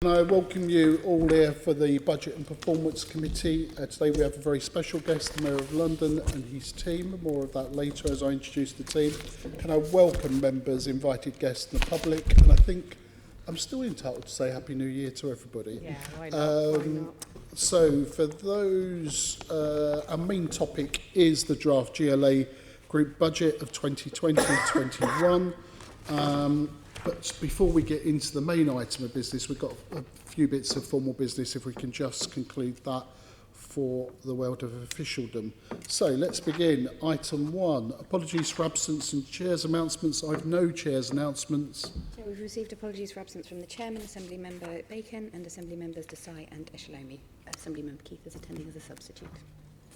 I welcome you all here for the Budget and Performance Committee. Today we have a very special guest, the Mayor of London and his team. More of that later as I introduce the team. Can I welcome members, invited guests and the public? And I think I'm still entitled to say Happy New Year to everybody. Yeah, why not? So for those, our main topic is the draft GLA Group Budget of 2020-21. But before we get into the main item of business, we've got a few bits of formal business, if we can just conclude that for the world of officialdom. So let's begin. Item 1, apologies for absence and chair's announcements. I have no chair's announcements. So we've received apologies for absence from the Chairman, Assembly Member Bacon and Assembly Members Desai and Eshalomi. Assembly Member Keith is attending as a substitute.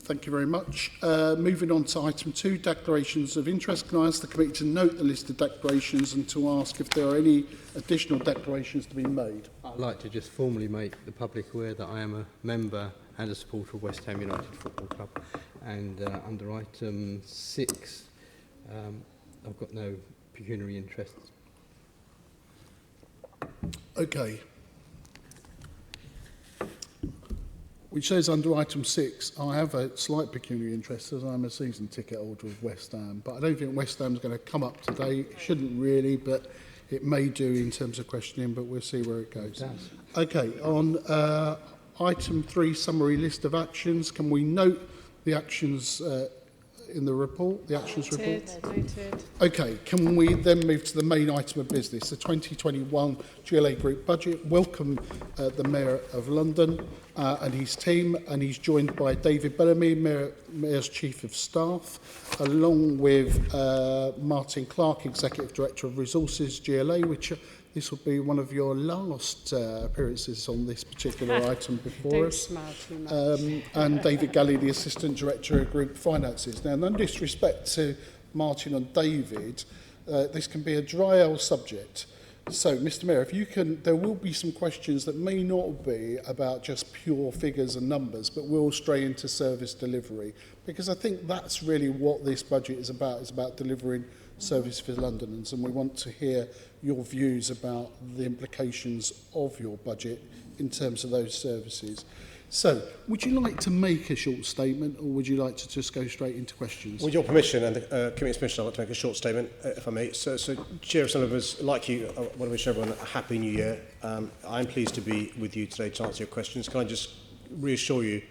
Thank you very much. Moving on to item 2, declarations of interest. Can I ask the committee to note the list of declarations and to ask if there are any additional declarations to be made? I'd like to just formally make the public aware that I am a member and a supporter of West Ham United Football Club. And under item 6, I've got no pecuniary interests. Okay. Which says under item 6, I have a slight pecuniary interest as I'm a season ticket holder of West Ham, but I don't think West Ham's going to come up today. It shouldn't really, but it may do in terms of questioning, but we'll see where it goes. Okay, on item 3, summary list of actions, can we note the actions in the report, the actions report? Noted. Okay, can we then move to the main item of business, the 2021 GLA Group Budget? Welcome the Mayor of London and his team, and he's joined by David Bellamy, Mayor's Chief of Staff, along with Martin Clark, Executive Director of Resources, GLA, which this will be one of your last appearances on this particular item before us. Don't smile too much. And David Galley, the Assistant Director of Group Finances. Now, no disrespect to Martin and David, this can be a dry old subject. So, Mr Mayor, if you can, there will be some questions that may not be about just pure figures and numbers, but will stray into service delivery, because I think that's really what this budget is about delivering service for Londoners, and we want to hear your views about the implications of your budget in terms of those services. So, would you like to make a short statement, or would you like to just go straight into questions? With your permission and the committee's permission, I'd like to make a short statement, if I may. So Chair of some of us, like you, I want to wish everyone a happy new year. I'm pleased to be with you today to answer your questions. Can I just reassure you,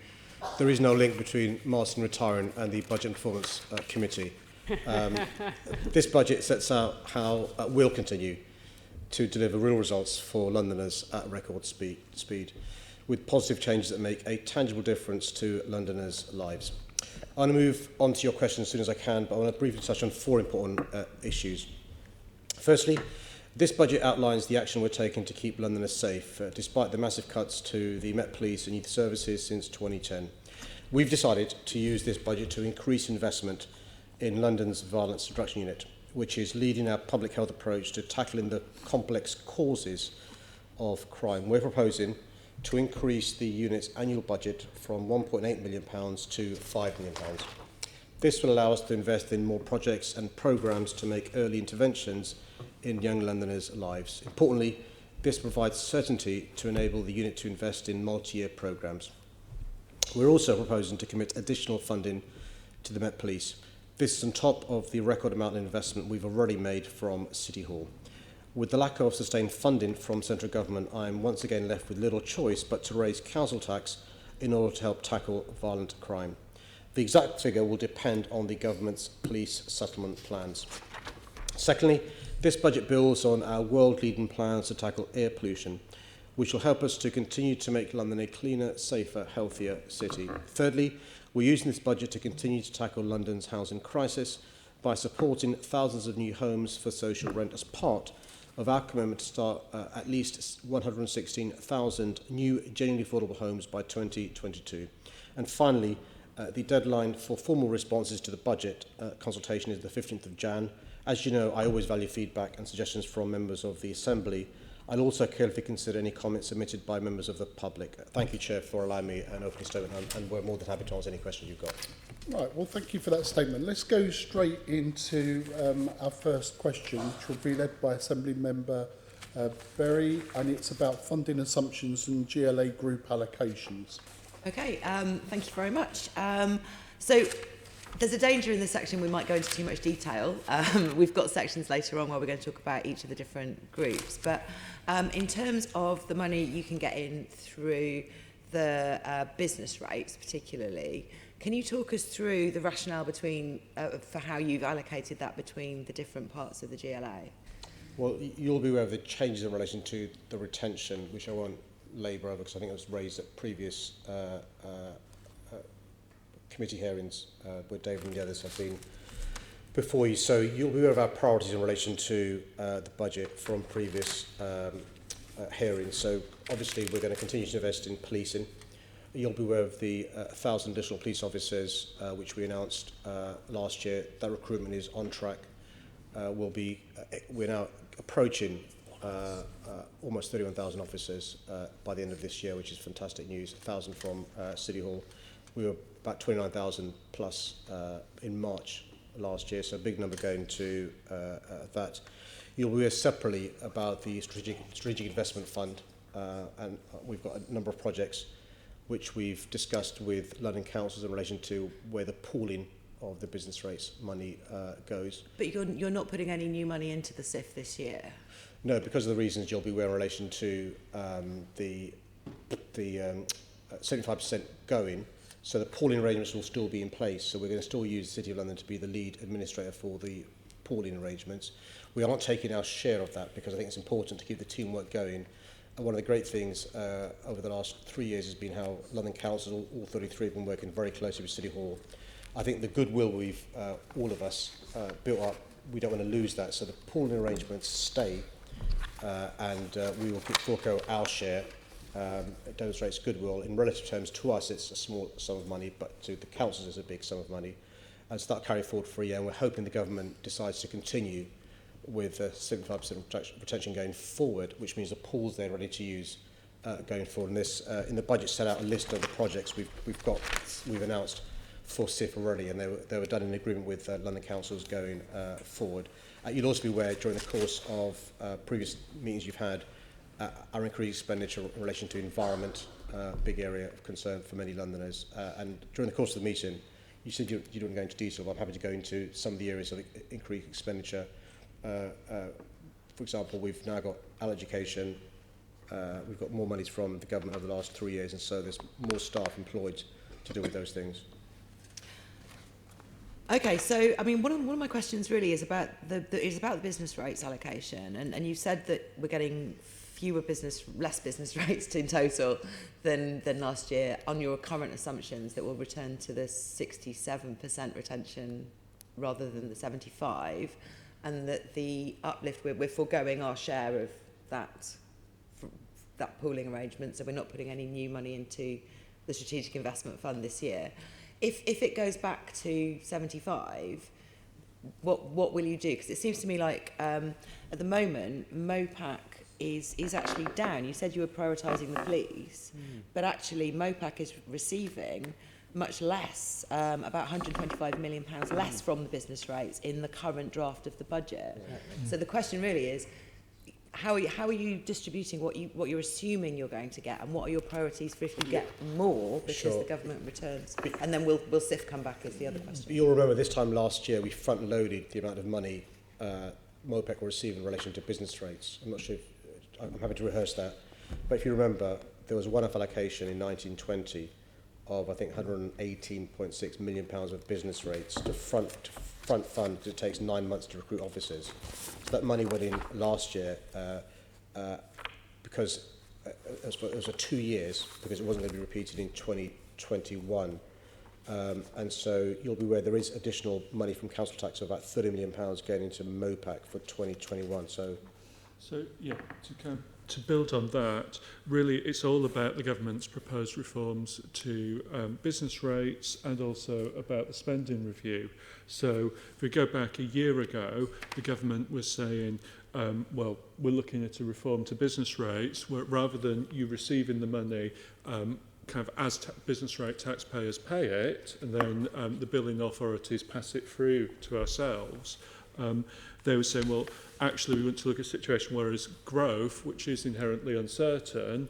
there is no link between Martin retiring and the Budget and Performance Committee. This budget sets out how we'll continue to deliver real results for Londoners at record speed, with positive changes that make a tangible difference to Londoners' lives. I'm going to move on to your questions as soon as I can, but I want to briefly touch on 4 important issues. Firstly, this budget outlines the action we're taking to keep Londoners safe, despite the massive cuts to the Met Police and youth services since 2010. We've decided to use this budget to increase investment in London's Violence Reduction Unit, which is leading our public health approach to tackling the complex causes of crime. We're proposing to increase the unit's annual budget from £1.8 million to £5 million. This will allow us to invest in more projects and programmes to make early interventions in young Londoners' lives. Importantly, this provides certainty to enable the unit to invest in multi-year programmes. We're also proposing to commit additional funding to the Met Police. This is on top of the record amount of investment we've already made from City Hall. With the lack of sustained funding from central government, I am once again left with little choice but to raise council tax in order to help tackle violent crime. The exact figure will depend on the government's police settlement plans. Secondly, this budget builds on our world-leading plans to tackle air pollution, which will help us to continue to make London a cleaner, safer, healthier city. Thirdly, we're using this budget to continue to tackle London's housing crisis by supporting thousands of new homes for social rent as part of our commitment to start at least 116,000 new genuinely affordable homes by 2022. And finally, the deadline for formal responses to the budget consultation is the 15th of Jan. As you know, I always value feedback and suggestions from members of the Assembly. I'll also carefully consider any comments submitted by members of the public. Thank you, Chair, for allowing me an opening statement, and we're more than happy to answer any questions you've got. Right, well, thank you for that statement. Let's go straight into our first question, which will be led by Assembly Member Berry, and it's about funding assumptions and GLA group allocations. Okay, thank you very much. So there's a danger in this section we might go into too much detail. We've got sections later on where we're going to talk about each of the different groups. But in terms of the money you can get in through the business rates particularly, can you talk us through the rationale between for how you've allocated that between the different parts of the GLA? Well, you'll be aware of the changes in relation to the retention, which I won't labour over because I think it was raised at previous committee hearings where David and the others have been before you. So you'll be aware of our priorities in relation to the budget from previous hearings. So obviously we're going to continue to invest in policing. You'll be aware of the 1,000 additional police officers which we announced last year. That recruitment is on track. We're now approaching almost 31,000 officers by the end of this year, which is fantastic news. 1,000 from City Hall. We were about 29,000 plus in March last year, so a big number going to that. You'll hear separately about the Strategic Investment Fund, and we've got a number of projects which we've discussed with London councils in relation to where the pooling of the business rates money goes. But you're not putting any new money into the SIF this year? No, because of the reasons you'll be aware in relation to the 75% going. So the pooling arrangements will still be in place. So we're going to still use the City of London to be the lead administrator for the pooling arrangements. We aren't taking our share of that because I think it's important to keep the teamwork going. And one of the great things over the last 3 years has been how London Council, all 33, have been working very closely with City Hall. I think the goodwill we've, all of us, built up, we don't want to lose that. So the pooling arrangements stay and we will forego our share. It demonstrates goodwill. In relative terms, to us, it's a small sum of money, but to the councils, it's a big sum of money. And so that carry forward for a year, and we're hoping the government decides to continue with 75% retention going forward, which means the pool's there ready to use going forward. And this, in the budget, set out a list of the projects we've announced for SIF already, and they were done in agreement with London councils going forward. You'll also be aware during the course of previous meetings you've had, our increased expenditure in relation to environment, big area of concern for many Londoners. And during the course of the meeting, you said you didn't go into detail, but I'm happy to go into some of the areas of increased expenditure. For example, we've now got our education. We've got more monies from the government over the last 3 years, and so there's more staff employed to deal with those things. Okay, so I mean, one of my questions really is about the business rates allocation, and you said that we're getting less business rates in total than last year on your current assumptions that will return to the 67% retention rather than the 75, and that the uplift we're foregoing our share of that pooling arrangement, so we're not putting any new money into the Strategic Investment Fund this year. If it goes back to 75, what will you do? Because it seems to me like at the moment MOPAC is actually down. You said you were prioritising the police, but actually MOPAC is receiving much less, about £125 million less from the business rates in the current draft of the budget. So the question really is, how are you distributing what you're assuming you're going to get, and what are your priorities for if you get more because the government returns? And then will SIF come back as the other question. You'll remember this time last year we front-loaded the amount of money MOPAC will receive in relation to business rates. I'm not sure if I'm happy to rehearse that, but if you remember, there was one-off allocation in 1920 of I think £118.6 million of business rates to front fund, because it takes 9 months to recruit officers. So that money went in last year because it was 2 years, because it wasn't going to be repeated in 2021. And so you'll be aware there is additional money from council tax of about £30 million going into MOPAC for 2021. So yeah, to build on that, really it's all about the government's proposed reforms to business rates and also about the spending review. So if we go back a year ago, the government was saying, well, we're looking at a reform to business rates where rather than you receiving the money kind of as business rate taxpayers pay it, and then the billing authorities pass it through to ourselves. they were saying, well, actually we want to look at a situation whereas growth, which is inherently uncertain,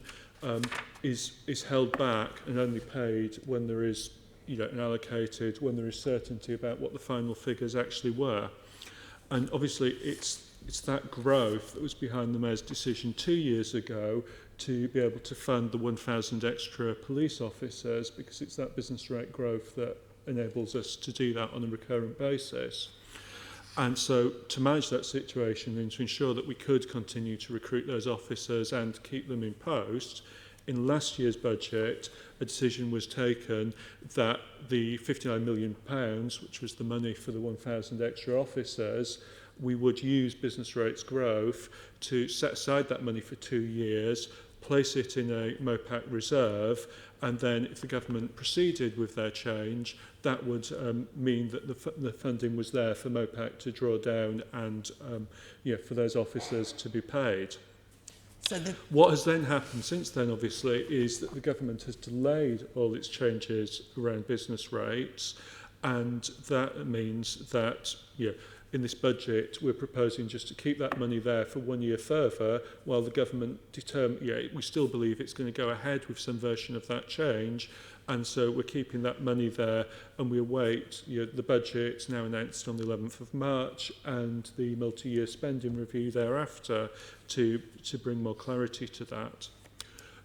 is held back and only paid when there is, an allocated, when there is certainty about what the final figures actually were. And obviously it's that growth that was behind the Mayor's decision 2 years ago to be able to fund the 1,000 extra police officers, because it's that business rate growth that enables us to do that on a recurrent basis. And so to manage that situation and to ensure that we could continue to recruit those officers and keep them in post, in last year's budget, a decision was taken that the £59 million, which was the money for the 1,000 extra officers, we would use business rates growth to set aside that money for 2 years, place it in a MOPAC reserve, and then if the government proceeded with their change, that would mean that the funding was there for MOPAC to draw down and for those officers to be paid. So What has then happened since then, obviously, is that the government has delayed all its changes around business rates, and that means that, in this budget, we're proposing just to keep that money there for 1 year further, while the government we still believe it's going to go ahead with some version of that change, and so we're keeping that money there, and we await the budget now announced on the 11th of March and the multi-year spending review thereafter to bring more clarity to that.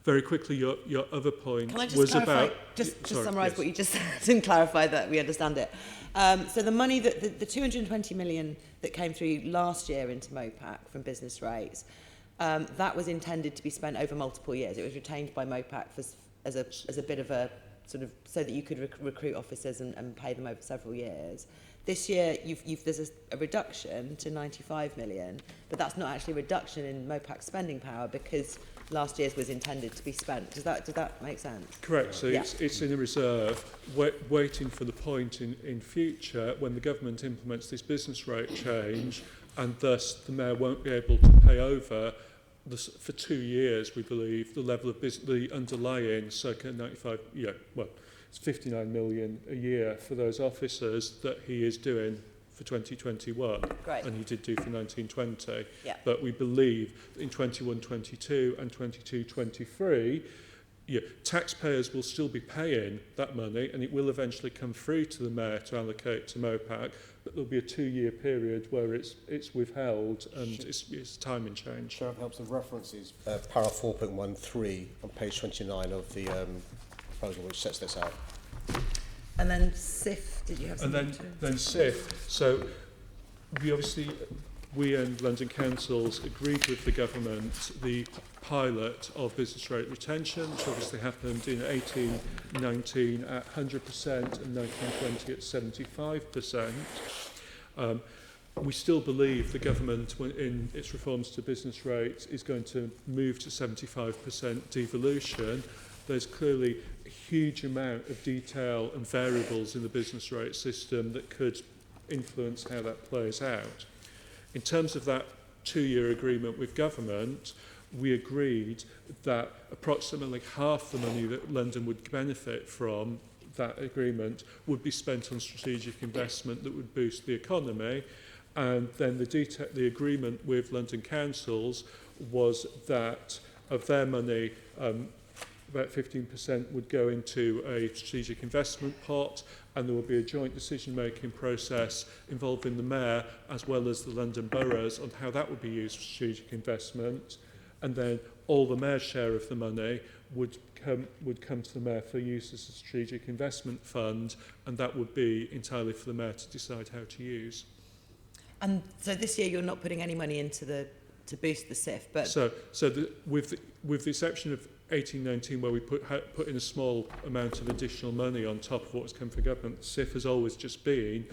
Very quickly, your other point can I just was clarify, about... just Sorry, summarise yes. what you just said and clarify that we understand it. So the money, that the 220 million that came through last year into MOPAC from business rates, that was intended to be spent over multiple years. It was retained by MOPAC as a bit of a sort of, so that you could recruit officers and pay them over several years. This year, there's a reduction to 95 million, but that's not actually a reduction in MOPAC's spending power because last year's was intended to be spent. Does that make sense? Correct. So Yeah. it's in a reserve, waiting for the point in future when the government implements this business rate change, and thus the Mayor won't be able to pay over for 2 years, we believe, the level of the underlying circa 95, it's 59 million a year for those officers that he is doing for 2021. Great. And he did do for 1920. Yeah. But we believe that in 21-22 and 22-23, taxpayers will still be paying that money, and it will eventually come through to the Mayor to allocate to MOPAC, but there'll be a 2-year period where it's withheld and it's timing change. Sure, it helps the references. Paragraph 4.13 on page 29 of the proposal, which sets this out. And then SIF, did you have And something then SIF. So we and London Councils agreed with the government the pilot of business rate retention, which obviously happened in 18-19 at 100% and 19-20 at 75%. We still believe the government, in its reforms to business rates, is going to move to 75% devolution. There's clearly a huge amount of detail and variables in the business rate system that could influence how that plays out. In terms of that 2-year agreement with government, we agreed that approximately half the money that London would benefit from that agreement would be spent on strategic investment that would boost the economy, and then the agreement with London Councils was that of their money, about 15% would go into a strategic investment pot, and there will be a joint decision-making process involving the Mayor as well as the London boroughs on how that would be used for strategic investment, and then all the Mayor's share of the money would come to the Mayor for use as a strategic investment fund, and that would be entirely for the Mayor to decide how to use. And so this year you're not putting any money into to boost the SIF, but with the exception of 18-19, where we put in a small amount of additional money on top of what was come from government, SIF has always just been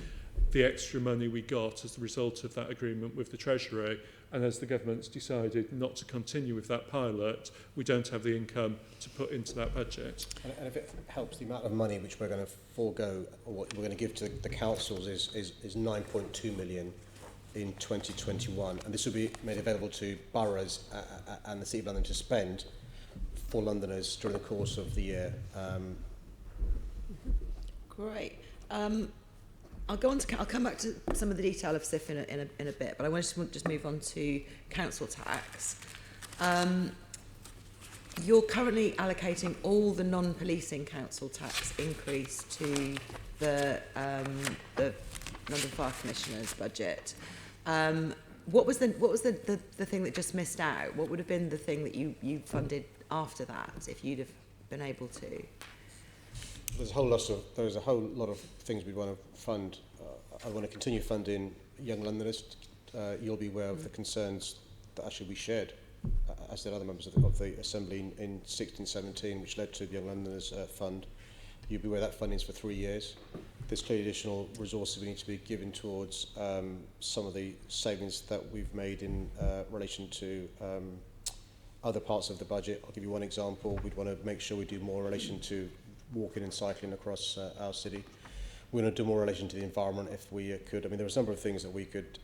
the extra money we got as the result of that agreement with the Treasury. And as the government's decided not to continue with that pilot, we don't have the income to put into that budget. And if it helps, the amount of money which we're going to forego, or what we're going to give to the councils is 9.2 million in 2021, and this will be made available to boroughs and the City of London to spend for Londoners during the course of the year. great. I'll come back to some of the detail of SIF in a bit, but I want to just move on to council tax. You're currently allocating all the non-policing council tax increase to the London Fire Commissioner's budget. What was the thing that just missed out? What would have been the thing that you funded after that, if you'd have been able to? There's a whole lot of things we want to fund. I want to continue funding Young Londoners. You'll be aware of the concerns that actually we shared, as did other members of the Assembly in 16-17, which led to the Young Londoners Fund. You'll be aware that funding is for 3 years. There's clearly additional resources we need to be given towards some of the savings that we've made in relation to other parts of the budget. I'll give you one example. We'd want to make sure we do more in relation to walking and cycling across our city. We're going to do more in relation to the environment if we could. I mean, there are a number of things that we could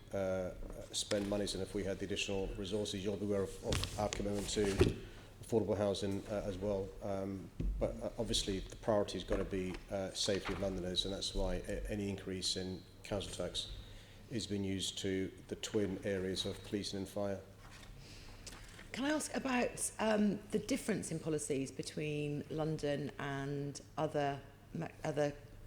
spend monies in if we had the additional resources. You'll be aware of our commitment to affordable housing as well. But obviously, the priority has got to be safety of Londoners, and that's why any increase in council tax is being used to the twin areas of policing and fire. Can I ask about the difference in policies between London and other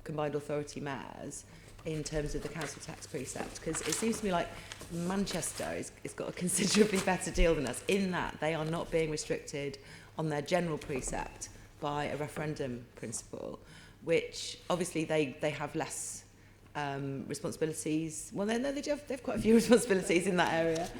combined authority mayors in terms of the council tax precept? Because it seems to me like Manchester has got a considerably better deal than us in that they are not being restricted on their general precept by a referendum principle, which obviously they have less responsibilities. Well, they have quite a few responsibilities in that area,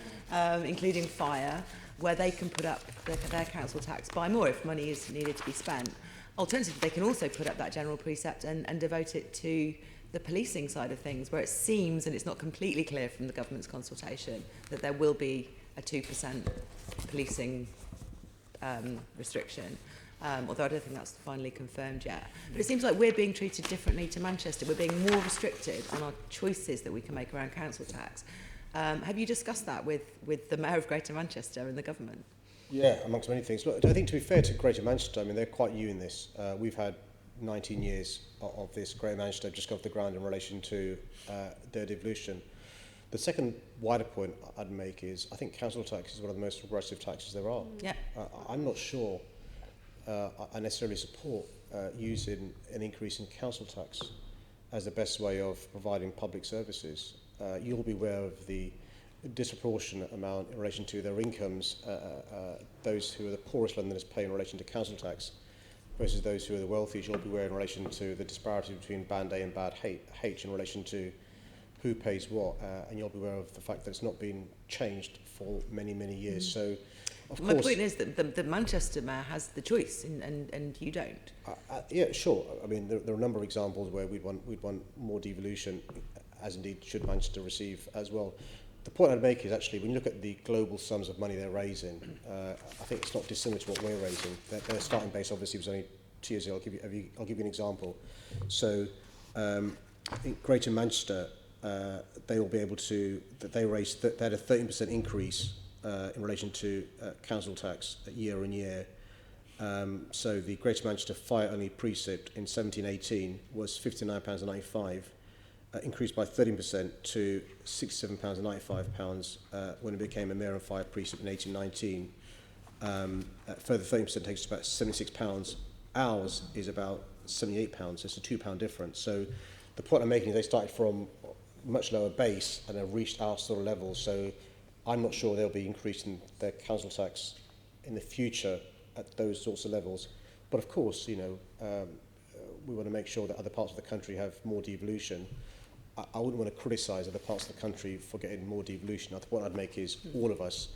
including fire, where they can put up their council tax by more if money is needed to be spent. Alternatively, they can also put up that general precept and devote it to the policing side of things, where it seems, and it's not completely clear from the government's consultation, that there will be a 2% policing restriction, although I don't think that's finally confirmed yet. But it seems like we're being treated differently to Manchester. We're being more restricted on our choices that we can make around council tax. Have you discussed that with the Mayor of Greater Manchester and the government? Yeah, amongst many things. Look, I think to be fair to Greater Manchester, I mean, they're quite new in this. We've had 19 years of this. Greater Manchester just got off the ground in relation to their devolution. The second wider point I'd make is I think council tax is one of the most regressive taxes there are. Yeah. I'm not sure I necessarily support using an increase in council tax as the best way of providing public services. You'll be aware of the disproportionate amount in relation to their incomes, those who are the poorest Londoners pay in relation to council tax versus those who are the wealthiest. You'll be aware in relation to the disparity between band A and band H in relation to who pays what, and you'll be aware of the fact that it's not been changed for many, many years. So, of My course, point is that the Manchester Mayor has the choice, and you don't. yeah, sure. I mean, there are a number of examples where we'd want more devolution, as indeed should Manchester receive as well. The point I'd make is actually when you look at the global sums of money they're raising, I think it's not dissimilar to what we're raising. Their starting base obviously was only 2 years ago. I'll give you an example. So, in Greater Manchester, they will be able to they had a 13% increase in relation to council tax year on year. So the Greater Manchester fire-only precept in 17-18 was £59.95. Increased by 13% to £67.95 when it became a mayor and fire precept in 18-19. Further 13% takes us to about £76. Ours is about £78, so it's a £2 difference. So the point I'm making is they started from much lower base and have reached our sort of level. So I'm not sure they'll be increasing their council tax in the future at those sorts of levels. But of course, you know, we want to make sure that other parts of the country have more devolution. I wouldn't want to criticise other parts of the country for getting more devolution. The point I'd make is all of us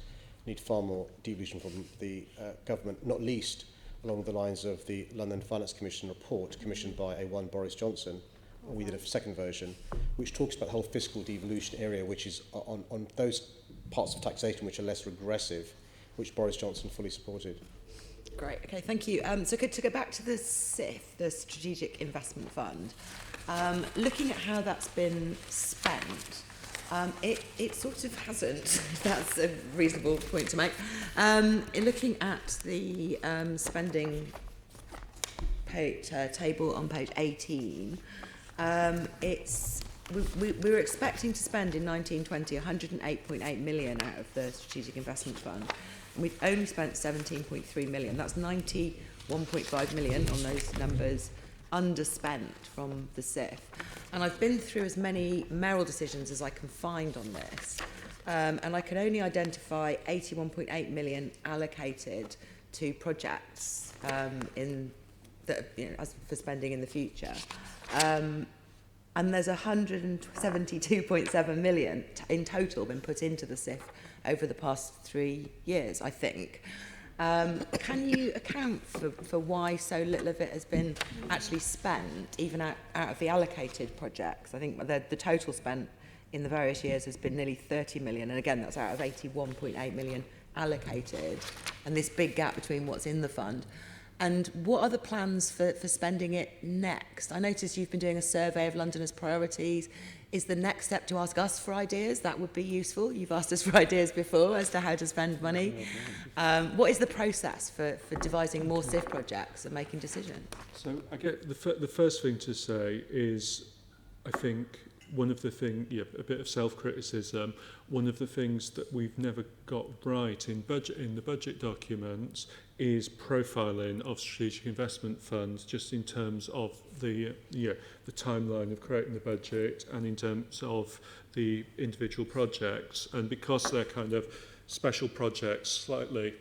need far more devolution from the government, not least along the lines of the London Finance Commission report commissioned by A1 Boris Johnson. We did a second version, which talks about the whole fiscal devolution area, which is on those parts of taxation which are less regressive, which Boris Johnson fully supported. Great. Okay, thank you. So to go back to the SIF, the Strategic Investment Fund, looking at how that's been spent, it sort of hasn't, if that's a reasonable point to make. Looking at the spending table on page 18, it's we were expecting to spend in 1920 108.8 million out of the Strategic Investment Fund, and we've only spent 17.3 million. That's 91.5 million on those numbers underspent from the SIF. And I've been through as many mayoral decisions as I can find on this, and I can only identify 81.8 million allocated to projects in that, you know, as for spending in the future. And there's 172.7 million in total been put into the SIF over the past 3 years, I think. Can you account for why so little of it has been actually spent, even out of the allocated projects? I think the total spent in the various years has been nearly 30 million, and again, that's out of 81.8 million allocated, and this big gap between what's in the fund. And what are the plans for spending it next? I noticed you've been doing a survey of Londoners' priorities. Is the next step to ask us for ideas? That would be useful. You've asked us for ideas before as to how to spend money. What is the process for devising more SIF projects and making decisions? So I get the first thing to say is, I think one of the things, a bit of self-criticism, one of the things that we've never got right in the budget documents is profiling of strategic investment funds, just in terms of the timeline of creating the budget and in terms of the individual projects. And because they're kind of special projects, slightly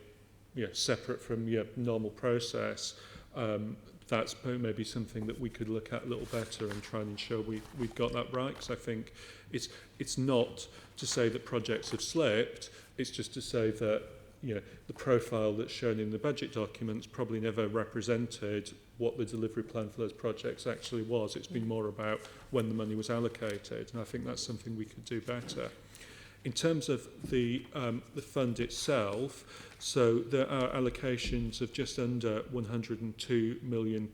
separate from your normal process, that's maybe something that we could look at a little better and try and ensure we've got that right. Because I think it's not to say that projects have slipped, it's just to say that the profile that's shown in the budget documents probably never represented what the delivery plan for those projects actually was. It's been more about when the money was allocated, and I think that's something we could do better. In terms of the fund itself, so there are allocations of just under £102 million.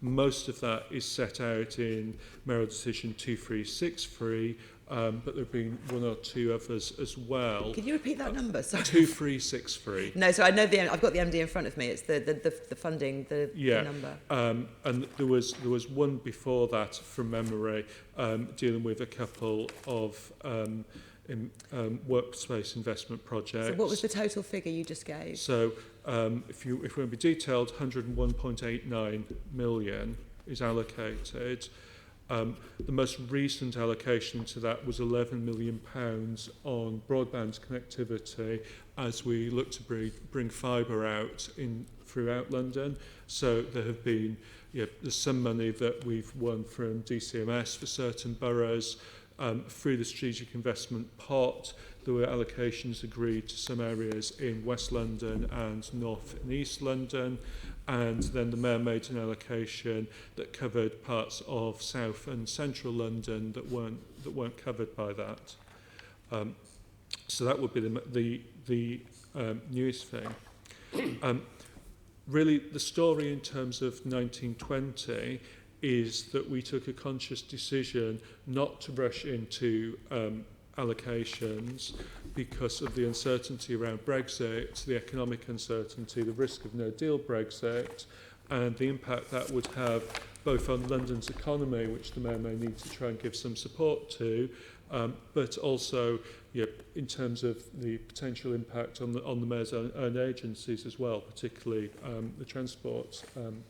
Most of that is set out in Mayoral Decision 2363, but there have been one or two others as well. Could you repeat that number? Sorry. 2363. No, so I know I've got the MD in front of me. It's the funding, the number. And there was one before that from memory, dealing with a couple of workspace investment projects. So what was the total figure you just gave? So if we want to be detailed, 101.89 million is allocated. The most recent allocation to that was £11 million on broadband connectivity as we look to bring fibre out throughout London. So there have been, there's some money that we've won from DCMS for certain boroughs. Through the strategic investment pot, there were allocations agreed to some areas in West London and North and East London, and then the Mayor made an allocation that covered parts of South and Central London that weren't covered by that. So that would be the newest thing. Really, the story in terms of 1920 is that we took a conscious decision not to rush into allocations because of the uncertainty around Brexit, the economic uncertainty, the risk of no-deal Brexit, and the impact that would have both on London's economy, which the Mayor may need to try and give some support to, but also in terms of the potential impact on the Mayor's own agencies as well, particularly the transport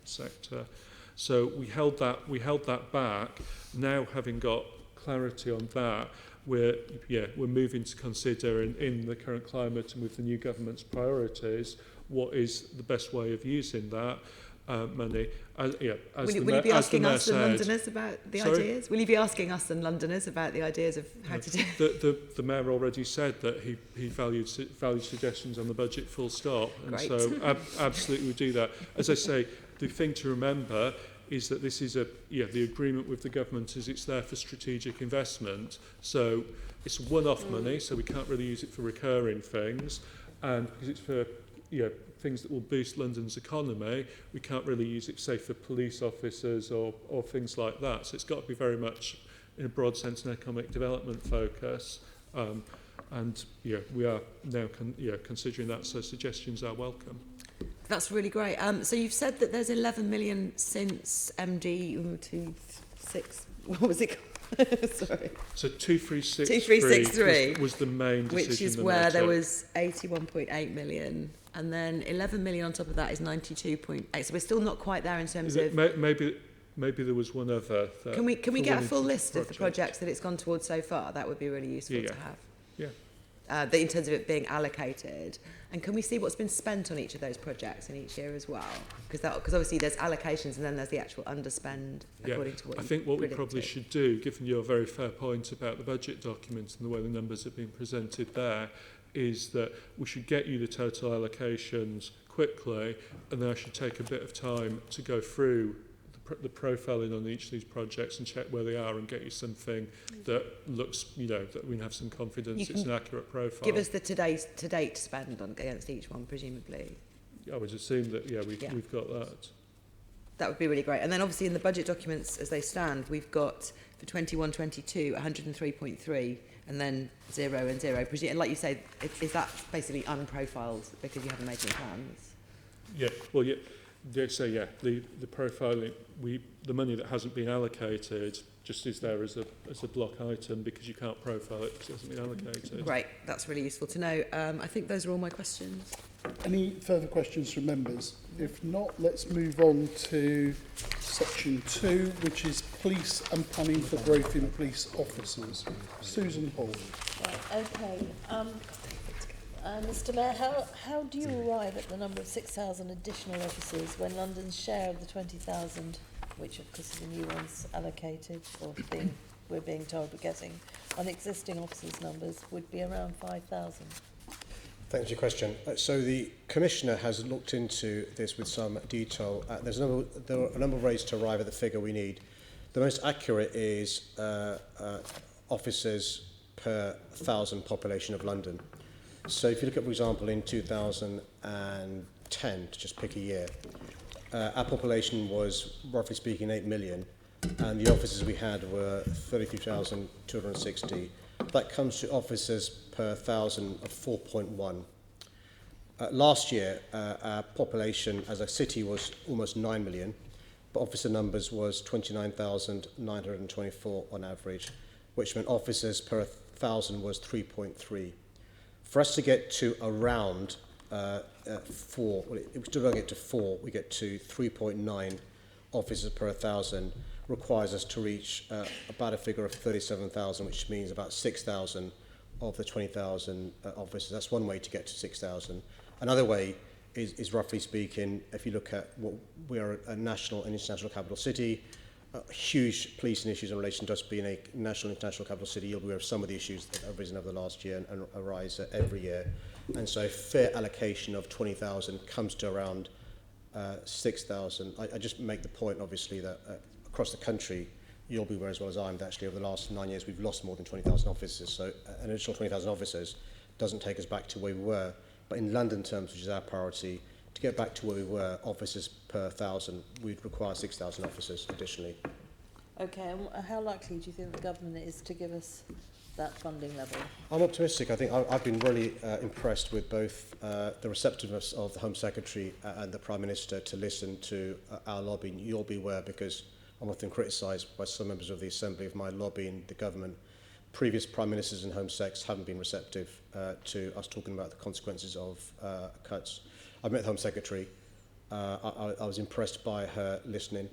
sector. So we held that back. Now, having got clarity on that, we're moving to consider in the current climate and with the new government's priorities, what is the best way of using that money. Will you be asking us and Londoners about the ideas? Will you be asking us and Londoners about the ideas of how to do it? The Mayor already said that he valued suggestions on the budget, full stop. And Great. so absolutely we do that. As I say, the thing to remember is that this is the agreement with the government is it's there for strategic investment. So it's one-off money, so we can't really use it for recurring things. And because it's for things that will boost London's economy, we can't really use it, say, for police officers or things like that. So it's got to be very much, in a broad sense, an economic development focus. And we are now considering that, so suggestions are welcome. That's really great. So you've said that there's 11 million since MD 26. What was it called? Sorry. So 2363 2363 was the main decision. Which is that where they there took. was 81.8 million, and then 11 million on top of that is 92.8. So we're still not quite there in terms of. Maybe there was one other. That Can we for get a one full particular list of the projects that it's gone towards so far? That would be really useful Yeah. to have. Yeah. In terms of it being allocated, and can we see what's been spent on each of those projects in each year as well? Because obviously there's allocations and then there's the actual underspend according to what I you think what we predicted. probably should do, given your very fair point about the budget document and the way the numbers have been presented there, is that we should get you the total allocations quickly, and then I should take a bit of time to go through the profiling on each of these projects and check where they are and get you something that looks, that we can have some confidence it's an accurate profile. Give us the to date spend on against each one, presumably. I would assume that, we've got that. That would be really great. And then obviously in the budget documents as they stand, we've got for 21-22 103.3 and then 0 and 0. And like you say, is that basically unprofiled because you haven't made any plans? Yeah, well, the profiling, the money that hasn't been allocated just is there as a block item because you can't profile it because it hasn't been allocated. Great, that's really useful to know. I think those are all my questions. Any further questions from members? If not, let's move on to section 2, which is police and planning for growth in police officers. Susan Hall. Right, okay. Mr Mayor, how do you arrive at the number of 6,000 additional officers when London's share of the 20,000, which of course are the new ones allocated, or we're being told we're getting, on existing officers' numbers would be around 5,000? Thanks for your question. So the Commissioner has looked into this with some detail. There are a number of ways to arrive at the figure we need. The most accurate is officers per 1,000 population of London. So if you look at, for example, in 2010, to just pick a year, our population was, roughly speaking, 8 million, and the officers we had were 33,260. That comes to officers per 1,000 of 4.1. Last year, our population as a city was almost 9 million, but officer numbers was 29,924 on average, which meant officers per 1,000 was 3.3. For us to get to around 4, well, if we still don't get to 4, we get to 3.9 officers per 1,000, requires us to reach about a figure of 37,000, which means about 6,000 of the 20,000 officers. That's one way to get to 6,000. Another way is roughly speaking, if you look at what we are a national and international capital city, huge policing issues in relation to us being a national and international capital city. You'll be aware of some of the issues that have risen over the last year and arise every year. And so a fair allocation of 20,000 comes to around 6,000. I just make the point, obviously, that across the country, you'll be aware as well as I am that actually over the last 9 years, we've lost more than 20,000 officers. So an additional 20,000 officers doesn't take us back to where we were. But in London terms, which is our priority, to get back to where we were, officers per 1,000, we'd require 6,000 officers additionally. Okay, and how likely do you think the government is to give us that funding level? I'm optimistic. I think I've been really impressed with both the receptiveness of the Home Secretary and the Prime Minister to listen to our lobbying. You'll be aware, because I'm often criticised by some members of the Assembly of my lobbying the government. Previous Prime Ministers and Home Secs haven't been receptive to us talking about the consequences of cuts. I've met the Home Secretary. I was impressed by her listening.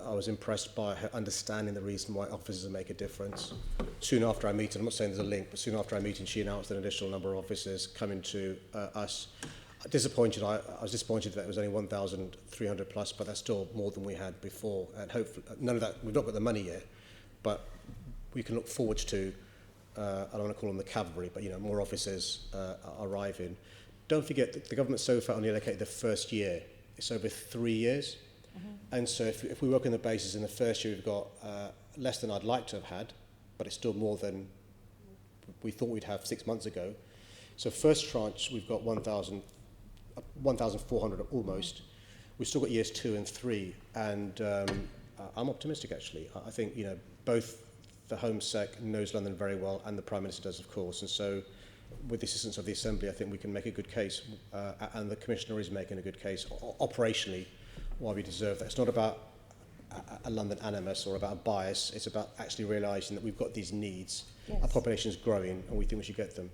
I was impressed by her understanding the reason why officers make a difference. Soon after our meeting, I'm not saying there's a link, but soon after our meeting, she announced an additional number of officers coming to us. I was disappointed that it was only 1,300 plus, but that's still more than we had before. And hopefully, none of that, we've not got the money yet, but we can look forward to, I don't want to call them the cavalry, but more officers arriving. Don't forget that the government so far only allocated the first year. It's over 3 years. And so if we work on the basis in the first year, we've got less than I'd like to have had, but it's still more than we thought we'd have 6 months ago. So first tranche, we've got 1,400 almost. We've still got years 2 and 3, and I'm optimistic actually. I think both the Home Sec knows London very well, and the Prime Minister does, of course. And so, with the assistance of the Assembly, I think we can make a good case, and the Commissioner is making a good case operationally why we deserve that. It's not about a London animus or about a bias. It's about actually realising that we've got these needs. Yes. Our population is growing and we think we should get them.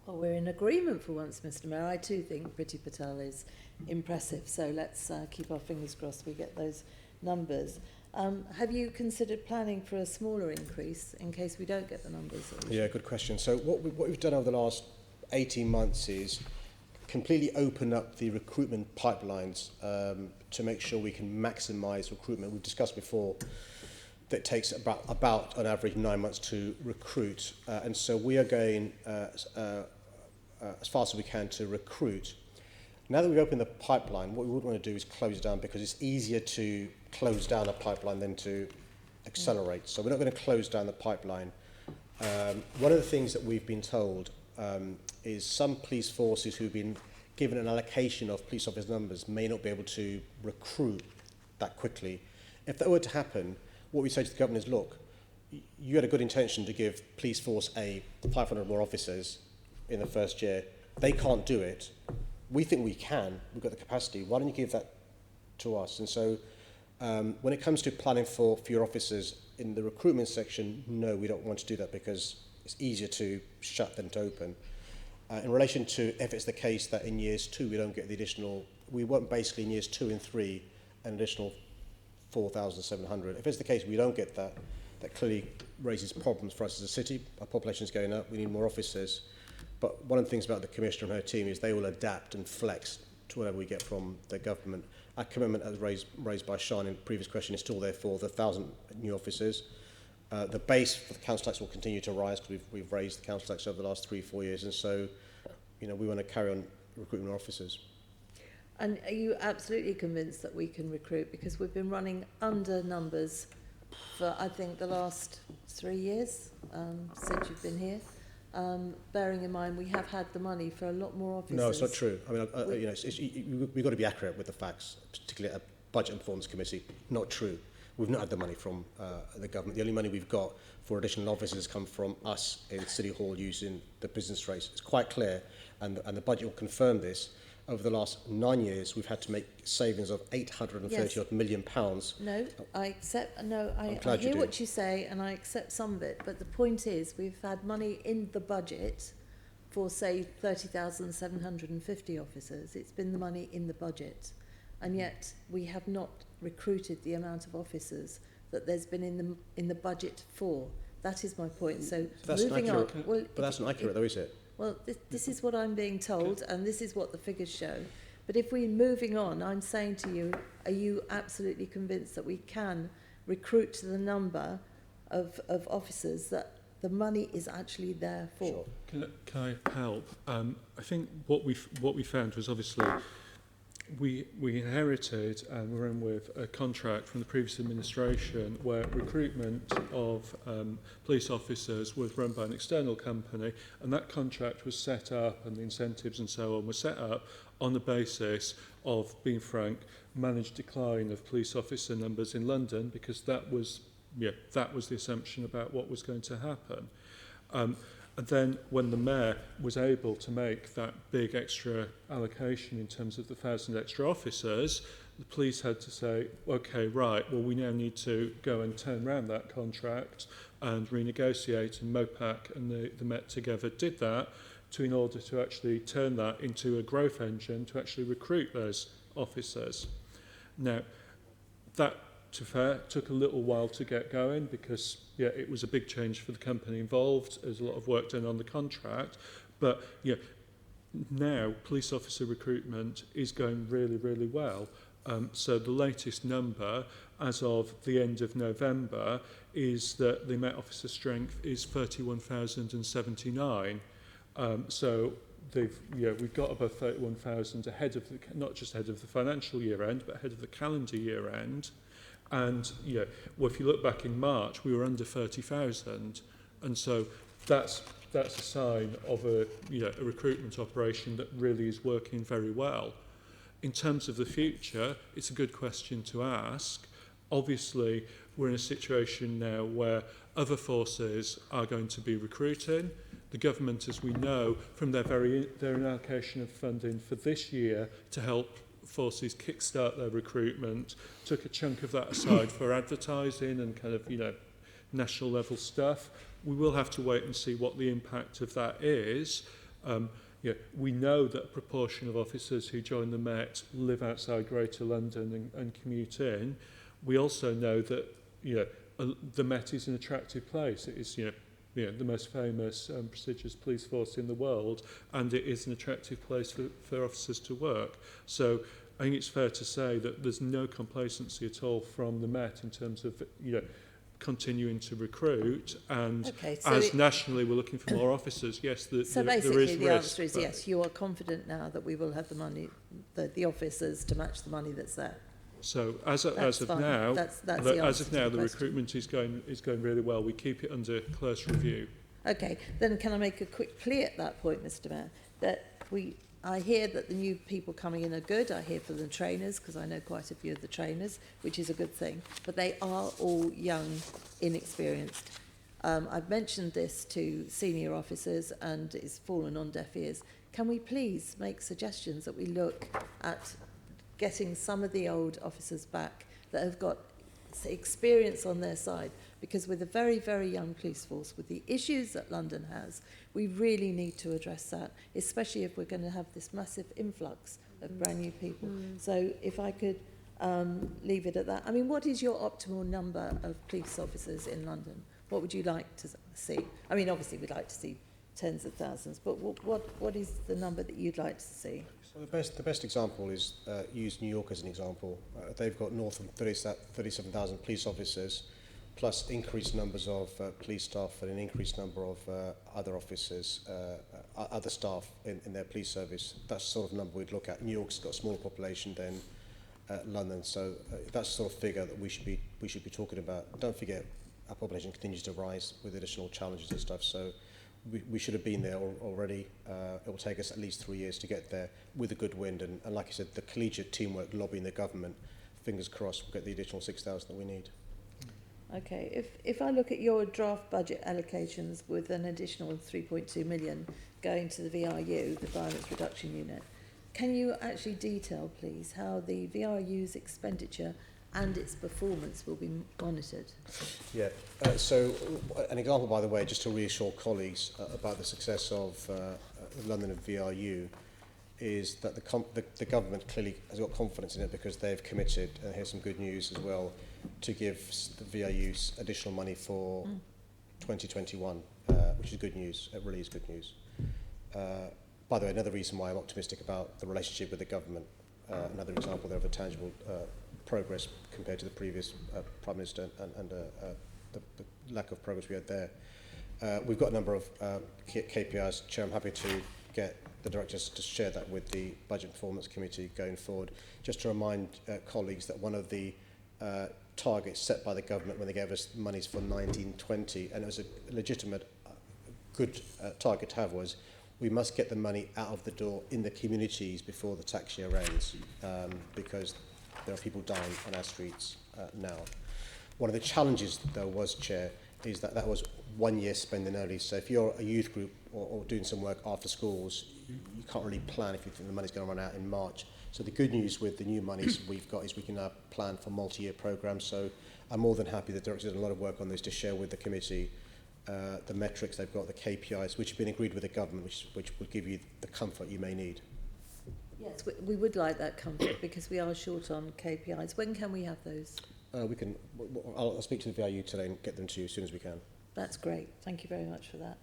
Well, we're in agreement for once, Mr. Mayor. I too think Priti Patel is impressive. So let's keep our fingers crossed we get those numbers. Have you considered planning for a smaller increase in case we don't get the numbers? That we Yeah, good question. So what we've done over the last 18 months is completely open up the recruitment pipelines to make sure we can maximise recruitment. We've discussed before that it takes about on average 9 months to recruit. And so we are going as fast as we can to recruit. Now that we've opened the pipeline, what we wouldn't want to do is close it down because it's easier to close down a pipeline than to accelerate. So we're not going to close down the pipeline. One of the things that we've been told is some police forces who've been given an allocation of police officer numbers may not be able to recruit that quickly. If that were to happen, what we say to the government is, look, you had a good intention to give police force 500 more officers in the first year. They can't do it. We think we can. We've got the capacity. Why don't you give that to us? And so when it comes to planning for fewer officers in the recruitment section, no, we don't want to do that because it's easier to shut than to open. In relation to if it's the case that in years 2 we don't get the additional, we want basically in years 2 and 3 an additional 4,700. If it's the case we don't get that, that clearly raises problems for us as a city. Our population is going up. We need more officers. But one of the things about the Commissioner and her team is they will adapt and flex to whatever we get from the government. Our commitment, as raised by Sean in the previous question, is still there for the 1,000 new officers. The base for the council tax will continue to rise because we've raised the council tax over the last 3-4 years, and so, you know, we want to carry on recruiting more officers. And are you absolutely convinced that we can recruit? Because we've been running under numbers for, I think, the last 3 years since you've been here. Bearing in mind we have had the money for a lot more officers. No, it's not true. I mean, you know, we've got to be accurate with the facts, particularly at a Budget and Performance Committee. Not true. We've not had the money from the government. The only money we've got for additional officers come from us in City Hall using the business rates. It's quite clear, and the budget will confirm this. Over the last 9 years, we've had to make savings of £830 odd million. No, I accept. No, I hear what you say, and I accept some of it. But the point is, we've had money in the budget for, say, 30,750 officers. It's been the money in the budget, and yet we have not recruited the amount of officers that there's been in the budget for. That is my point. So that's moving on. Well, but that's not accurate, though, is it? Well, this is what I'm being told, and this is what the figures show. But if we're moving on, I'm saying to you, are you absolutely convinced that we can recruit to the number of officers that the money is actually there for? Sure. Can I help? I think what we found was obviously we inherited and were in with a contract from the previous administration where recruitment of police officers was run by an external company, and that contract was set up and the incentives and so on were set up on the basis of, being frank, managed decline of police officer numbers in London, because that was the assumption about what was going to happen. And then when the Mayor was able to make that big extra allocation in terms of the 1,000 extra officers, the police had to say, okay, right, well, we now need to go and turn around that contract and renegotiate, and MOPAC and the Met together did that in order to actually turn that into a growth engine to actually recruit those officers. Now, that, to fair, took a little while to get going because, yeah, it was a big change for the company involved. There's a lot of work done on the contract. But, yeah, now police officer recruitment is going really, really well. So the latest number, as of the end of November, is that the Met officer strength is 31,079. So we've got above 31,000 ahead of not just ahead of the financial year end, but ahead of the calendar year end. And if you look back in March, we were under 30,000, and so that's a sign of a recruitment operation that really is working very well. In terms of the future, it's a good question to ask. Obviously, we're in a situation now where other forces are going to be recruiting. The government, as we know, from their allocation of funding for this year to help forces kickstart their recruitment, took a chunk of that aside for advertising and kind of, national level stuff. We will have to wait and see what the impact of that is. We know that a proportion of officers who join the Met live outside Greater London and commute in. We also know that the Met is an attractive place. It is the most famous and prestigious police force in the world, and it is an attractive place for officers to work. So I think it's fair to say that there's no complacency at all from the Met in terms of continuing to recruit, and Okay, so as nationally we're looking for more officers. Yes, So there basically is the risk, answer is but- yes, you are confident now that we will have the money, the officers to match the money that's there. So as That's of fine. now, That's the as answer of to now, the the question. recruitment is going really well. We keep it under close review. Okay, then can I make a quick plea at that point, Mr. Mayor, that I hear that the new people coming in are good. I hear from the trainers, because I know quite a few of the trainers, which is a good thing. But they are all young, inexperienced. I've mentioned this to senior officers, and it's fallen on deaf ears. Can we please make suggestions that we look at getting some of the old officers back that have got experience on their side? Because with a very, very young police force, with the issues that London has, we really need to address that, especially if we're going to have this massive influx of brand new people. So if I could leave it at that. I mean, what is your optimal number of police officers in London? What would you like to see? I mean, obviously we'd like to see tens of thousands, but what is the number that you'd like to see? So the best example is use New York as an example. They've got north of 37,000 police officers, plus increased numbers of police staff and an increased number of other officers, other staff in their police service. That's the sort of number we'd look at. New York's got a smaller population than London, so that's the sort of figure that we should be talking about. Don't forget, our population continues to rise with additional challenges and stuff, so we should have been there already. It will take us at least 3 years to get there with a good wind, and like I said, the collegiate teamwork lobbying the government, fingers crossed, we'll get the additional 6,000 that we need. Okay, if I look at your draft budget allocations with an additional 3.2 million going to the VRU, the Violence Reduction Unit, can you actually detail, please, how the VRU's expenditure and its performance will be monitored? Yeah, so an example, by the way, just to reassure colleagues about the success of London and VRU, is that the government clearly has got confidence in it because they've committed, and here's some good news as well, to give the VRU additional money for 2021, which is good news. It really is good news. By the way, another reason why I'm optimistic about the relationship with the government, another example there of a tangible progress compared to the previous Prime Minister and the lack of progress we had there. We've got a number of KPIs. Chair, I'm happy to get the directors to share that with the Budget Performance Committee going forward. Just to remind colleagues that one of the targets set by the government when they gave us monies for 1920, and it was a legitimate, good target to have, was we must get the money out of the door in the communities before the tax year ends, because there are people dying on our streets now. One of the challenges, though, was, Chair, is that was 1 year spending early. So if you're a youth group or doing some work after schools, you can't really plan if you think the money's going to run out in March. So the good news with the new monies we've got is we can now plan for multi-year programs. So I'm more than happy that the directors did a lot of work on this to share with the committee the metrics they've got, the KPIs, which have been agreed with the government, which will give you the comfort you may need. Yes, we would like that comfort because we are short on KPIs. When can we have those? I'll speak to the VRU today and get them to you as soon as we can. That's great. Thank you very much for that.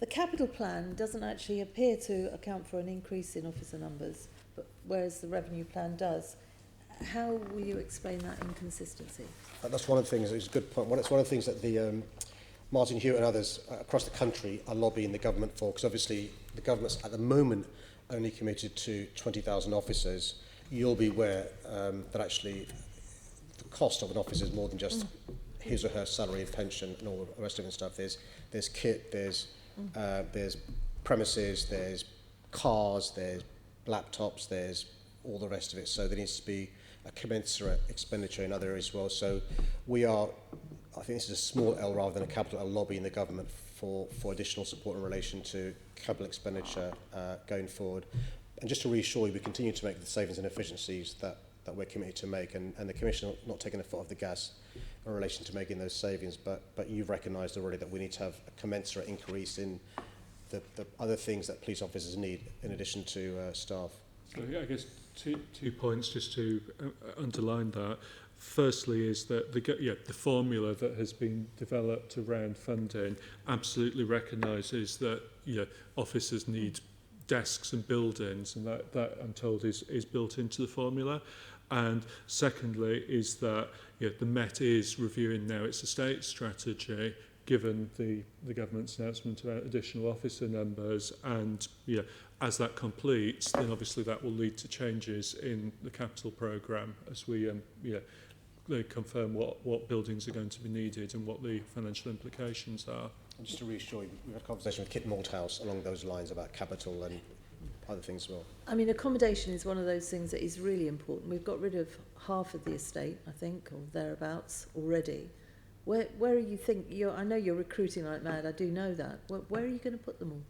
The capital plan doesn't actually appear to account for an increase in officer numbers, but whereas the revenue plan does. How will you explain that inconsistency? That's one of the things, it's a good point. It's one of the things that the Martin Hewitt and others across the country are lobbying the government for, because obviously the government's at the moment only committed to 20,000 officers. You'll be aware that actually the cost of an officer is more than just his or her salary and pension and all the rest of it and stuff. There's kit, there's premises, there's cars, there's laptops, there's all the rest of it. So there needs to be a commensurate expenditure in other areas as well. So we are, I think this is a small L rather than a capital L, lobbying the government for additional support in relation to capital expenditure going forward. And just to reassure you, we continue to make the savings and efficiencies that we're committed to make, and the Commission not taking a foot off the gas in relation to making those savings, but you've recognised already that we need to have a commensurate increase in the other things that police officers need in addition to staff. So yeah, I guess two points just to underline that. Firstly is that the formula that has been developed around funding absolutely recognises that officers need desks and buildings, and that I'm told is built into the formula. And secondly is that the Met is reviewing now its estate strategy, given the government's announcement about additional officer numbers, and as that completes, then obviously that will lead to changes in the capital programme as we they confirm what buildings are going to be needed and what the financial implications are. And just to reassure you, we've had a conversation with Kit Malthouse along those lines about capital and other things as well. I mean, accommodation is one of those things that is really important. We've got rid of half of the estate, I think, or thereabouts already. Where are you think I know you're recruiting like mad, I do know that. Where are you going to put them all?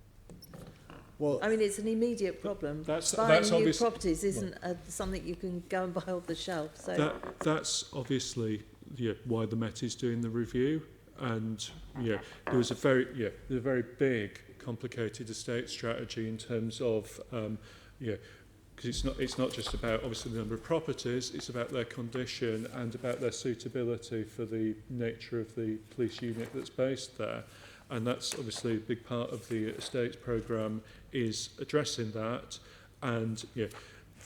Well, I mean, it's an immediate problem. That's Buying new obvious, properties isn't something you can go and buy off the shelf. So that's obviously why the Met is doing the review, and there was a very big, complicated estate strategy in terms of because it's not just about obviously the number of properties, it's about their condition and about their suitability for the nature of the police unit that's based there. And that's obviously a big part of the estates programme, is addressing that, and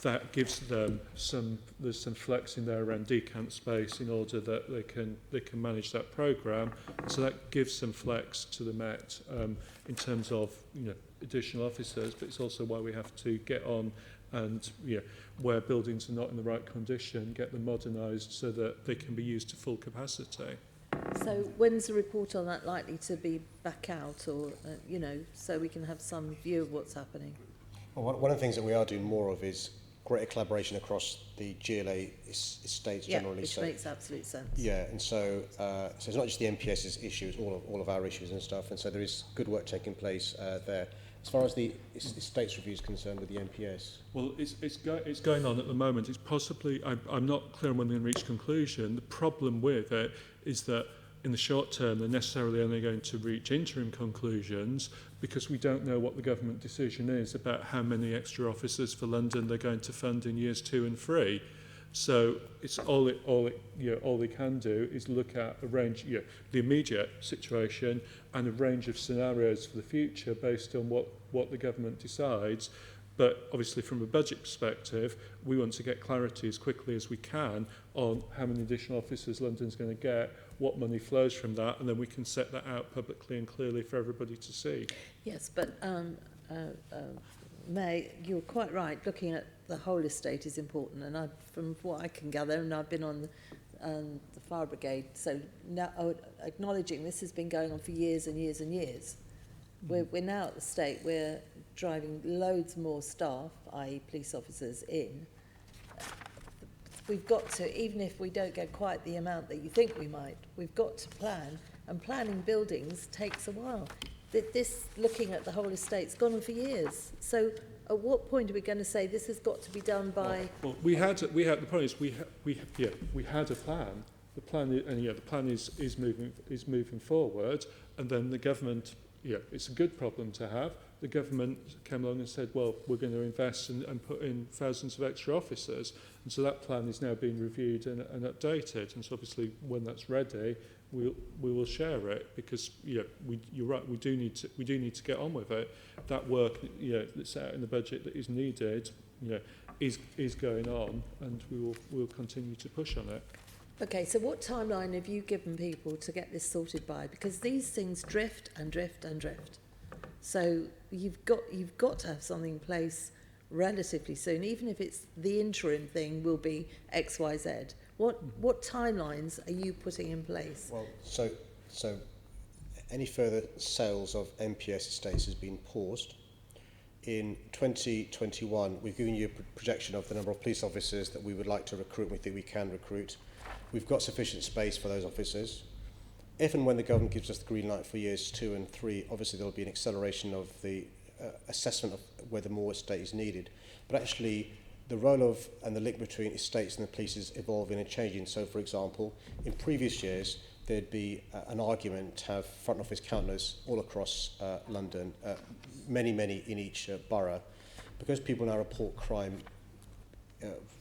that gives them there's some flex in there around decant space in order that they can manage that programme. So that gives some flex to the Met in terms of additional officers, but it's also why we have to get on and where buildings are not in the right condition, get them modernised so that they can be used to full capacity. So when's the report on that likely to be back out, or so we can have some view of what's happening? Well, one of the things that we are doing more of is greater collaboration across the GLA estates generally. Which makes absolute sense. Yeah, and so it's not just the MPS's issue, it's all of our issues and stuff, and so there is good work taking place there. As far as the estates review is concerned with the MPS? Well, it's going on at the moment. It's possibly, I'm not clear on when they're going to reach conclusion. The problem with it is that in the short term, they're necessarily only going to reach interim conclusions because we don't know what the government decision is about how many extra officers for London they're going to fund in years 2 and 3. So it's all they can do is look at a range, the immediate situation and a range of scenarios for the future based on what the government decides. But obviously from a budget perspective, we want to get clarity as quickly as we can on how many additional officers London's going to get, what money flows from that, and then we can set that out publicly and clearly for everybody to see. Yes, but May, you're quite right. Looking at the whole estate is important, and from what I can gather, and I've been on the fire brigade, so now acknowledging this has been going on for years and years and years. We're now at the state we're driving loads more staff, i.e. police officers, in. We've got to, even if we don't get quite the amount that you think we might, we've got to plan, and planning buildings takes a while. This, looking at the whole estate's gone on for years. So at what point are we going to say this has got to be done by... Well, we had the point is we had a plan. The plan is moving forward, and then the government, it's a good problem to have. The government came along and said, well, we're going to invest and put in thousands of extra officers. And so that plan is now being reviewed and updated. And so obviously when that's ready, we will share it, because you're right, we do need to get on with it. That work that's out in the budget that is needed is going on, and we'll continue to push on it. Okay, so what timeline have you given people to get this sorted by? Because these things drift and drift and drift. So you've got to have something in place relatively soon, even if it's the interim thing will be X, Y, Z. What timelines are you putting in place? Well, so any further sales of MPS estates has been paused. In 2021, we've given you a projection of the number of police officers that we would like to recruit, we think we can recruit. We've got sufficient space for those officers. If and when the government gives us the green light for years 2 and 3, obviously there'll be an acceleration of the assessment of whether more estate is needed. But actually, the role of and the link between estates and the police is evolving and changing. So, for example, in previous years, there'd be an argument to have front office counters all across London, many in each borough, because people now report crime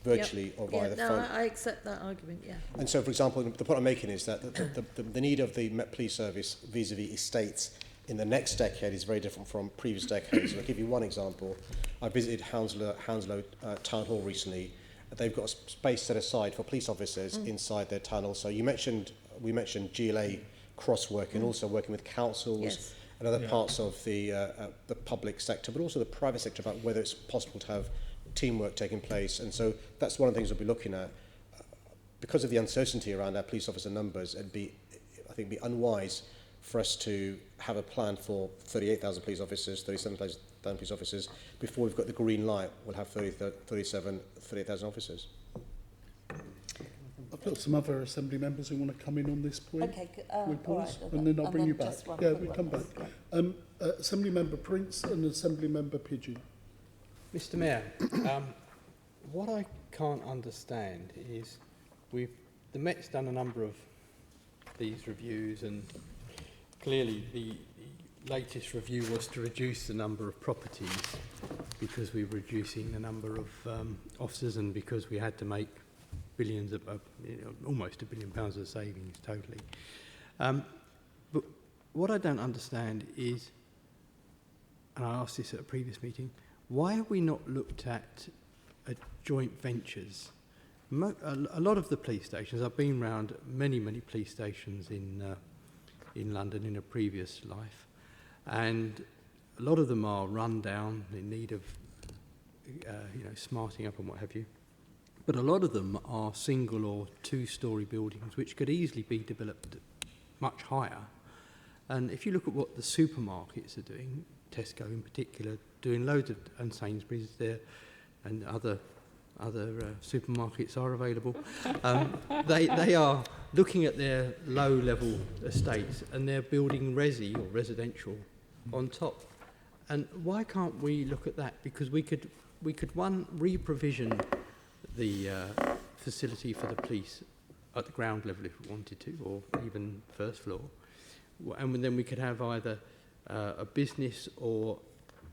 virtually or via the phone. I accept that argument, yeah. And so, for example, the point I'm making is that the need of the Met Police Service vis-à-vis estates in the next decade is very different from previous decades. I'll give you one example. I visited Hounslow Town Hall recently. They've got a space set aside for police officers inside their tunnel. So we mentioned GLA cross-work and also working with councils and other parts of the public sector, but also the private sector, about whether it's possible to have teamwork taking place. And so that's one of the things we'll be looking at. Because of the uncertainty around our police officer numbers, I think it'd be unwise for us to have a plan for 38,000 police officers, 37,000 police officers. Before we've got the green light, we'll have 38,000 officers. I've got some other Assembly members who want to come in on this point. Okay, We'll all pause, right, and then I'll bring you back. just one Yeah, quick we'll one, come back. yes, Assembly Member Prince and Assembly Member Pigeon. Mr. Mayor, what I can't understand is the Met's done a number of these reviews, and clearly the latest review was to reduce the number of properties because we were reducing the number of officers, and because we had to make billions of, almost £1 billion of savings totally. But what I don't understand is, and I asked this at a previous meeting, why have we not looked at joint ventures? A lot of the police stations, I've been around many police stations in London in a previous life, and a lot of them are run down, in need of smarting up and what have you. But a lot of them are single or two-storey buildings which could easily be developed much higher. And if you look at what the supermarkets are doing, Tesco in particular, doing loads of, and Sainsbury's there, and other supermarkets are available. They are looking at their low-level estates and they're building resi or residential on top. And why can't we look at that? Because we could one, re-provision the facility for the police at the ground level if we wanted to, or even first floor, and then we could have either a business or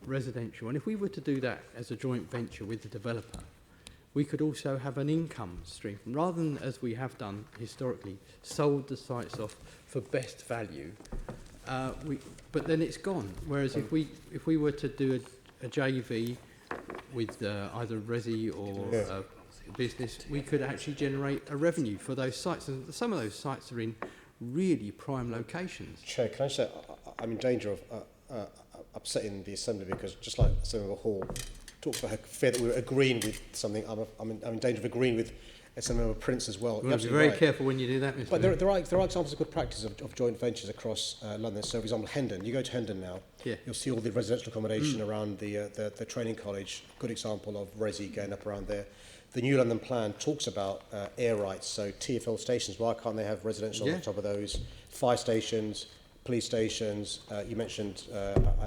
residential. And if we were to do that as a joint venture with the developer, we could also have an income stream, rather than, as we have done historically, sold the sites off for best value. But then it's gone. Whereas if we were to do a JV with either resi or business, we could actually generate a revenue for those sites. And some of those sites are in really prime locations. Chair, can I say I'm in danger of upsetting the Assembly, because just like Senator Hall talks about how fair that we're agreeing with something, I'm in danger of agreeing with Senator Prince as well. You have to be very careful when you do that, Mr. But Mayor. there are examples of good practice of joint ventures across London. So, for example, Hendon. You go to Hendon now, you'll see all the residential accommodation around the training college. Good example of resi going up around there. The New London Plan talks about air rights, so TfL stations. Why can't they have residential on top of those? Fire stations, police stations. You mentioned,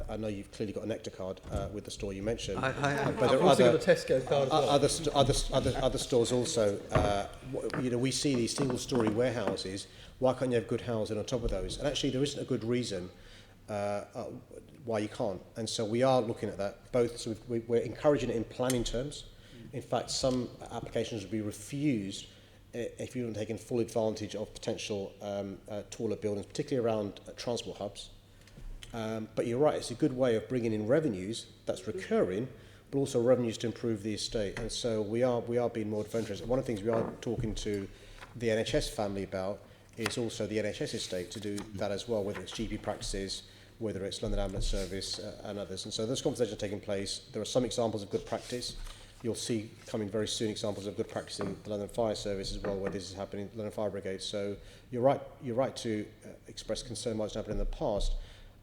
I know you've clearly got a Nectar card with the store you mentioned. I've but there are also got a Tesco card as well. Other stores also. We see these single-storey warehouses. Why can't you have good housing on top of those? And actually, there isn't a good reason why you can't. And so we are looking at that. Both, so we're encouraging it in planning terms. In fact, some applications will be refused if you haven't taken full advantage of potential taller buildings, particularly around transport hubs. But you're right, it's a good way of bringing in revenues that's recurring, but also revenues to improve the estate. And so we are being more adventurous. One of the things we are talking to the NHS family about is also the NHS estate to do that as well, whether it's GP practices, whether it's London Ambulance Service and others. And so those conversations are taking place. There are some examples of good practice. You'll see coming very soon examples of good practice in the London Fire Service as well, where this is happening, London Fire Brigade. So you're right to express concern about what's happened in the past.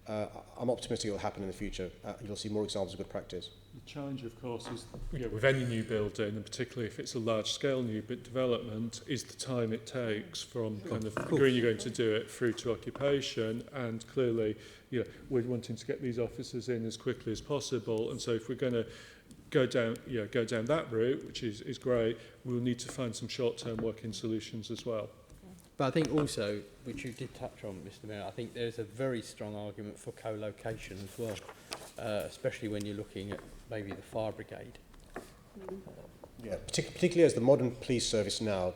I'm optimistic it will happen in the future. You'll see more examples of good practice. The challenge, of course, is with any new building, and particularly if it's a large-scale new development, is the time it takes from kind of agreeing you're going to do it through to occupation. And clearly, we're wanting to get these officers in as quickly as possible. And so, if we're going to go down that route, which is great, we'll need to find some short-term working solutions as well. But I think also, which you did touch on, Mr. Mayor, I think there's a very strong argument for co-location as well, especially when you're looking at maybe the fire brigade. Yeah, particularly as the modern police service now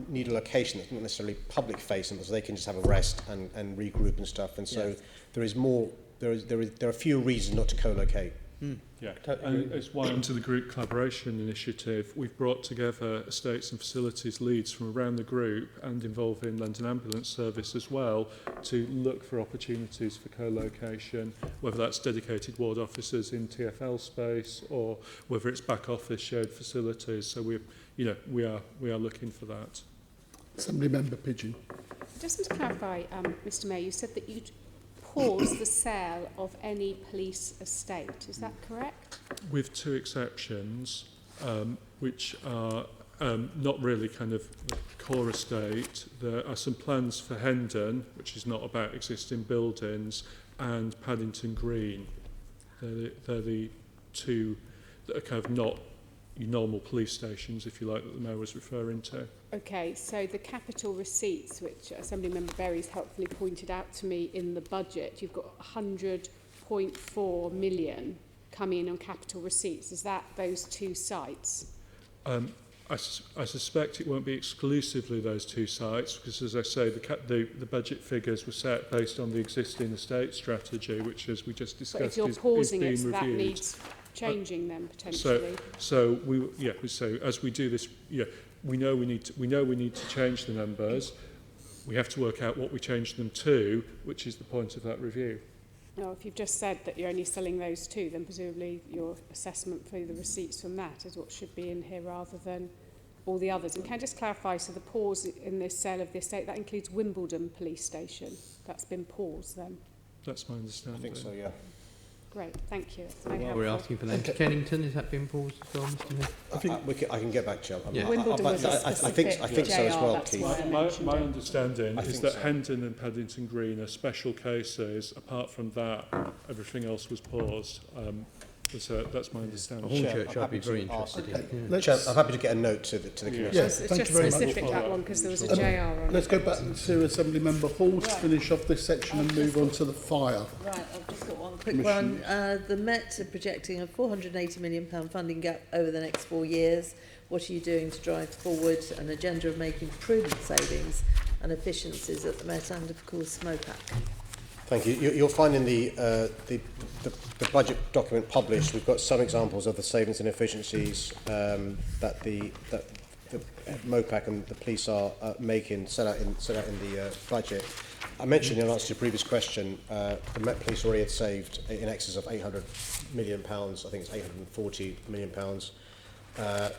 need a location that's not necessarily public facing, so they can just have a rest and regroup and stuff. And so there are few reasons not to co-locate. Yeah, and it's why under the group collaboration initiative, we've brought together estates and facilities leads from around the group and involving London Ambulance Service as well to look for opportunities for co-location, whether that's dedicated ward officers in TfL space or whether it's back office shared facilities. So we are looking for that. Assembly Member Pigeon. Just to clarify, Mr. Mayor, you said that you'd pause the sale of any police estate. Is that correct? With two exceptions, which are not really kind of the core estate. There are some plans for Hendon, which is not about existing buildings, and Paddington Green. They're the two that are kind of not your normal police stations, if you like, that the Mayor was referring to. Okay, so the capital receipts, which Assemblymember Berry's helpfully pointed out to me in the budget, you've got 100.4 million coming in on capital receipts. Is that those two sites? I suspect it won't be exclusively those two sites, because, as I say, the budget figures were set based on the existing estate strategy, which, as we just discussed, But if you're is pausing being it, reviewed. that needs changing then potentially. So as we do this, we know we need to change the numbers. We have to work out what we change them to, which is the point of that review. No, if you've just said that you're only selling those two, then presumably your assessment for the receipts from that is what should be in here rather than all the others. And can I just clarify, so the pause in this sale of the estate, that includes Wimbledon Police Station? That's been paused then? That's my understanding. I think so, yeah. Great, thank you. That's very We're helpful. asking for that. Kennington, has that been paused as well, Mr. Mayor? I can get back to you. Yeah. Wimbledon was a I think specific so as JR, well, that's Keith. why I mentioned My it. understanding I is think that so. Hendon and Paddington Green are special cases. Apart from that, everything else was paused. So that's my understanding. Hornchurch, I'm I'd be happy very to ask- interested in. Yeah. Let's, Chair, I'm happy to get a note to the committee. Yes, It's thank just you very specific, much. that one, because there was a JR on Let's it. go back to Assembly Member Hall to finish off this section and move on to the fire. Right, I've just got one quick one. The Met are projecting a £480 million funding gap over the next 4 years. What are you doing to drive forward an agenda of making prudent savings and efficiencies at the Met and, of course, MOPAC? Thank you. You'll find in the budget document published, we've got some examples of the savings and efficiencies that the MOPAC and the police are making, set out in the budget. I mentioned in answer to your previous question, the Met Police already had saved in excess of £800 million. I think it's £840 million.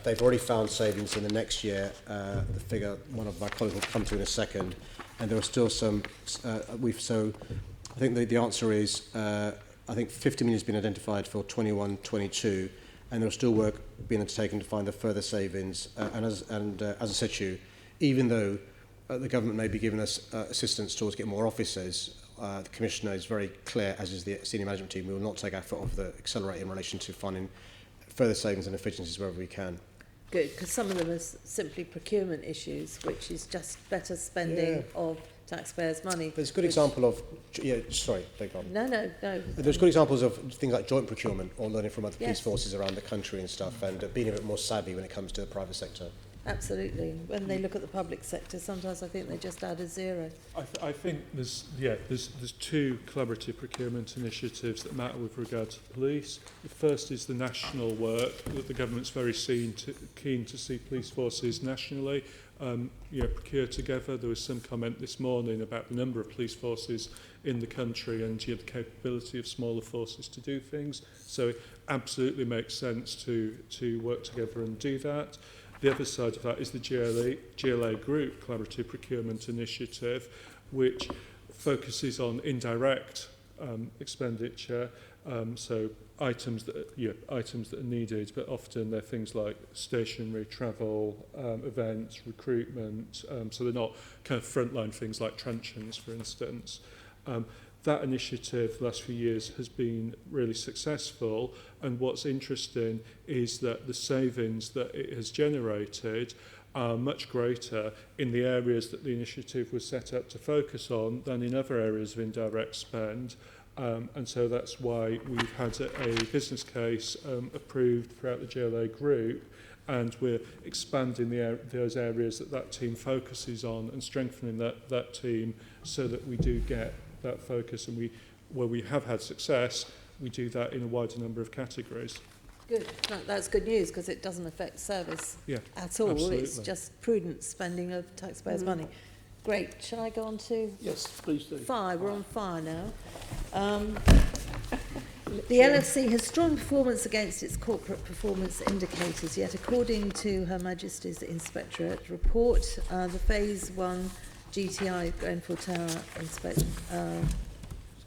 They've already found savings in the next year. The figure, one of my colleagues will come to in a second. And there are still some, I think the answer is, I think 50 million has been identified for 21-22, and there's still work being undertaken to find the further savings. As I said to you, even though the government may be giving us assistance towards getting more officers, the Commissioner is very clear, as is the senior management team, we will not take our foot off the accelerator in relation to finding further savings and efficiencies wherever we can. Good, because some of them are simply procurement issues, which is just better spending of taxpayers' money. There's a good example of, sorry, beg on. No. There's good examples of things like joint procurement or learning from other police Yes. forces around the country and stuff, and being a bit more savvy when it comes to the private sector. Absolutely. When they look at the public sector, sometimes I think they just add a zero. I think there's two collaborative procurement initiatives that matter with regard to the police. The first is the national work, that the government's very keen to see police forces nationally procure together. There was some comment this morning about the number of police forces in the country and the capability of smaller forces to do things. So it absolutely makes sense to work together and do that. The other side of that is the GLA Group Collaborative Procurement Initiative, which focuses on indirect expenditure, so items that are needed, but often they're things like stationery, travel, events, recruitment, so they're not kind of frontline things like truncheons, for instance. That initiative the last few years has been really successful, and what's interesting is that the savings that it has generated are much greater in the areas that the initiative was set up to focus on than in other areas of indirect spend. And so that's why we've had a business case approved throughout the GLA group, and we're expanding those areas that team focuses on and strengthening that team so that we do get that focus, and where we have had success, we do that in a wider number of categories. Good. That's good news because it doesn't affect service at all. Absolutely. It's just prudent spending of taxpayers' money. Great. Shall I go on to Yes, please do. fire? We're on fire now. The LFC has strong performance against its corporate performance indicators, yet according to Her Majesty's Inspectorate report, the Phase 1 GTI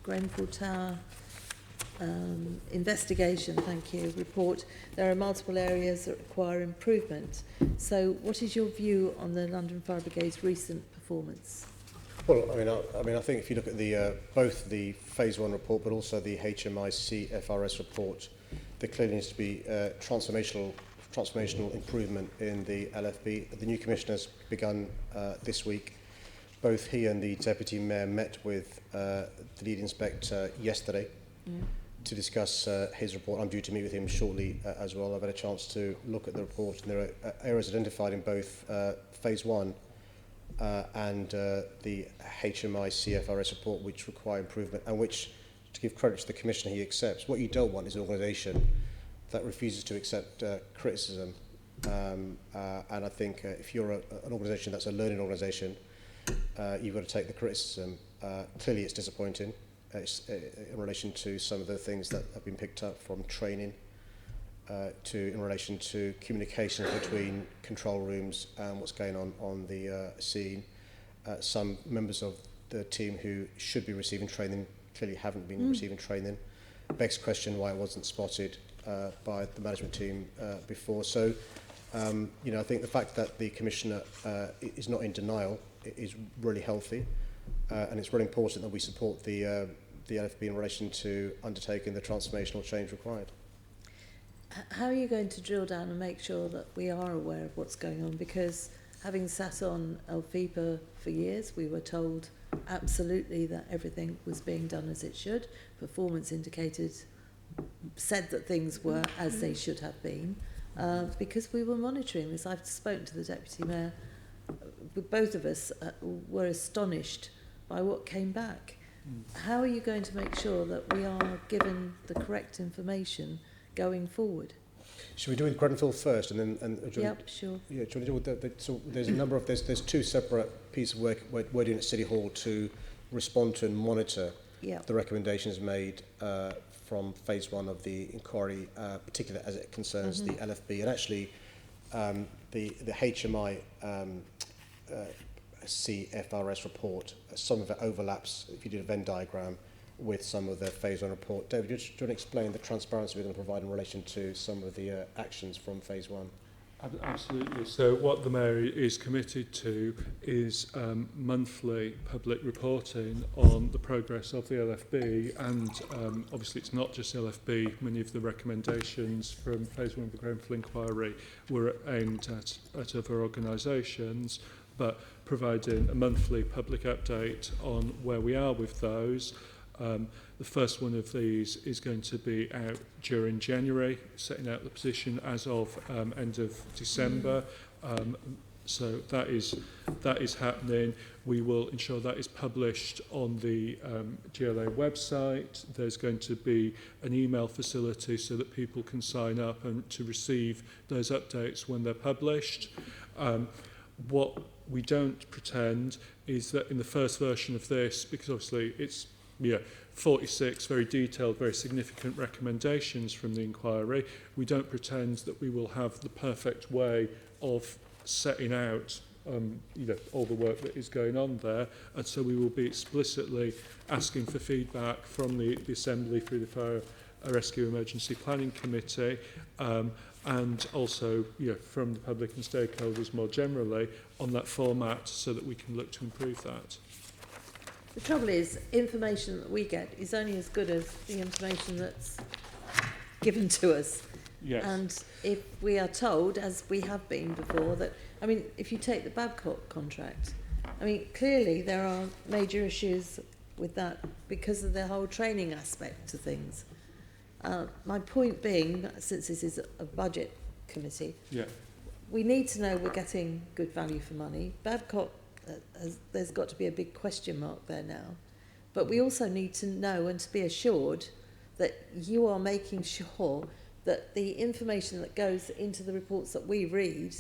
Grenfell Tower investigation, report, there are multiple areas that require improvement. So what is your view on the London Fire Brigade's recent performance? Well, I mean, I think if you look at the both the Phase 1 report, but also the HMI CFRS report, there clearly needs to be transformational improvement in the LFB. The new commissioner's begun this week. Both he and the deputy mayor met with the lead inspector yesterday to discuss his report. I'm due to meet with him shortly as well. I've had a chance to look at the report, and there are areas identified in both Phase 1 and the HMI CFRS report which require improvement, and which, to give credit to the Commissioner, he accepts. What you don't want is an organisation that refuses to accept criticism. And I think if you're an organisation that's a learning organisation, you've got to take the criticism. Clearly it's disappointing in relation to some of the things that have been picked up from training, in relation to communication between control rooms and what's going on the scene. Some members of the team who should be receiving training clearly haven't been receiving training. Begs question why it wasn't spotted by the management team before. So, I think the fact that the Commissioner is not in denial is really healthy, and it's really important that we support the LFB in relation to undertaking the transformational change required. How are you going to drill down and make sure that we are aware of what's going on? Because having sat on LFIPA for years, we were told absolutely that everything was being done as it should. Performance indicators said that things were as they should have been, because we were monitoring this. I've spoken to the Deputy Mayor. Both of us were astonished by what came back. How are you going to make sure that we are given the correct information going forward? Should we do with Grenfell first, and then? Yep, sure. Yeah, do you want to do with so there's a number of there's two separate pieces of work we're doing at City Hall to respond to and monitor the recommendations made from Phase 1 of the inquiry, particularly as it concerns the LFB, and actually the HMI CFRS report. Some of it overlaps, if you did a Venn diagram, with some of the Phase 1 report. David, do you want to explain the transparency we're going to provide in relation to some of the actions from Phase 1? Absolutely. So what the Mayor is committed to is monthly public reporting on the progress of the LFB, and obviously it's not just LFB. Many of the recommendations from Phase 1 of the Grenfell inquiry were aimed at other organisations, but providing a monthly public update on where we are with those. The first one of these is going to be out during January, setting out the position as of end of December. So that is happening. We will ensure that is published on the GLA website. There's going to be an email facility so that people can sign up and to receive those updates when they're published. What we don't pretend is that in the first version of this, because obviously it's 46 very detailed, very significant recommendations from the inquiry, we don't pretend that we will have the perfect way of setting out all the work that is going on there, and so we will be explicitly asking for feedback from the Assembly through the Fire Rescue Emergency Planning Committee, and also from the public and stakeholders more generally on that format, so that we can look to improve that. The trouble is, information that we get is only as good as the information that's given to us. Yes. And if we are told, as we have been before, that, I mean, if you take the Babcock contract, I mean, clearly there are major issues with that because of the whole training aspect to things. My point being, since this is a budget committee, we need to know we're getting good value for money. Babcock, there's got to be a big question mark there now. But we also need to know and to be assured that you are making sure that the information that goes into the reports that we read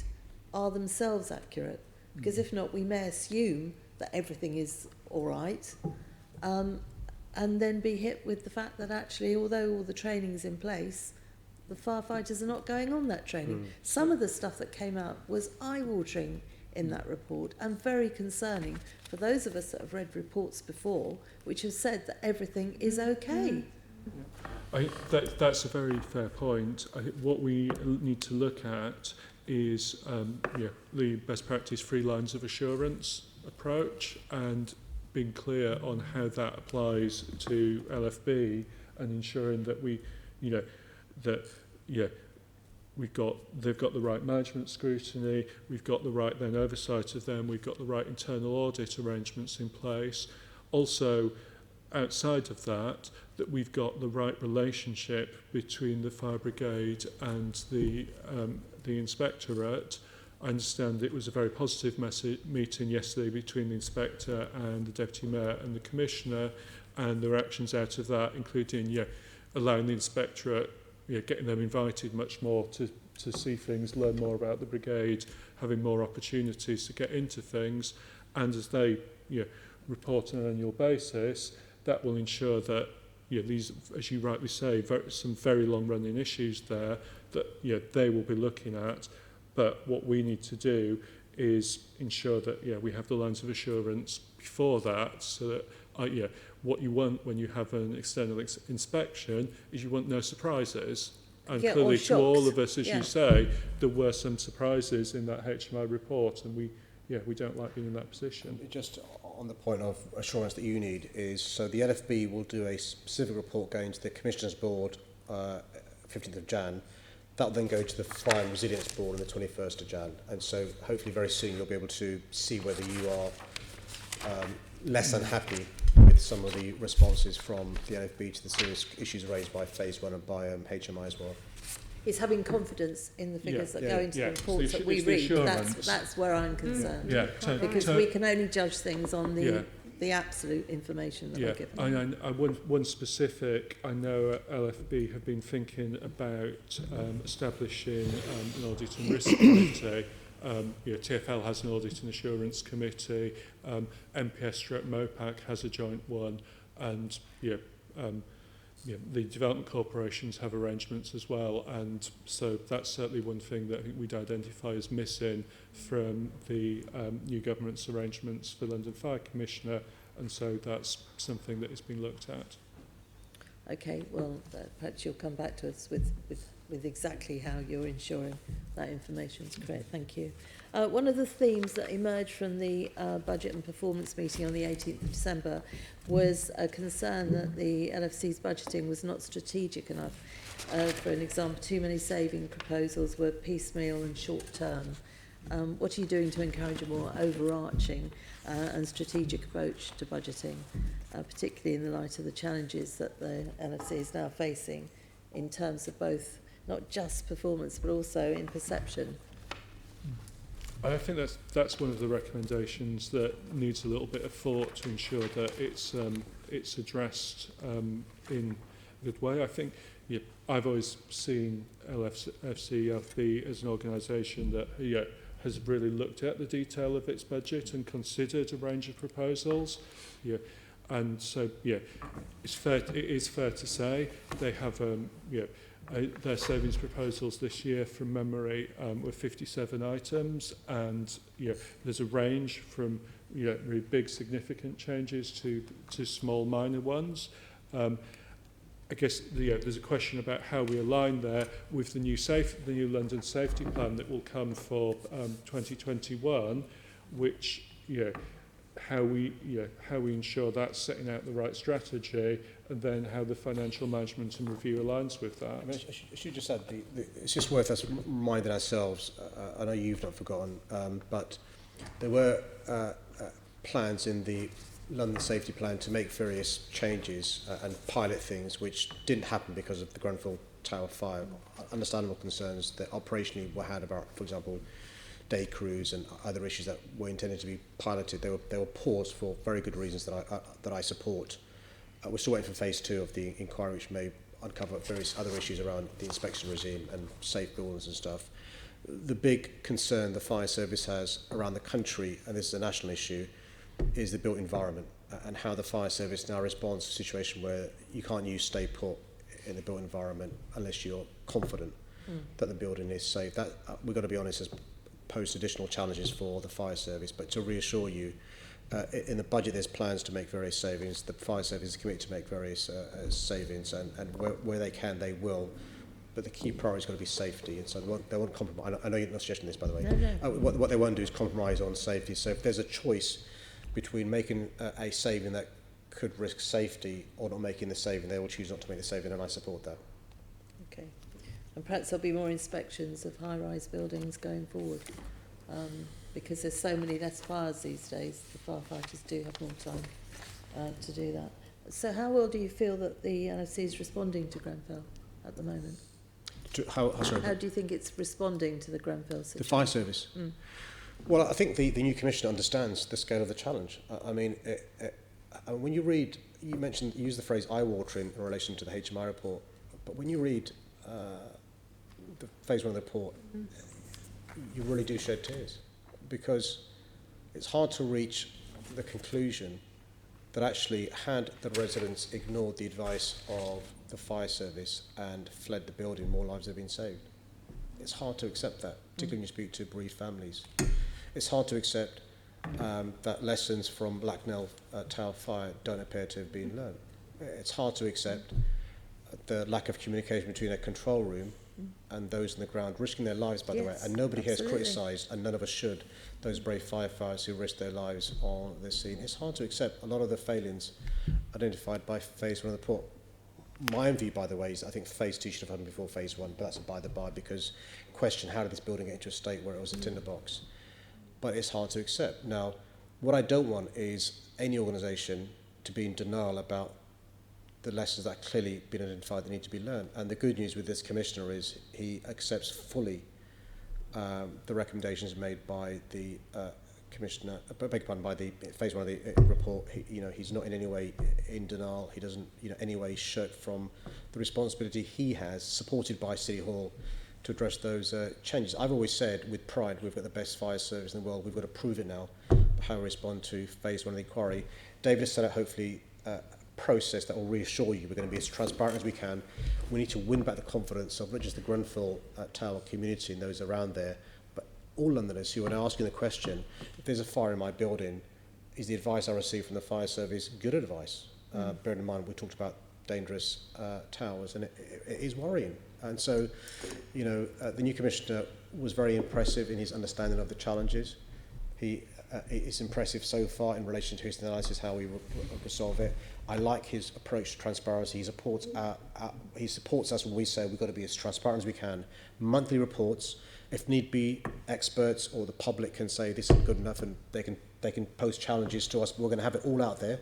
are themselves accurate. Because if not, we may assume that everything is all right, and then be hit with the fact that actually, although all the training is in place, the firefighters are not going on that training. Some of the stuff that came out was eye-watering in that report and very concerning for those of us that have read reports before which have said that everything is okay. That's a very fair point. I think what we need to look at is the best practice 3 lines of assurance approach, and being clear on how that applies to LFB, and ensuring that they've got the right management scrutiny, we've got the right then oversight of them, we've got the right internal audit arrangements in place. Also, outside of that, that we've got the right relationship between the fire brigade and the inspectorate. I understand it was a very positive meeting yesterday between the inspector and the deputy mayor and the commissioner, and there were actions out of that, including allowing the inspectorate, getting them invited much more to see things, learn more about the brigade, having more opportunities to get into things, and as they report on an annual basis, that will ensure that these, as you rightly say, some very long-running issues there that they will be looking at. But what we need to do is ensure that we have the lines of assurance before that, so that what you want when you have an external inspection is you want no surprises. And clearly to all of us, as you say, there were some surprises in that HMI report, and we don't like being in that position. Just on the point of assurance that you need is, so the LFB will do a specific report going to the Commissioners Board 15th of Jan. That will then go to the Fire and Resilience Board on the 21st of Jan. And so hopefully very soon you'll be able to see whether you are less unhappy with some of the responses from the LFB to the serious issues raised by Phase 1 and by HMI as well. It's having confidence in the figures that go into the reports so that we read. That's where I'm concerned. Because we can only judge things on the absolute information that we're given. One specific, I know LFB have been thinking about establishing an audit and risk committee. TfL has an audit and assurance committee, MPS/MOPAC has a joint one, and the development corporations have arrangements as well, and so that's certainly one thing that I think we'd identify as missing from the new government's arrangements for London Fire Commissioner, and so that's something that is being looked at. Okay, well, perhaps you'll come back to us with exactly how you're ensuring that information is correct. Thank you. One of the themes that emerged from the budget and performance meeting on the 18th of December was a concern that the LFC's budgeting was not strategic enough. For an example, too many saving proposals were piecemeal and short-term. What are you doing to encourage a more overarching and strategic approach to budgeting, particularly in the light of the challenges that the LFC is now facing in terms of both not just performance but also in perception? I think that's one of the recommendations that needs a little bit of thought to ensure that it's addressed in a good way. I think I've always seen LFB as an organisation that has really looked at the detail of its budget and considered a range of proposals. And so, yeah, it is fair to say they have, their savings proposals this year from memory were 57 items, and there's a range from really big significant changes to small minor ones. I guess there's a question about how we align there with the new London Safety Plan that will come for 2021, which how we ensure that's setting out the right strategy, and then how the financial management and review aligns with that. I mean, I should just add, it's just worth us reminding ourselves, I know you've not forgotten, but there were plans in the London Safety Plan to make various changes and pilot things which didn't happen because of the Grenfell Tower fire. Understandable concerns that operationally were had about, for example, day crews and other issues that were intended to be piloted. They were paused for very good reasons that I support. We're still waiting for phase 2 of the inquiry, which may uncover various other issues around the inspection regime and safe buildings and stuff. The big concern the fire service has around the country, and this is a national issue, is the built environment and how the fire service now responds to a situation where you can't use stay put in the built environment unless you're confident that the building is safe. That we've got to be honest, has posed additional challenges for the fire service, but to reassure you, in the budget there's plans to make various savings. The fire service is committed to make various savings, and where they can they will, but the key priority is going to be safety, and so they won't compromise. I know you're not suggesting this, by the way. No. What they won't do is compromise on safety. So if there's a choice between making a saving that could risk safety or not making the saving, they will choose not to make the saving, and I support that. Okay. And perhaps there'll be more inspections of high-rise buildings going forward, because there's so many less fires these days. The firefighters do have more time to do that. So how well do you feel that the LFC is responding to Grenfell at the moment? How do you think it's responding to the Grenfell situation? The fire service? Well, I think the new commissioner understands the scale of the challenge. I mean, when you read, you used the phrase eye-watering in relation to the HMI report, but when you read the phase 1 of the report, you really do shed tears, because it's hard to reach the conclusion that actually had the residents ignored the advice of the fire service and fled the building, more lives have been saved. It's hard to accept that, particularly when you speak to bereaved families. It's hard to accept that lessons from Blacknell Tower fire don't appear to have been learned. It's hard to accept the lack of communication between a control room and those on the ground, risking their lives, by the way. And nobody here has criticised, and none of us should, those brave firefighters who risked their lives on the scene. It's hard to accept a lot of the failings identified by phase 1 of the report. My own view, by the way, is I think phase 2 should have happened before phase 1, but that's a by the by, because question, how did this building get into a state where it was a tinderbox? But it's hard to accept. Now, what I don't want is any organisation to be in denial about the lessons that have clearly been identified that need to be learned. And the good news with this commissioner is he accepts fully the recommendations made by the commissioner, by the phase 1 of the report. He's not in any way in denial. He doesn't, any way shirk from the responsibility he has, supported by City Hall, to address those changes. I've always said, with pride, we've got the best fire service in the world. We've got to prove it now, how we respond to phase 1 of the inquiry. David has set out, hopefully, a process that will reassure you we're going to be as transparent as we can. We need to win back the confidence of not just the Grenfell Tower community and those around there, but all Londoners who are now asking the question, if there's a fire in my building, is the advice I receive from the fire service good advice? Bearing in mind we talked about dangerous towers, and it is worrying. And so, the new commissioner was very impressive in his understanding of the challenges. It's impressive so far in relation to his analysis, how we resolve it. I like his approach to transparency. He supports us when we say we've got to be as transparent as we can. Monthly reports, if need be, experts or the public can say this isn't good enough, and they can pose challenges to us. We're going to have it all out there.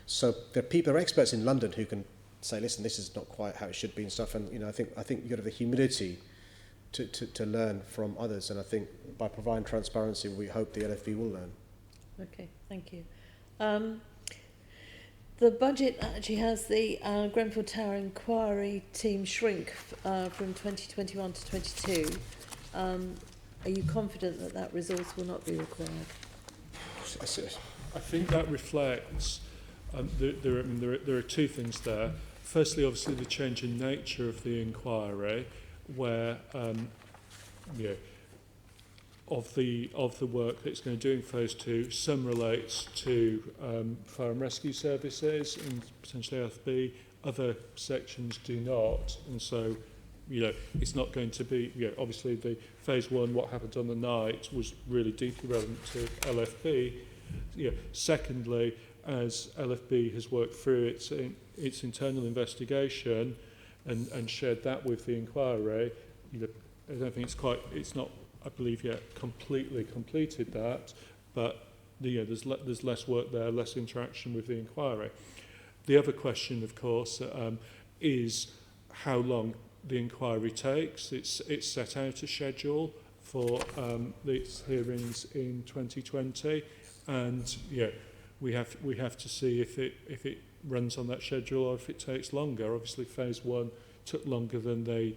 So there are experts in London who can say, listen, this is not quite how it should be and stuff. And I think you've got to have the humility to learn from others. And I think by providing transparency, we hope the LFB will learn. Okay, thank you. The budget actually has the Grenfell Tower inquiry team shrink from 2021 to 22. Are you confident that resource will not be required? I think that reflects There are two things there. Firstly, obviously, the change in nature of the inquiry, where of the work that it's going to do in phase 2, some relates to fire and rescue services and potentially LFB. Other sections do not, and so it's not going to be. Obviously, the phase 1, what happened on the night, was really deeply relevant to LFB. Secondly, as LFB has worked through its internal investigation and shared that with the inquiry, I don't think it's not, I believe, yet completely completed that, but there's less work there, less interaction with the inquiry. The other question, of course, is how long the inquiry takes. It's set out a schedule for its hearings in 2020, and we have to see if it runs on that schedule or if it takes longer. Obviously, phase 1 took longer than they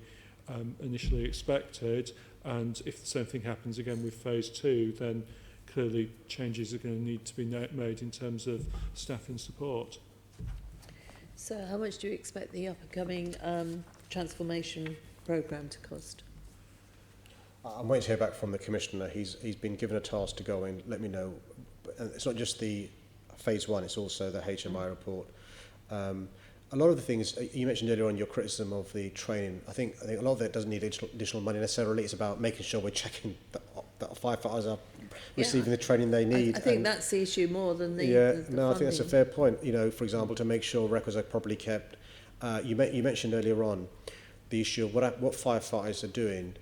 initially expected, and if the same thing happens again with phase 2, then clearly changes are going to need to be made in terms of staff and support. So how much do you expect the upcoming transformation programme to cost? I'm waiting to hear back from the Commissioner. He's been given a task to go and let me know. And it's not just the phase 1, it's also the HMI report. A lot of the things, you mentioned earlier on your criticism of the training, I think a lot of it doesn't need additional money necessarily. It's about making sure we're checking that firefighters are receiving the training they need. I think that's the issue more than the I funding. think that's a fair point. For example, to make sure records are properly kept. You mentioned earlier on the issue of what firefighters are doing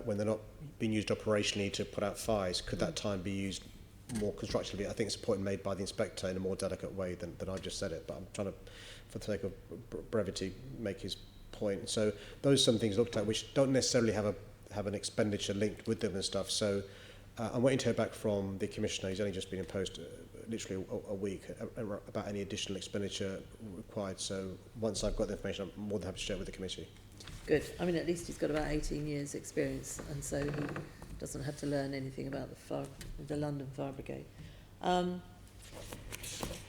when they're not being used operationally to put out fires. Could that time be used more constructively? I think it's a point made by the inspector in a more delicate way than I've just said it, but I'm trying to, for the sake of brevity, make his point. So those are some things looked at which don't necessarily have an expenditure linked with them and stuff. So I'm waiting to hear back from the Commissioner. He's only just been imposed literally a week about any additional expenditure required. So once I've got the information, I'm more than happy to share it with the committee. Good. I mean, at least he's got about 18 years experience, and so he doesn't have to learn anything about the London Fire Brigade.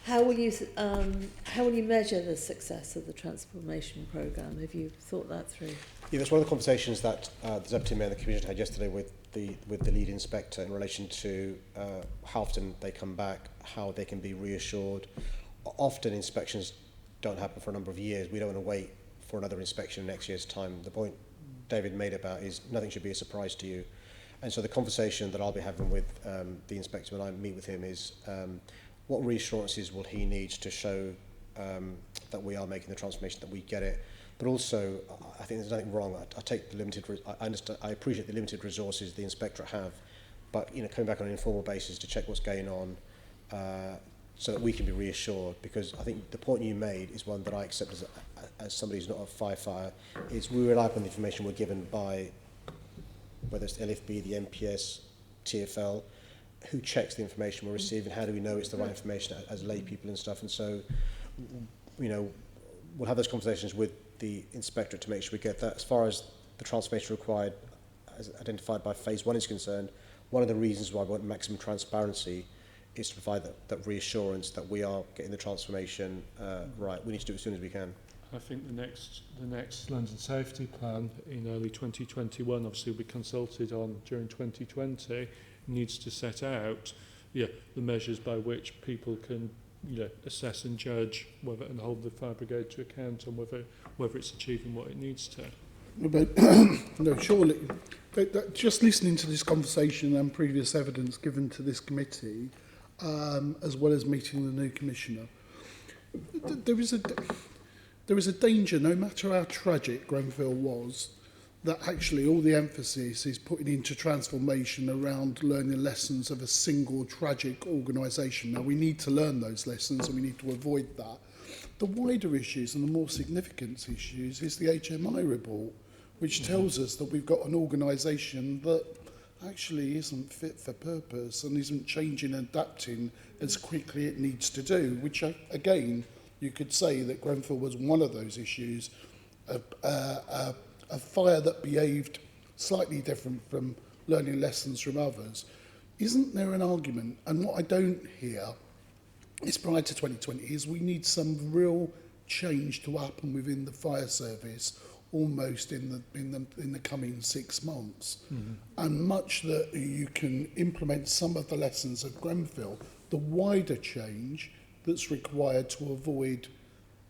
How will you measure the success of the transformation programme? Have you thought that through? Yeah, that's one of the conversations that the Deputy Mayor and the Commissioner had yesterday with the lead inspector in relation to how often they come back, how they can be reassured. Often inspections don't happen for a number of years. We don't want to wait for another inspection in next year's time. The point David made about is nothing should be a surprise to you. And so the conversation that I'll be having with the inspector when I meet with him is what reassurances will he need to show that we are making the transformation, that we get it. But also, I think there's nothing wrong. I take the limited. I understand. I appreciate the limited resources the inspectorate have, but coming back on an informal basis to check what's going on, so that we can be reassured. Because I think the point you made is one that I accept as somebody who's not a firefighter. Is we rely upon the information we're given by whether it's LFB, the MPS, TFL, who checks the information we're receiving. How do we know it's the right information as lay people and stuff? And so, we'll have those conversations with the inspectorate to make sure we get that. As far as the transformation required, as identified by phase 1 is concerned, one of the reasons why we want maximum transparency is to provide that reassurance that we are getting the transformation right. We need to do it as soon as we can. I think the next London Safety Plan in early 2021, obviously will be consulted on during 2020, needs to set out the measures by which people can assess and judge whether and hold the fire brigade to account on whether it's achieving what it needs to. But no, surely, just listening to this conversation and previous evidence given to this committee, as well as meeting the new commissioner, there is a danger, no matter how tragic Grenfell was, that actually all the emphasis is putting into transformation around learning lessons of a single tragic organisation. Now, we need to learn those lessons and we need to avoid that. The wider issues and the more significant issues is the HMI report, which tells us that we've got an organisation that actually isn't fit for purpose and isn't changing and adapting as quickly it needs to do, which, again, you could say that Grenfell was one of those issues, a fire that behaved slightly different from learning lessons from others. Isn't there an argument? And what I don't hear it's prior to 2020, is we need some real change to happen within the fire service almost in the coming 6 months. And much that you can implement some of the lessons of Grenfell, the wider change that's required to avoid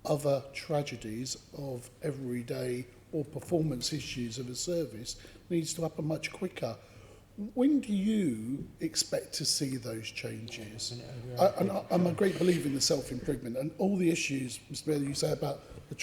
other tragedies of everyday or performance issues of a service needs to happen much quicker. When do you expect to see those changes? I'm a great believer in the self-improvement, and all the issues, Mr. Mayor, you say about the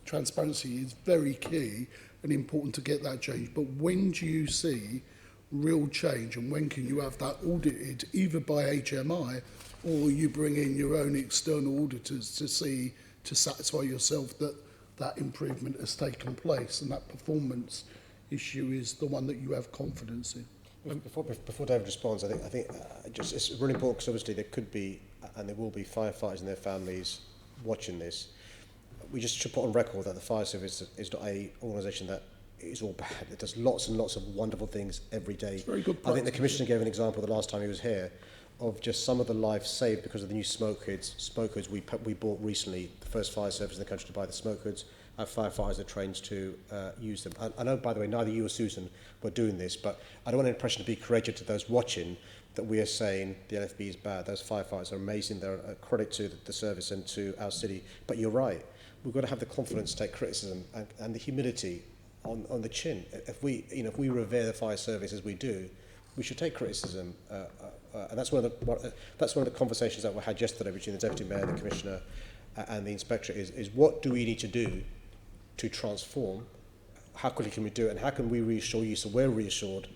transparency is very key and important to get that change. But when do you see real change, and when can you have that audited either by HMI or you bring in your own external auditors to satisfy yourself that that improvement has taken place and that performance issue is the one that you have confidence in? Before David responds, I think just it's really important because obviously there could be and there will be firefighters and their families watching this. We just should put on record that the fire service is not an organisation that is all bad. It does lots and lots of wonderful things every day. It's very good. I think the Commissioner gave an example the last time he was here of just some of the lives saved because of the new smoke hoods we bought recently, the first fire service in the country to buy the smoke hoods. Our firefighters are trained to use them. I know, by the way, neither you or Susan were doing this, but I don't want an impression to be courageous to those watching that we are saying the LFB is bad. Those firefighters are amazing. They're a credit to the service and to our city. But you're right. We've got to have the confidence to take criticism and the humility on the chin. If we revere the fire service as we do, we should take criticism. And that's one of the conversations that we had yesterday between the Deputy Mayor, the Commissioner, and the Inspectorate is what do we need to do to transform? How quickly can we do it? And how can we reassure you so we're reassured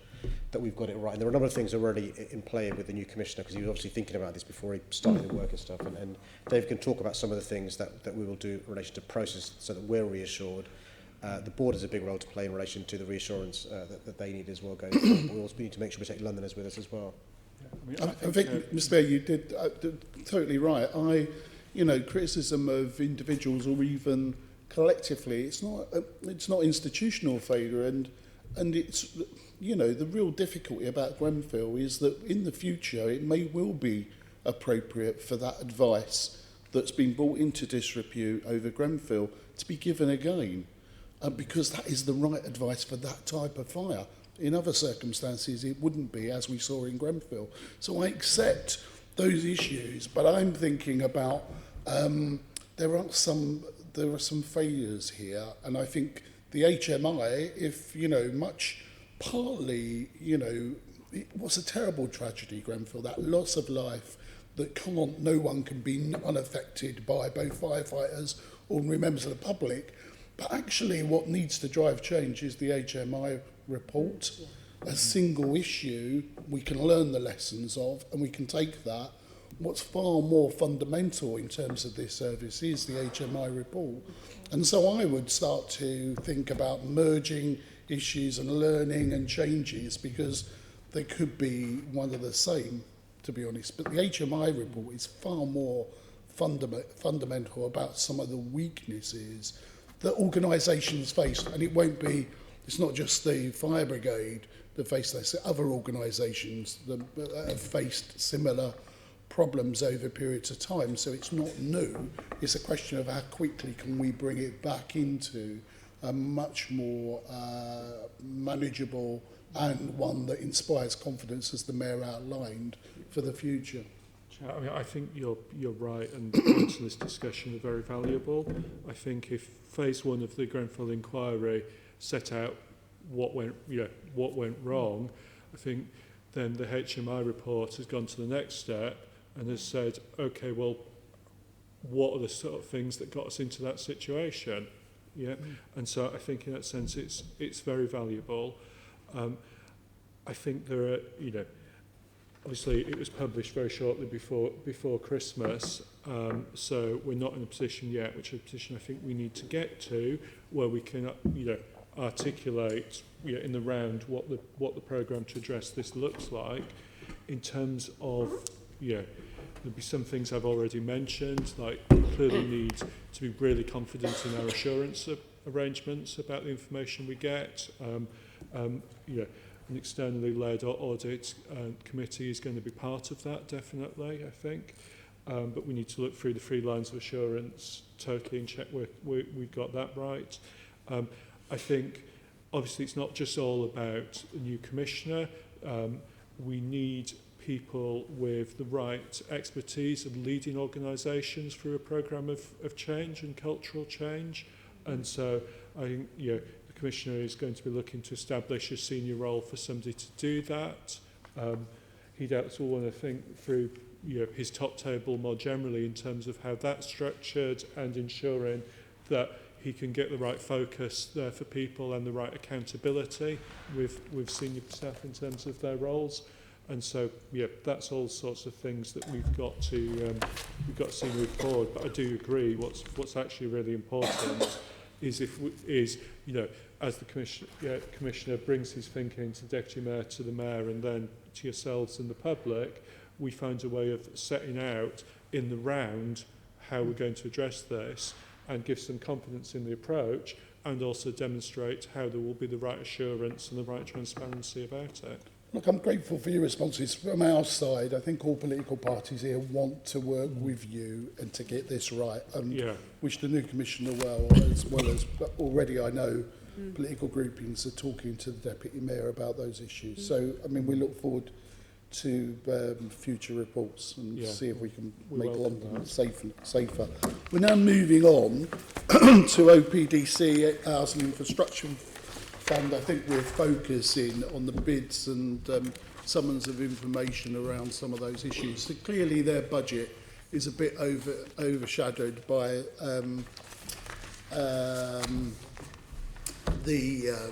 that we've got it right? And there are a number of things already in play with the new Commissioner because he was obviously thinking about this before he started the work and stuff. And Dave can talk about some of the things that we will do in relation to process so that we're reassured. The board has a big role to play in relation to the reassurance that they need as well going forward. But we also need to make sure we take Londoners with us as well. I think Mr. Mayor, you did totally right. Criticism of individuals or even collectively, it's not institutional failure, and it's the real difficulty about Grenfell is that in the future it may well be appropriate for that advice that's been brought into disrepute over Grenfell to be given again, because that is the right advice for that type of fire. In other circumstances, it wouldn't be, as we saw in Grenfell. So I accept those issues, but I'm thinking about there are some failures here, and I think the HMI, if it was a terrible tragedy, Grenfell, that loss of life that no one can be unaffected by, both firefighters or members of the public. But actually what needs to drive change is the HMI report, a single issue we can learn the lessons of, and we can take that. What's far more fundamental in terms of this service is the HMI report. And so I would start to think about merging issues and learning and changes, because they could be one of the same, to be honest. But the HMI report is far more fundamental about some of the weaknesses that organisations face. And it's not just the fire brigade that face this, other organisations that have faced similar problems over periods of time. So it's not new. It's a question of how quickly can we bring it back into a much more manageable and one that inspires confidence, as the Mayor outlined, for the future. I mean, I think you're right, and the points in this discussion are very valuable. I think if phase one of the Grenfell inquiry set out what went wrong, I think then the HMI report has gone to the next step and has said, okay, well, what are the sort of things that got us into that situation? Yeah, and so I think in that sense it's very valuable. I think there are, obviously it was published very shortly before Christmas, so we're not in a position yet, which is a position I think we need to get to, where we can, articulate, in the round what the programme to address this looks like. In terms of, there'll be some things I've already mentioned, like we clearly need to be really confident in our assurance arrangements about the information we get. An externally led audit committee is going to be part of that, definitely, I think. but we need to look through the 3 lines of assurance totally and check we've got that right. I think, obviously, it's not just all about a new commissioner. We need people with the right expertise of leading organisations through a programme of change and cultural change. And so I think the Commissioner is going to be looking to establish a senior role for somebody to do that. He'd also want to think through his top table more generally in terms of how that's structured and ensuring that he can get the right focus there for people and the right accountability with senior staff in terms of their roles. And so, that's all sorts of things that we've got to see move forward. But I do agree. What's actually really important is as the commissioner brings his thinking to deputy mayor, to the mayor, and then to yourselves and the public, we find a way of setting out in the round how we're going to address this, and give some confidence in the approach, and also demonstrate how there will be the right assurance and the right transparency about it. Look, I'm grateful for your responses. From our side, I think all political parties here want to work with you and to get this right. And wish the new commissioner well as already I know political groupings are talking to the deputy mayor about those issues. So, I mean, we look forward to future reports and see if we can make London safer. We're now moving on to OPDC, Housing Infrastructure Fund. I think we're focusing on the bids and summons of information around some of those issues. So clearly their budget is a bit overshadowed by the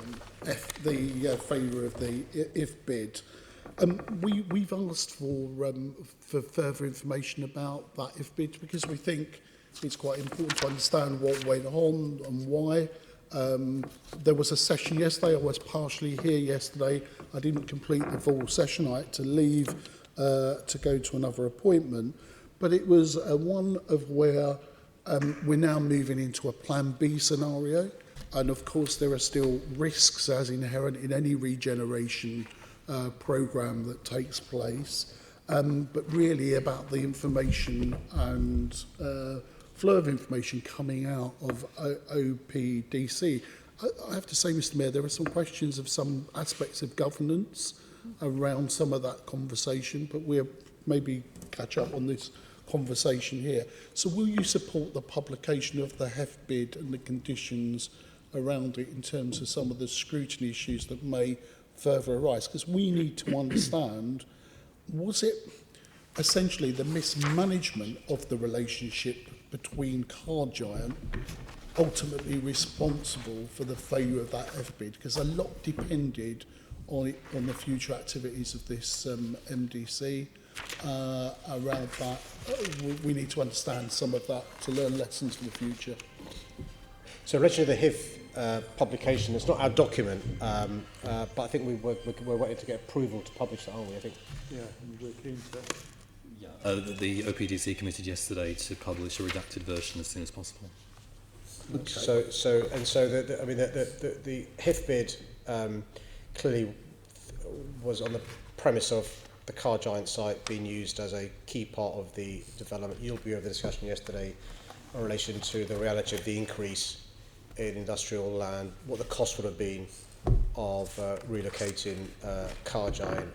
failure of the IF bid. We've asked for further information about that IF bid because we think it's quite important to understand what went on and why. There was a session yesterday. I was partially here yesterday. I didn't complete the full session. I had to leave to go to another appointment. But it was one of where we're now moving into a Plan B scenario. And of course, there are still risks as inherent in any regeneration programme that takes place. But really about the information and flow of information coming out of OPDC. I have to say, Mr Mayor, there are some questions of some aspects of governance around some of that conversation, but we'll maybe catch up on this conversation here. So will you support the publication of the HEF bid and the conditions around it in terms of some of the scrutiny issues that may further arise? Because we need to understand, was it essentially the mismanagement of the relationship between Car Giant ultimately responsible for the failure of that F bid? Because a lot depended on the future activities of this MDC around that. We need to understand some of that to learn lessons for the future. So in relation to the HIF publication, it's not our document, but I think we're waiting to get approval to publish that, aren't we? I think. Yeah, and we're keen to. The OPDC committed yesterday to publish a redacted version as soon as possible. Okay. So the HIF bid clearly was on the premise of the Car Giant site being used as a key part of the development. You'll be over the discussion yesterday in relation to the reality of the increase in industrial land, what the cost would have been of relocating Car Giant.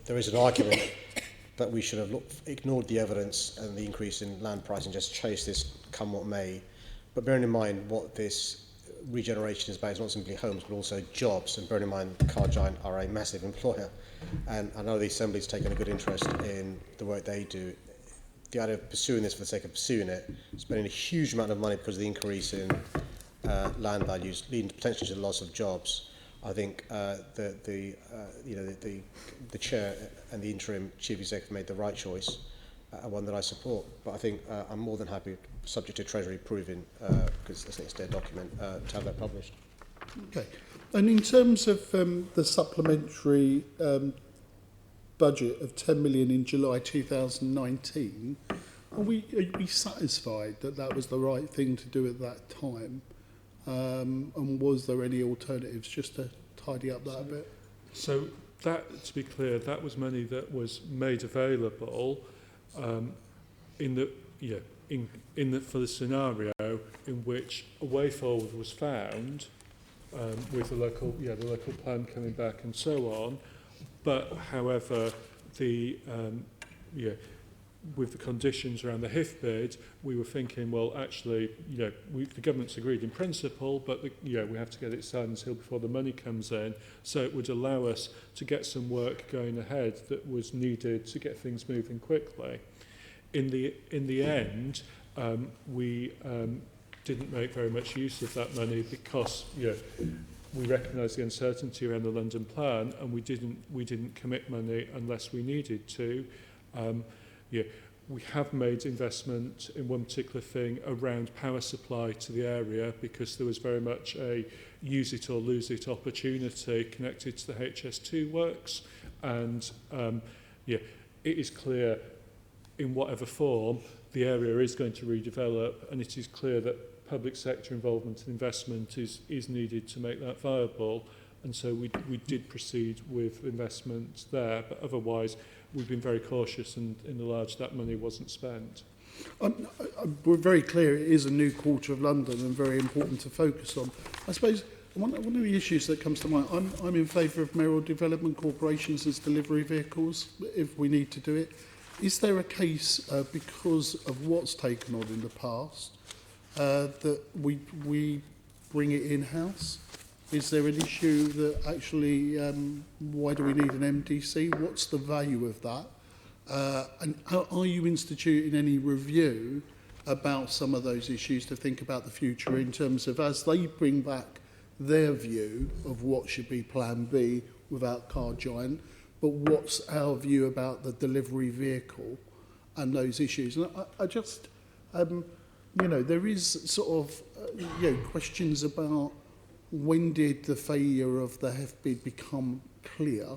There is an argument that we should have ignored the evidence and the increase in land price and just chased this come what may. But bearing in mind what this regeneration is about, it's not simply homes but also jobs, and bearing in mind Car Giant are a massive employer, and I know the Assembly's taken a good interest in the work they do. The idea of pursuing this for the sake of pursuing it, spending a huge amount of money because of the increase in land values, leading potentially to the loss of jobs. I think the chair and the interim chief executive made the right choice, and one that I support. But I think I'm more than happy, subject to Treasury approving, because I think it's their document, to have that published. Okay. And in terms of the supplementary budget of 10 million in July 2019, are we satisfied that that was the right thing to do at that time? And was there any alternatives just to tidy up that a bit? So that, to be clear, that was money that was made available in the for the scenario in which a way forward was found, with the local plan coming back and so on, but however with the conditions around the HIF bid, we were thinking, well, actually, the government's agreed in principle, but we have to get it signed until before the money comes in. So it would allow us to get some work going ahead that was needed to get things moving quickly. In the end, we didn't make very much use of that money because we recognised the uncertainty around the London plan, and we didn't commit money unless we needed to. We have made investment in one particular thing around power supply to the area because there was very much a use it or lose it opportunity connected to the HS2 works, and it is clear in whatever form the area is going to redevelop, and it is clear that public sector involvement and investment is needed to make that viable, and so we did proceed with investment there, but otherwise we've been very cautious, and in the large that money wasn't spent. We're very clear it is a new quarter of London and very important to focus on. I suppose one of the issues that comes to mind, I'm in favour of mayoral development corporations as delivery vehicles if we need to do it. Is there a case, because of what's taken on in the past, that we bring it in-house? Is there an issue that actually, why do we need an MDC? What's the value of that? And are you instituting any review about some of those issues to think about the future in terms of as they bring back their view of what should be Plan B without Car Giant, but what's our view about the delivery vehicle and those issues? And I just, there is sort of, questions about when did the failure of the HEF bid become clear?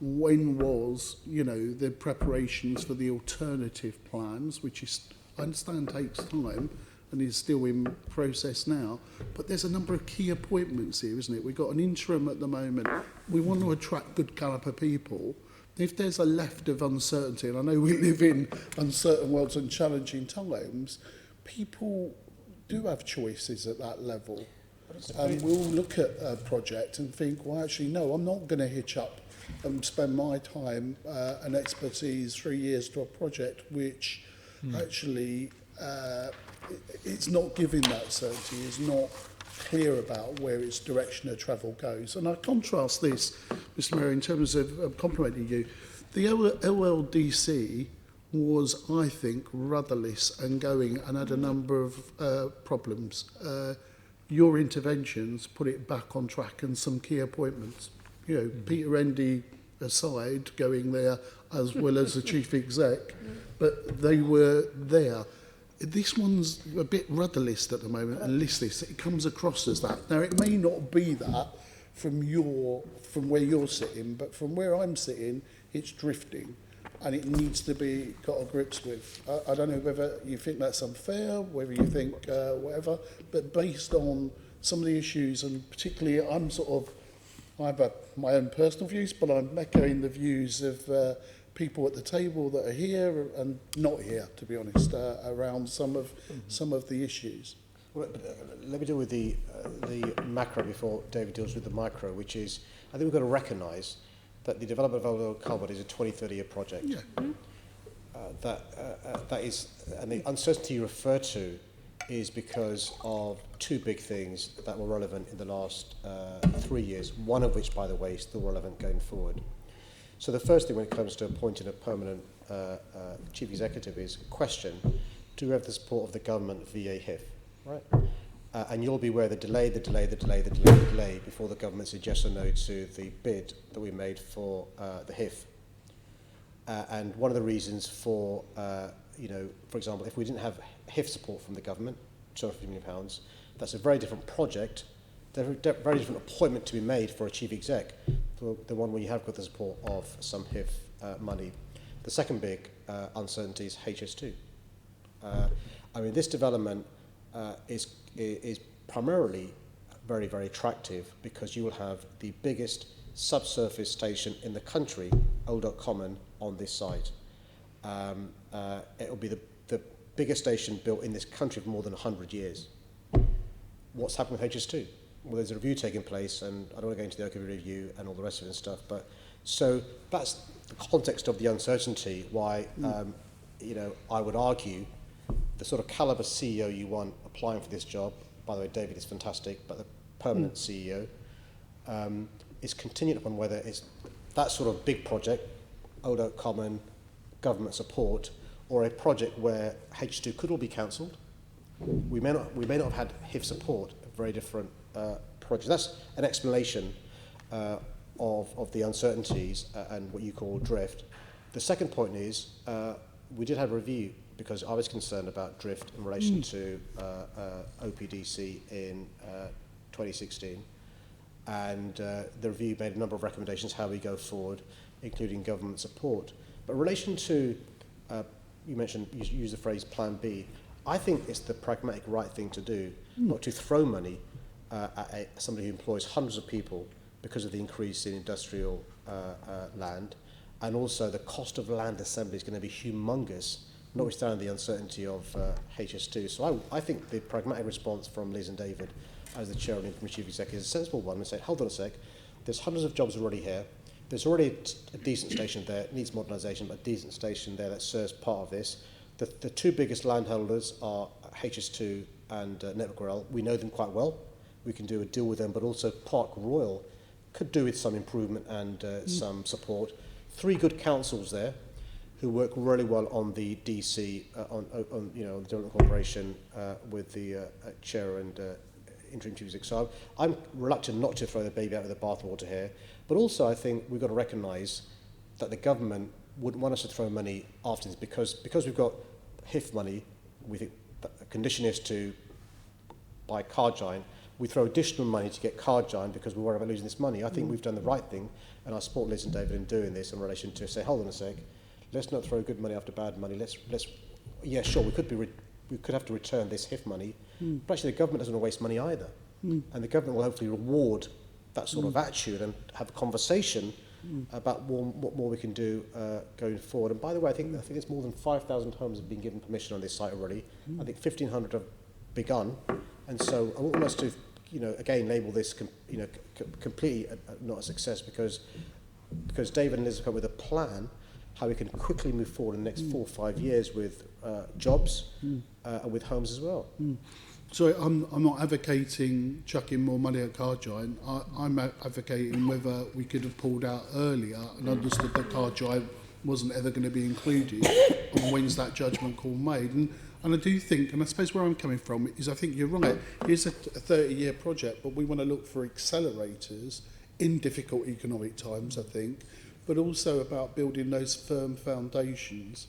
When was, the preparations for the alternative plans, which is, I understand takes time and is still in process now, but there's a number of key appointments here, isn't it? We've got an interim at the moment. We want to attract good calibre people. If there's a left of uncertainty, and I know we live in uncertain worlds and challenging times, people do have choices at that level. And we'll look at a project and think, well, actually, no, I'm not going to hitch up and spend my time and expertise 3 years to a project which actually it's not giving that certainty, is not clear about where its direction of travel goes. And I contrast this, Mr. Mayor, in terms of complimenting you. The LLDC was, I think, rudderless and going and had a number of problems. Your interventions put it back on track and some key appointments. Peter Endy aside, going there as well as the chief exec, but they were there. This one's a bit rudderless at the moment and listless. It comes across as that. Now, it may not be that from where you're sitting, but from where I'm sitting, it's drifting. And it needs to be got a grips with. I don't know whether you think that's unfair, whether you think whatever, but based on some of the issues, and particularly I have my own personal views, but I'm echoing the views of people at the table that are here and not here, to be honest, around some of the issues. Well, let me deal with the macro before David deals with the micro, which is, I think we've got to recognise that the development of Old Corbett is a 20-30-year project. Yeah. That is, and the uncertainty you refer to is because of two big things that were relevant in the last 3 years, one of which, by the way, is still relevant going forward. So the first thing when it comes to appointing a permanent chief executive is question, do we have the support of the government via HIF, right? And you'll be aware the delay before the government said yes or no to the bid that we made for the HIF. And one of the reasons for, for example, if we didn't have HIF support from the government, £250 million, that's a very different project, very different appointment to be made for a chief exec, for the one where you have got the support of some HIF money. The second big uncertainty is HS2. This development is primarily very, very attractive because you will have the biggest subsurface station in the country, Old Dock Common, on this site. It will be the biggest station built in this country for more than 100 years. What's happened with HS2? Well, there's a review taking place, and I don't want to go into the Oakham review and all the rest of it and stuff, but so that's the context of the uncertainty, why, you know, I would argue the sort of caliber CEO you want applying for this job, by the way, David is fantastic, but the permanent CEO, is contingent upon whether it's that sort of big project, Old Oak Common, government support, or a project where H2 could all be cancelled. We may not have had HIF support, a very different project. That's an explanation of the uncertainties and what you call drift. The second point is we did have a review because I was concerned about drift in relation to OPDC in 2016. And the review made a number of recommendations how we go forward, including government support. But in relation to, you mentioned, you used the phrase Plan B, I think it's the pragmatic right thing to do, not to throw money at somebody who employs hundreds of people because of the increase in industrial land, and also the cost of land assembly is going to be humongous, notwithstanding the uncertainty of HS2. So I think the pragmatic response from Liz and David as the chair of the Chief Executive is a sensible one, and say, hold on a sec, there's hundreds of jobs already here, there's already a decent station there, it needs modernisation, but a decent station there that serves part of this. The two biggest landholders are HS2 and Network Rail. We know them quite well. We can do a deal with them, but also Park Royal could do with some improvement and some support. 3 good councils there who work really well on the DC, on you know, the Development Corporation with the chair and interim chief executive. So I'm reluctant not to throw the baby out with the bathwater here, but also I think we've got to recognise that the government wouldn't want us to throw money after this because we've got HIF money. We think the condition is to buy Car Giant. We throw additional money to get Car Giant because we're worried about losing this money. I think we've done the right thing, and I support Liz and David in doing this in relation to say, hold on a sec, let's not throw good money after bad money. Let's yeah, sure, we could have to return this HIF money, but actually the government doesn't want to waste money either, and the government will hopefully reward that sort of attitude and have a conversation about what more we can do going forward. And by the way, I think it's more than 5,000 homes have been given permission on this site already. I think 1,500 have begun, and so I want us to, you know, again label this, completely not a success because David and Liz have come with a plan how we can quickly move forward in the next 4 or 5 years with jobs and with homes as well. So I'm not advocating chucking more money at Car Giant. I'm advocating whether we could have pulled out earlier and understood that Car Giant wasn't ever going to be included, and when's that judgment call made. And I do think, and I suppose where I'm coming from is I think you're right. Here's a 30-year project, but we want to look for accelerators in difficult economic times, I think, but also about building those firm foundations.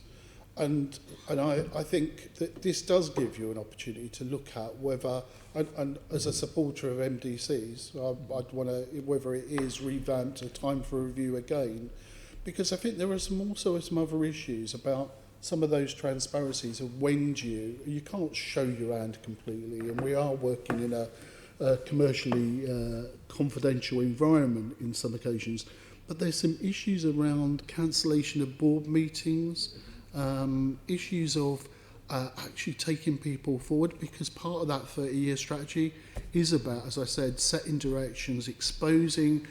And I think that this does give you an opportunity to look at whether, and as a supporter of MDCs, I'd want to, whether it is revamped, a time for review again, because I think there are also some other issues about some of those transparencies of when you can't show your hand completely, and we are working in a commercially confidential environment in some occasions, but there's some issues around cancellation of board meetings, issues of actually taking people forward, because part of that 30-year strategy is about, as I said, setting directions, exposing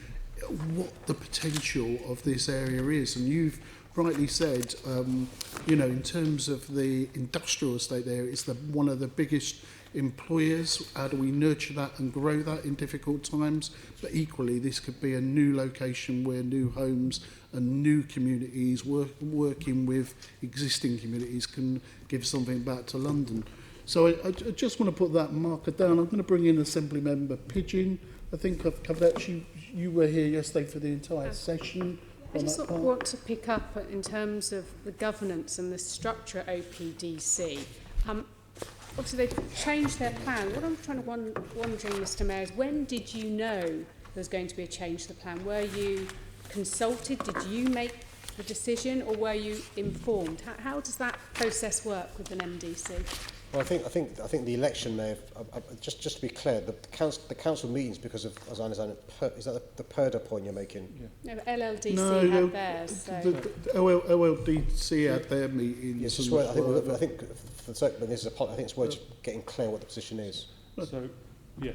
what the potential of this area is. And you've rightly said, in terms of the industrial estate there, it's one of the biggest employers. How do we nurture that and grow that in difficult times? But equally, this could be a new location where new homes and new communities working with existing communities can give something back to London. So I just want to put that marker down. I'm going to bring in Assembly Member Pidgeon. I think I've covered that. You were here yesterday for the entire session. I just want to pick up in terms of the governance and the structure at OPDC. Obviously, they've changed their plan. What I'm wondering, Mr Mayor, is when did you know there was going to be a change to the plan? Were you consulted? Did you make the decision, or were you informed? How does that process work with an MDC? Well, I think the election may have, just to be clear, the council meetings, because of, as I understand it, is that the PERDA point you're making? No, but LLDC No, had theirs, so... the LLDC had their meetings. Yes, and it's worth, whatever. I think for the sake of this, I think it's worth getting clear what the position is. So, yeah,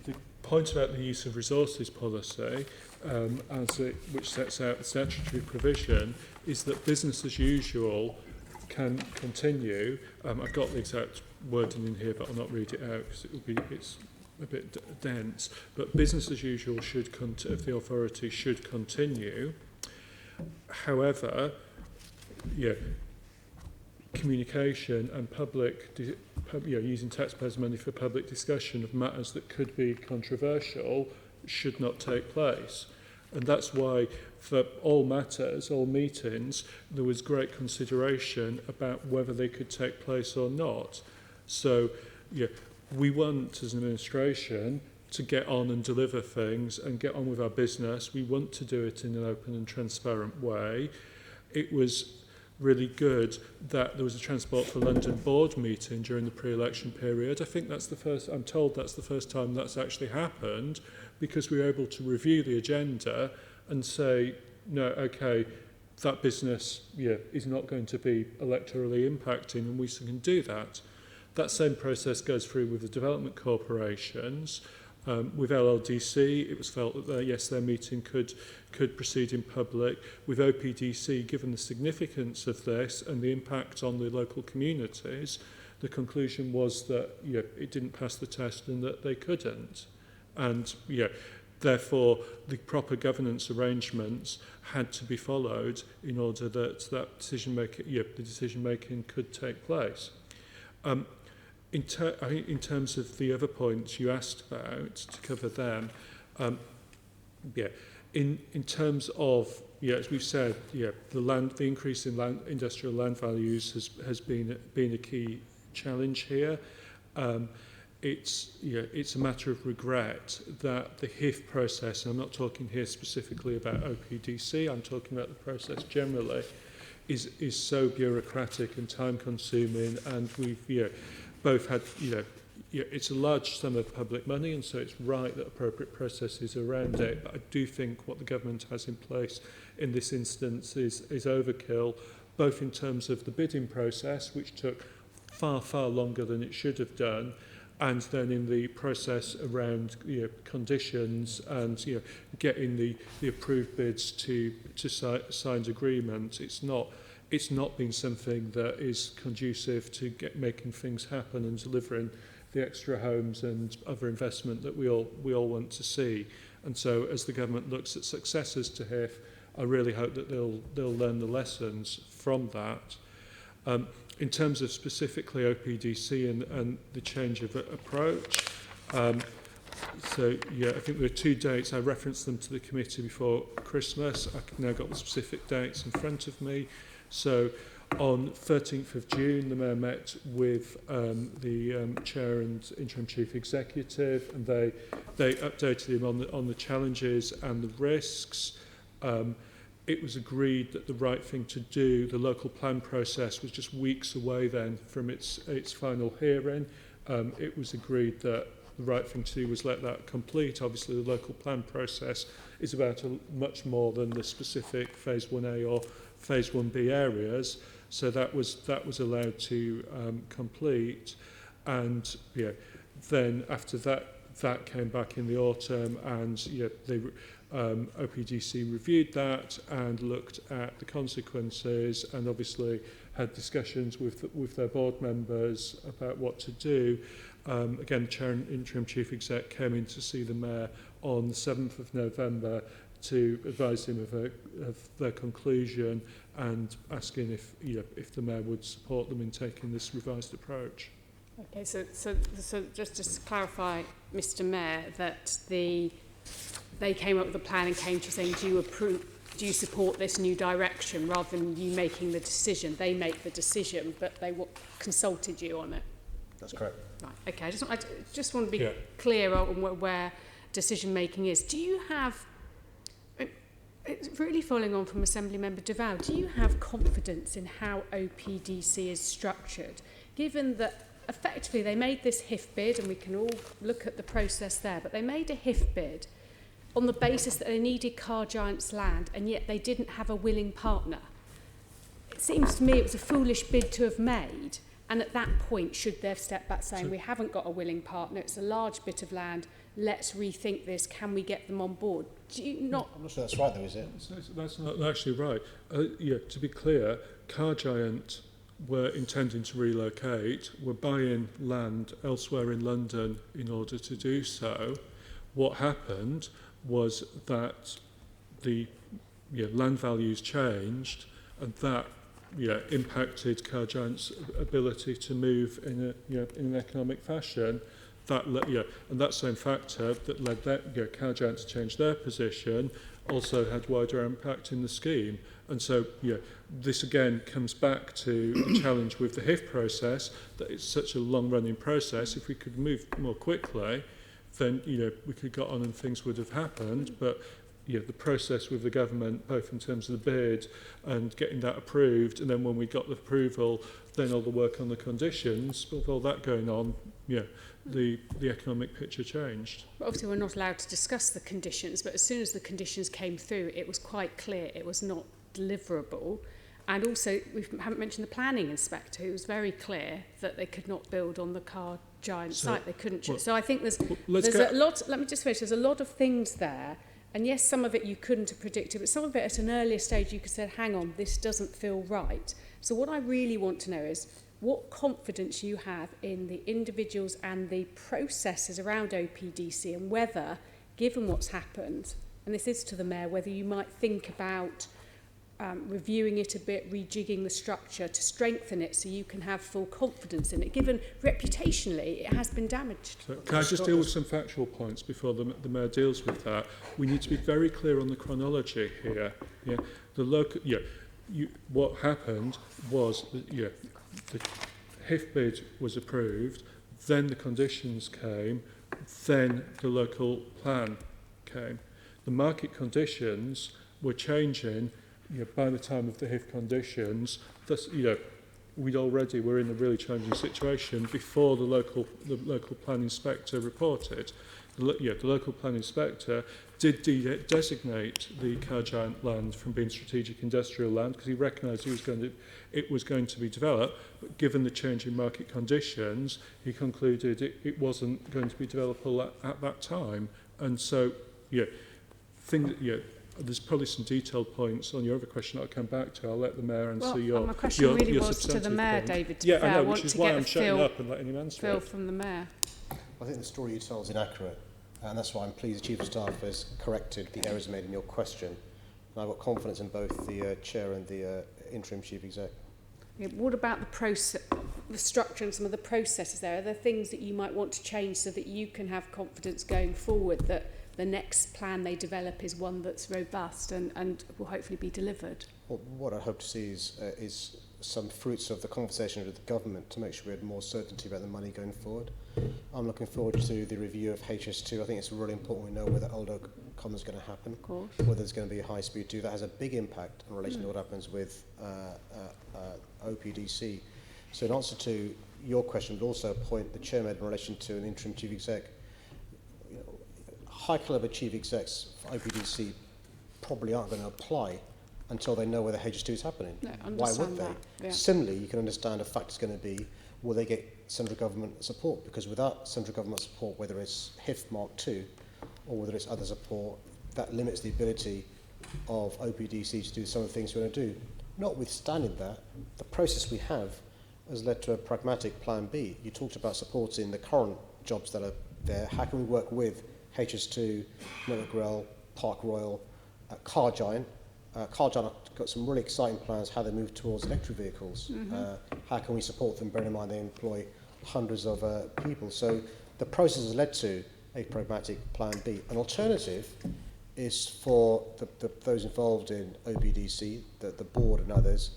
the point about the use of resources policy, which sets out the statutory provision, is that business as usual can continue. I've got the exact wording in here, but I'll not read it out because it's a bit dense. But business as usual of the authority should continue. However, yeah, communication and using taxpayers' money for public discussion of matters that could be controversial should not take place. And that's why for all matters, all meetings, there was great consideration about whether they could take place or not. So, yeah, we want as an administration to get on and deliver things and get on with our business. We want to do it in an open and transparent way. It was really good that there was a Transport for London board meeting during the pre-election period. I think that's the first, I'm told that's the first time that's actually happened, because we were able to review the agenda and say, no, okay, that business is not going to be electorally impacting, and we can do that. That same process goes through with the development corporations. With LLDC, it was felt that their meeting could proceed in public. With OPDC, given the significance of this and the impact on the local communities, the conclusion was that it didn't pass the test and that they couldn't. And therefore, the proper governance arrangements had to be followed in order that the decision making could take place. In terms of the other points you asked about, to cover them, in terms of as we've said, the increase in industrial land values has been a key challenge here. It's a matter of regret that the HIF process, and I'm not talking here specifically about OPDC, I'm talking about the process generally, is so bureaucratic and time consuming, and we've both had it's a large sum of public money, and so it's right that appropriate processes around it. But I do think what the government has in place in this instance is overkill, both in terms of the bidding process, which took far longer than it should have done, and then in the process around conditions and getting the approved bids to signed agreement. It's not been something that is conducive to making things happen and delivering the extra homes and other investment that we all want to see. And so as the government looks at successors to HIF, I really hope that they'll learn the lessons from that. In terms of specifically OPDC and the change of approach, I think there are two dates. I referenced them to the committee before Christmas. I've now got the specific dates in front of me. So on 13th of June, the Mayor met with the Chair and Interim Chief Executive, and they updated him on the challenges and the risks. It was agreed that the right thing to do, the local plan process was just weeks away then from its final hearing. It was agreed that the right thing to do was let that complete. Obviously, the local plan process is about much more than the specific Phase 1A or Phase 1B areas. So that was allowed to complete. And then after that came back in the autumn, and OPDC reviewed that and looked at the consequences, and obviously had discussions with their board members about what to do. Again, the Chair and Interim Chief Exec came in to see the Mayor on the 7th of November to advise him of their conclusion and asking if the Mayor would support them in taking this revised approach. Okay, so just to clarify, Mr. Mayor, that they came up with a plan and came to you saying, do you support this new direction, rather than you making the decision? They make the decision, but they consulted you on it. That's correct. Right. Okay. I just want to be clear on where decision making is. Do you have? It's really following on from Assembly Member Duval. Do you have confidence in how OPDC is structured, given that effectively they made this HIF bid, and we can all look at the process there, but they made a HIF bid on the basis that they needed Car Giant's land, and yet they didn't have a willing partner. It seems to me it was a foolish bid to have made, and at that point should they have stepped back saying, we haven't got a willing partner, it's a large bit of land, let's rethink this, can we get them on board? Do you not... I'm not sure that's right though, is it? That's not actually right. Yeah, to be clear, Car Giant were intending to relocate, were buying land elsewhere in London in order to do so. What happened was that the land values changed, and that impacted Car Giant's ability to move in an economic fashion. And that same factor that led that Car Giant to change their position also had wider impact in the scheme. And so, this again comes back to the challenge with the HIF process, that it's such a long-running process. If we could move more quickly, then we could get on and things would have happened. But the process with the government, both in terms of the bid and getting that approved, and then when we got the approval, then all the work on the conditions, with all that going on, the economic picture changed. Well, obviously we're not allowed to discuss the conditions, but as soon as the conditions came through, it was quite clear it was not deliverable. And also, we haven't mentioned the planning inspector, who was very clear that they could not build on the Car Giant site. They couldn't. So I think there's a lot. Let me just finish. There's a lot of things there. And yes, some of it you couldn't have predicted, but some of it at an earlier stage you could say, hang on, this doesn't feel right. So what I really want to know is what confidence you have in the individuals and the processes around OPDC, and whether, given what's happened, and this is to the Mayor, whether you might think about reviewing it a bit, rejigging the structure to strengthen it so you can have full confidence in it, given reputationally it has been damaged. So can I just deal with some factual points before the Mayor deals with that? We need to be very clear on the chronology here. What happened was that, the HIF bid was approved, then the conditions came, then the local plan came. The market conditions were changing by the time of the HIF conditions. Thus, we already were in a really challenging situation before the local plan inspector reported. The local plan inspector did designate the Car Giant land from being strategic industrial land because he recognised it was going to be developed, but given the change in market conditions, he concluded it wasn't going to be developable at that time. And so, there's probably some detailed points on your other question I'll come back to. I'll let the Mayor answer my question really was to the Mayor, point. David, to be fair. I know, I want which is to why get I'm a shutting up and letting him answer feel it. from the Mayor. I think the story you tell is inaccurate, and that's why I'm pleased the Chief of Staff has corrected the errors made in your question. And I've got confidence in both the Chair and the Interim Chief Exec. What about the process, the structure and some of the processes there? Are there things that you might want to change so that you can have confidence going forward that the next plan they develop is one that's robust and will hopefully be delivered? Well, what I hope to see is some fruits of the conversation with the government to make sure we had more certainty about the money going forward. I'm looking forward to the review of HS2. I think it's really important we know whether Old Oak Common is going to happen, of course, whether there's going to be a high-speed 2. That has a big impact in relation to what happens with OPDC. So in answer to your question, but also a point the Chair made in relation to an Interim Chief Exec, high-caliber chief execs for OPDC probably aren't going to apply until they know whether HS2 is happening. No, Why would they? Yeah. Similarly, you can understand a fact is going to be, will they get central government support? Because without central government support, whether it's HIF Mark II or whether it's other support, that limits the ability of OPDC to do some of the things we want to do. Notwithstanding that, the process we have has led to a pragmatic plan B. You talked about supporting the current jobs that are there. How can we work with HS2, Network Rail, Park Royal, Car Giant? Car Giant have got some really exciting plans how they move towards electric vehicles. How can we support them, bearing in mind they employ hundreds of people? So the process has led to a pragmatic plan B. An alternative is for those involved in OPDC, the board and others,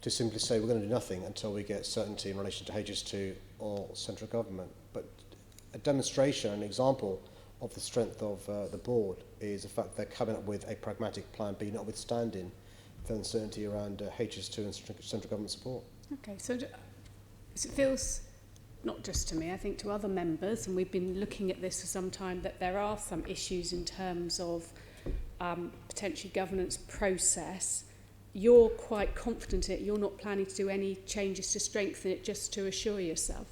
to simply say we're going to do nothing until we get certainty in relation to HS2 or central government. But a demonstration, an example of the strength of the board is the fact that they're coming up with a pragmatic plan B, notwithstanding the uncertainty around HS2 and central government support. Okay, so it feels not just to me, I think to other members, and we've been looking at this for some time, that there are some issues in terms of potentially governance process. You're quite confident in it. You're not planning to do any changes to strengthen it, just to assure yourself.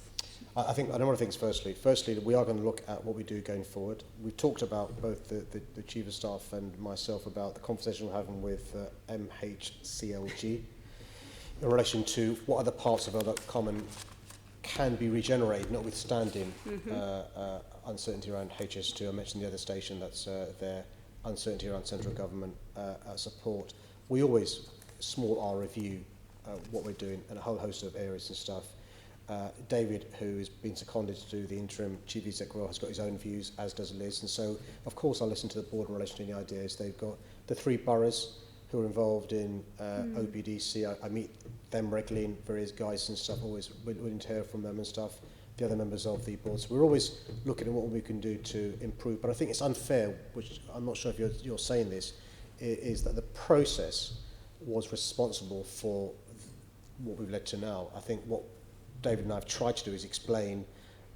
I think a number of things. Firstly, we are going to look at what we do going forward. We've talked about, both the Chief of Staff and myself, about the conversation we're having with MHCLG in relation to what other parts of our common can be regenerated, notwithstanding uncertainty around HS2. I mentioned the other station that's there, uncertainty around central government support. We always small R review what we're doing in a whole host of areas and stuff. David, who has been seconded to do the interim chief executive, has got his own views, as does Liz, and so of course I'll listen to the board in relation to any ideas. They've got the 3 boroughs who are involved in OPDC. I meet them regularly in various guides and stuff, always willing to hear from them and stuff, the other members of the board. So we're always looking at what we can do to improve, but I think it's unfair, which I'm not sure if you're saying this, is that the process was responsible for what we've led to now. I think what David and I have tried to do is explain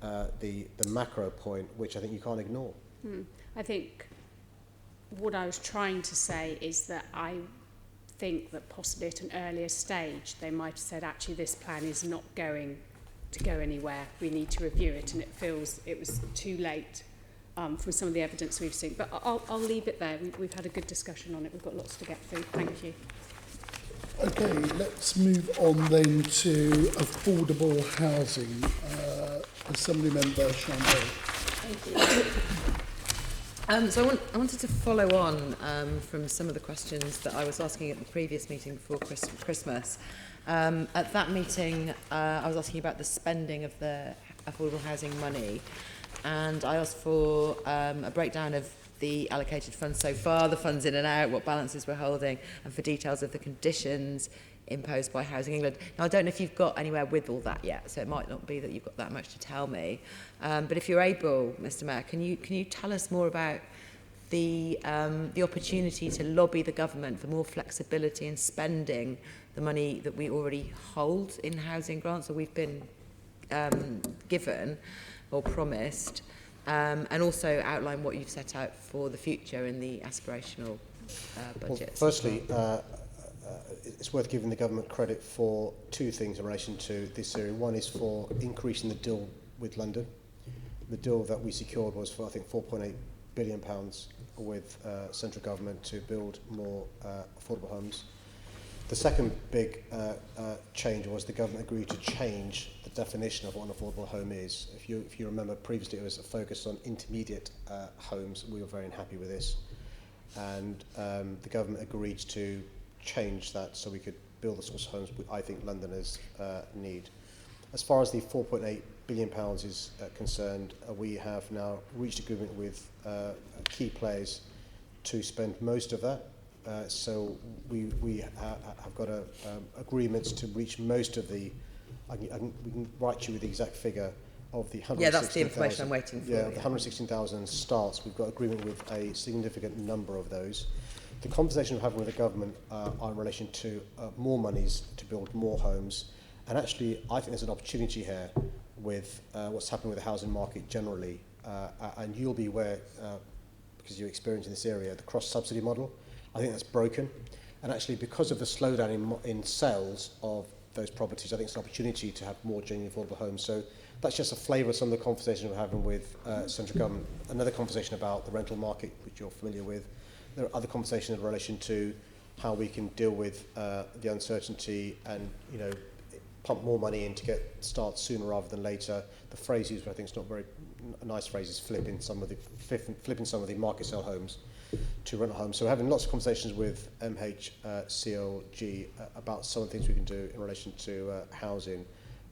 the macro point, which I think you can't ignore. I think what I was trying to say is that I think that possibly at an earlier stage they might have said, actually this plan is not going to go anywhere, we need to review it, and it feels it was too late from some of the evidence we've seen. But I'll leave it there. We've had a good discussion on it. We've got lots to get through. Thank you. Okay, let's move on then to affordable housing. Assembly Member Chambers. Thank you. So I wanted to follow on from some of the questions that I was asking at the previous meeting before Christmas. At that meeting, I was asking about the spending of the affordable housing money, and I asked for a breakdown of the allocated funds so far, the funds in and out, what balances we're holding, and for details of the conditions imposed by Housing England. Now, I don't know if you've got anywhere with all that yet, so it might not be that you've got that much to tell me. But if you're able, Mr. Mayor, can you tell us more about the opportunity to lobby the government for more flexibility in spending the money that we already hold in housing grants, or we've been given or promised? And also outline what you've set out for the future in the aspirational budget. Well, firstly, it's worth giving the government credit for 2 things in relation to this area. One is for increasing the deal with London. The deal that we secured was for, I think, £4.8 billion with central government to build more affordable homes. The second big change was the government agreed to change the definition of what an affordable home is. If you remember, previously it was a focus on intermediate homes. We were very unhappy with this, and the government agreed to change that so we could build the sorts of homes I think Londoners need. As far as the £4.8 billion is concerned, we have now reached agreement with key players to spend most of that. So we have got agreements to reach most of the. We can write you with the exact figure of the 116,000. Yeah, that's the information I'm waiting for. Yeah, the 116,000 starts. We've got agreement with a significant number of those. The conversation we're having with the government are in relation to more monies to build more homes, and actually I think there's an opportunity here with what's happening with the housing market generally, and you'll be aware because you're experienced in this area, the cross-subsidy model. I think that's broken, and actually because of the slowdown in sales of those properties, I think it's an opportunity to have more genuine affordable homes. So that's just a flavour of some of the conversations we're having with central government. Another conversation about the rental market, which you're familiar with. There are other conversations in relation to how we can deal with the uncertainty and, you know, pump more money in to get started sooner rather than later. The phrase used, I think, is not very nice phrase, is flipping some of the market sale homes to rental homes. So we're having lots of conversations with MHCLG about some of the things we can do in relation to housing.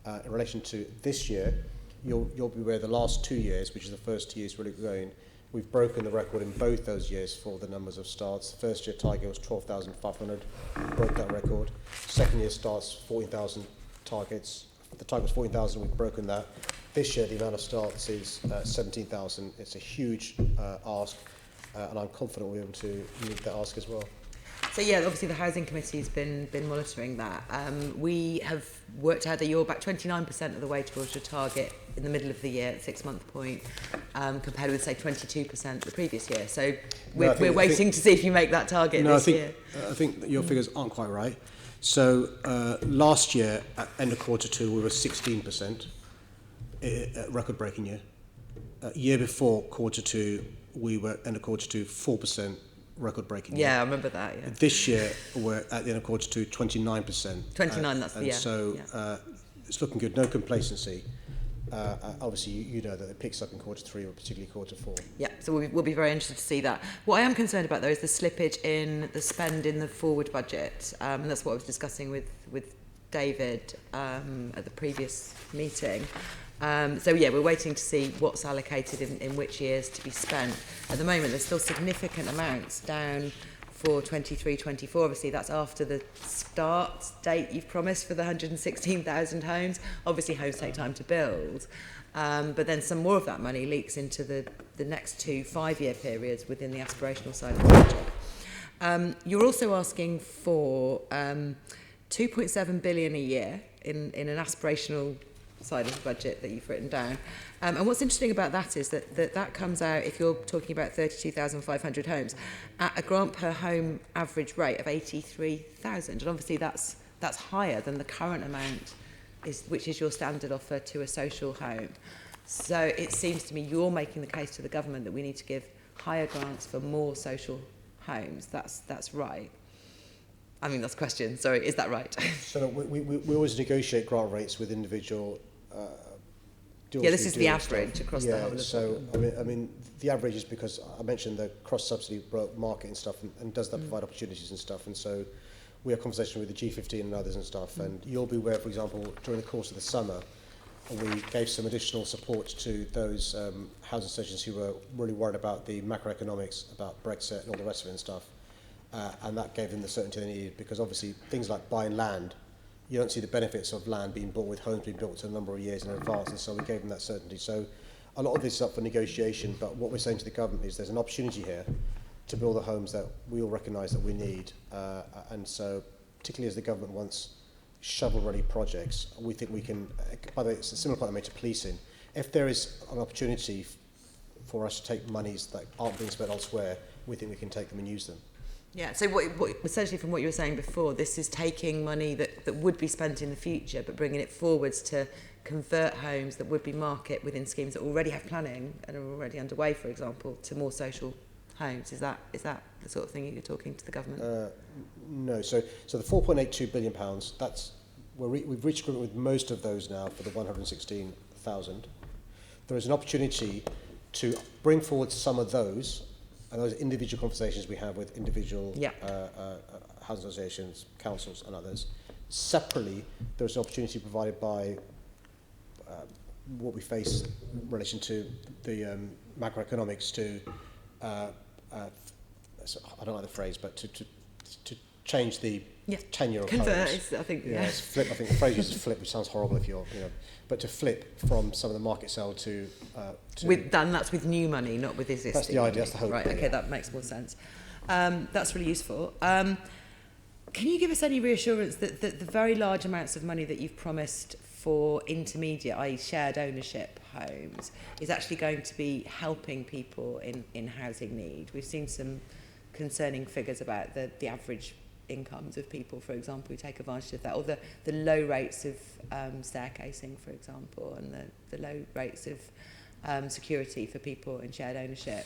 In relation to this year, you'll be aware the last 2 years, which is the first 2 years really going, we've broken the record in both those years for the numbers of starts. The first year target was 12,500, we broke that record. Second year starts, 14,000 targets. The target was 14,000, we've broken that. This year the amount of starts is 17,000. It's a huge ask. And I'm confident we'll be able to meet that ask as well. So yeah, obviously the Housing Committee's been monitoring that. We have worked out that you're about 29% of the way towards your target in the middle of the year at 6-month point, compared with say 22% the previous year. So we're waiting to see if you make that target this year. I think that your figures aren't quite right. So last year, at end of quarter 2, we were 16%, record-breaking year. Year before quarter 2, we were end of quarter 2 4%. Record-breaking year. Yeah, I remember that, yeah. This year, we're at the end of quarter 2, 29%. 29, that's the year. And so it's looking good, no complacency. Obviously, you know that it picks up in quarter 3 or particularly quarter 4. Yeah, so we'll be very interested to see that. What I am concerned about, though, is the slippage in the spend in the forward budget. And that's what I was discussing with David at the previous meeting. So yeah, we're waiting to see what's allocated in which years to be spent. At the moment, there's still significant amounts down for 23-24. Obviously, that's after the start date you've promised for the 116,000 homes. Obviously, homes take time to build. But then some more of that money leaks into the next 2 5-year periods within the aspirational side of the project. You're also asking for 2.7 billion a year in an aspirational side of the budget that you've written down. And what's interesting about that is that comes out, if you're talking about 32,500 homes, at a grant per home average rate of 83,000. And obviously that's higher than the current amount, which is your standard offer to a social home. So it seems to me you're making the case to the government that we need to give higher grants for more social homes. That's right. I mean, that's a question. Sorry, is that right? So we always negotiate grant rates with individual deals. Yeah, this is the average across the whole of so I mean, the average is because I mentioned the cross-subsidy market and stuff, and does that provide opportunities and stuff, and so we have conversation with the G15 and others and stuff, and you'll be aware, for example, during the course of the summer, we gave some additional support to those housing associations who were really worried about the macroeconomics, about Brexit and all the rest of it and stuff. And that gave them the certainty they needed, because obviously things like buying land, you don't see the benefits of land being bought with homes being built to a number of years in advance, and so we gave them that certainty. So a lot of this is up for negotiation, but what we're saying to the government is there's an opportunity here to build the homes that we all recognise that we need, and so particularly as the government wants shovel-ready projects, we think we can, by the way, it's a similar point I made to policing, if there is an opportunity for us to take monies that aren't being spent elsewhere, we think we can take them and use them. Yeah, so what essentially from what you were saying before, this is taking money that would be spent in the future, but bringing it forwards to convert homes that would be market within schemes that already have planning and are already underway, for example, to more social homes. Is that the sort of thing you're talking to the government? No, so the £4.82 billion, that's we've reached agreement with most of those now for the 116,000. There is an opportunity to bring forward some of those. And those individual conversations we have with individual housing associations, councils and others. Separately, there's an opportunity provided by what we face in relation to the macroeconomics to, I don't like the phrase, but to change the tenure of convert, homes. I think. Yeah, it's flip. I think the phrase uses flip, which sounds horrible if you're, but to flip from some of the market sale to that's with new money, not with existing. That's the idea. Money. That's the hope. Right. Okay, that makes more sense. That's really useful. Can you give us any reassurance that the very large amounts of money that you've promised for intermediate, i.e. shared ownership homes, is actually going to be helping people in housing need? We've seen some concerning figures about the average incomes of people, for example, who take advantage of that, or the low rates of staircasing, for example, and the low rates of security for people in shared ownership.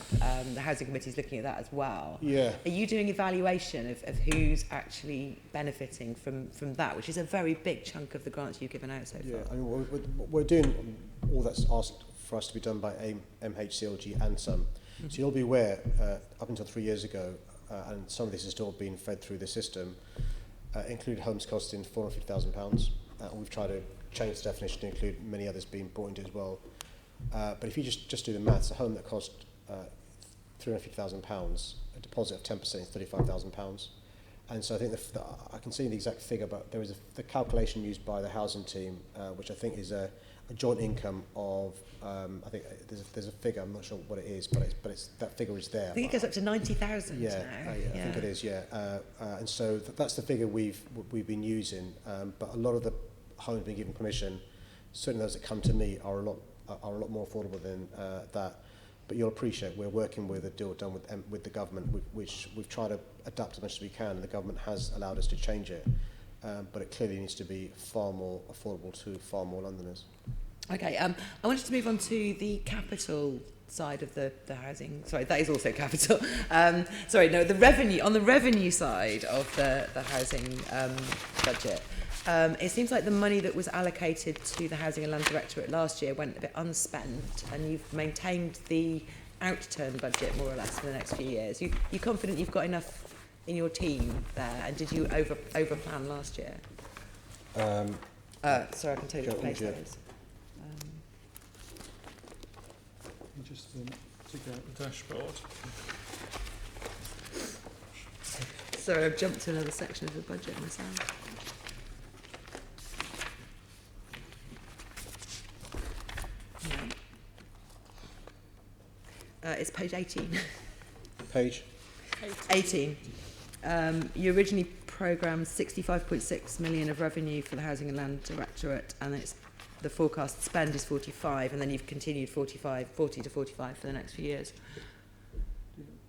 The Housing Committee is looking at that as well. Yeah. Are you doing evaluation of who's actually benefiting from that, which is a very big chunk of the grants you've given out so far? Yeah, I mean, we're doing all that's asked for us to be done by MHCLG and some. So you'll be aware, up until 3 years ago, and some of this is still being fed through the system, included homes costing £450,000. We've tried to change the definition to include many others being brought into it as well. But if you just do the maths, a home that cost £350,000, a deposit of 10% is £35,000. And so I think I can see the exact figure, but there is the calculation used by the housing team, which I think is a a joint income of, I think there's a figure, I'm not sure what it is, but it's that figure is there. I think it goes up to 90,000 Yeah, now. I think it is, yeah. And so that's the figure we've been using, but a lot of the homes being given permission, certainly those that come to me, are a lot more affordable than that. But you'll appreciate we're working with a deal done with the government, which we've tried to adapt as much as we can, and the government has allowed us to change it. But it clearly needs to be far more affordable to far more Londoners. Okay, I wanted to move on to the capital side of the housing. Sorry, that is also capital. The revenue, on the revenue side of the housing budget, it seems like the money that was allocated to the Housing and Land Directorate last year went a bit unspent, and you've maintained the outturn budget more or less for the next few years. You confident you've got enough in your team there, and did you over plan last year? Sorry, I can tell you what page that is. Just dig out the dashboard. Sorry, I've jumped to another section of the budget myself. It's page 18. Page? 18. You originally programmed 65.6 million of revenue for the Housing and Land Directorate, and the forecast spend is 45, and then you've continued 40 to 45 for the next few years.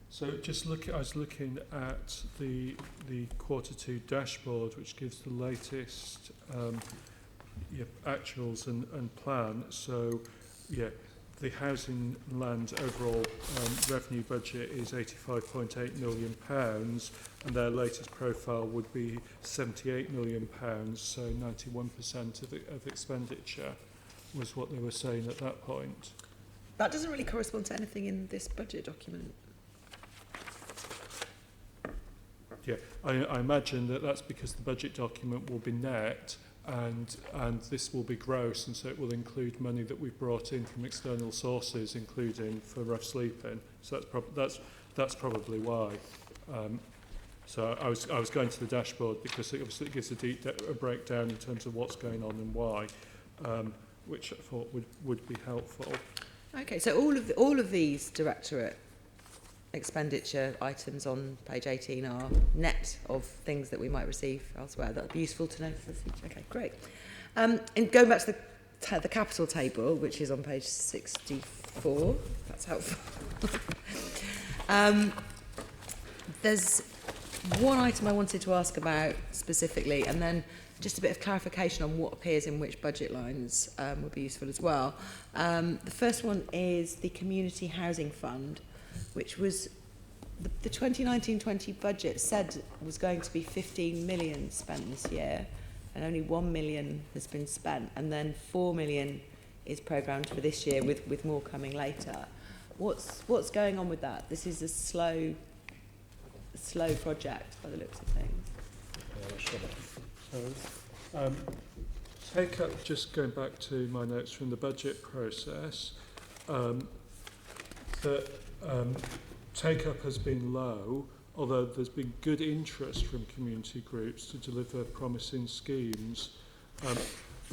So I was looking at the Q2 dashboard, which gives the latest actuals and plan. So the housing and land overall revenue budget is £85.8 million, and their latest profile would be £78 million, so 91% of expenditure was what they were saying at that point. That doesn't really correspond to anything in this budget document. Yeah, I imagine that's because the budget document will be net, and this will be gross, and so it will include money that we've brought in from external sources, including for rough sleeping. So that's probably why. So I was going to the dashboard because it obviously gives a breakdown in terms of what's going on and why, which I thought would be helpful. Okay, so all of these directorate expenditure items on page 18 are net of things that we might receive elsewhere. That would be useful to know for the future. Okay, great. And going back to the capital table, which is on page 64, that's helpful. There's one item I wanted to ask about specifically, and then just a bit of clarification on what appears in which budget lines would be useful as well. The first one is the Community Housing Fund, which was the 2019-20 budget said was going to be 15 million spent this year, and only 1 million has been spent, and then 4 million is programmed for this year with more coming later. What's going on with that? This is a slow project by the looks of things. Take up, just going back to my notes from the budget process, take-up has been low, although there's been good interest from community groups to deliver promising schemes.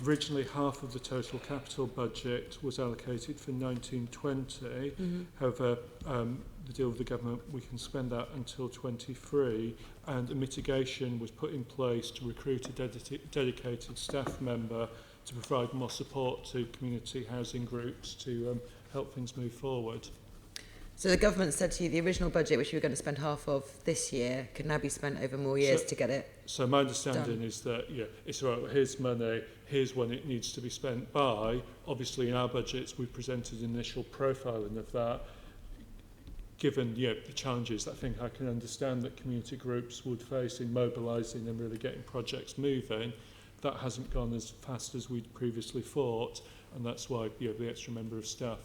Originally, half of the total capital budget was allocated for 1920. However, the deal with the government, we can spend that until 23, and a mitigation was put in place to recruit a dedicated staff member to provide more support to community housing groups to help things move forward. So the government said to you the original budget, which you were going to spend half of this year, could now be spent over more years to get it. So my understanding is that it's all right, here's money, here's when it needs to be spent by. Obviously in our budgets we presented initial profiling of that. Given the challenges I think I can understand that community groups would face in mobilising and really getting projects moving, that hasn't gone as fast as we'd previously thought, and that's why the extra member of staff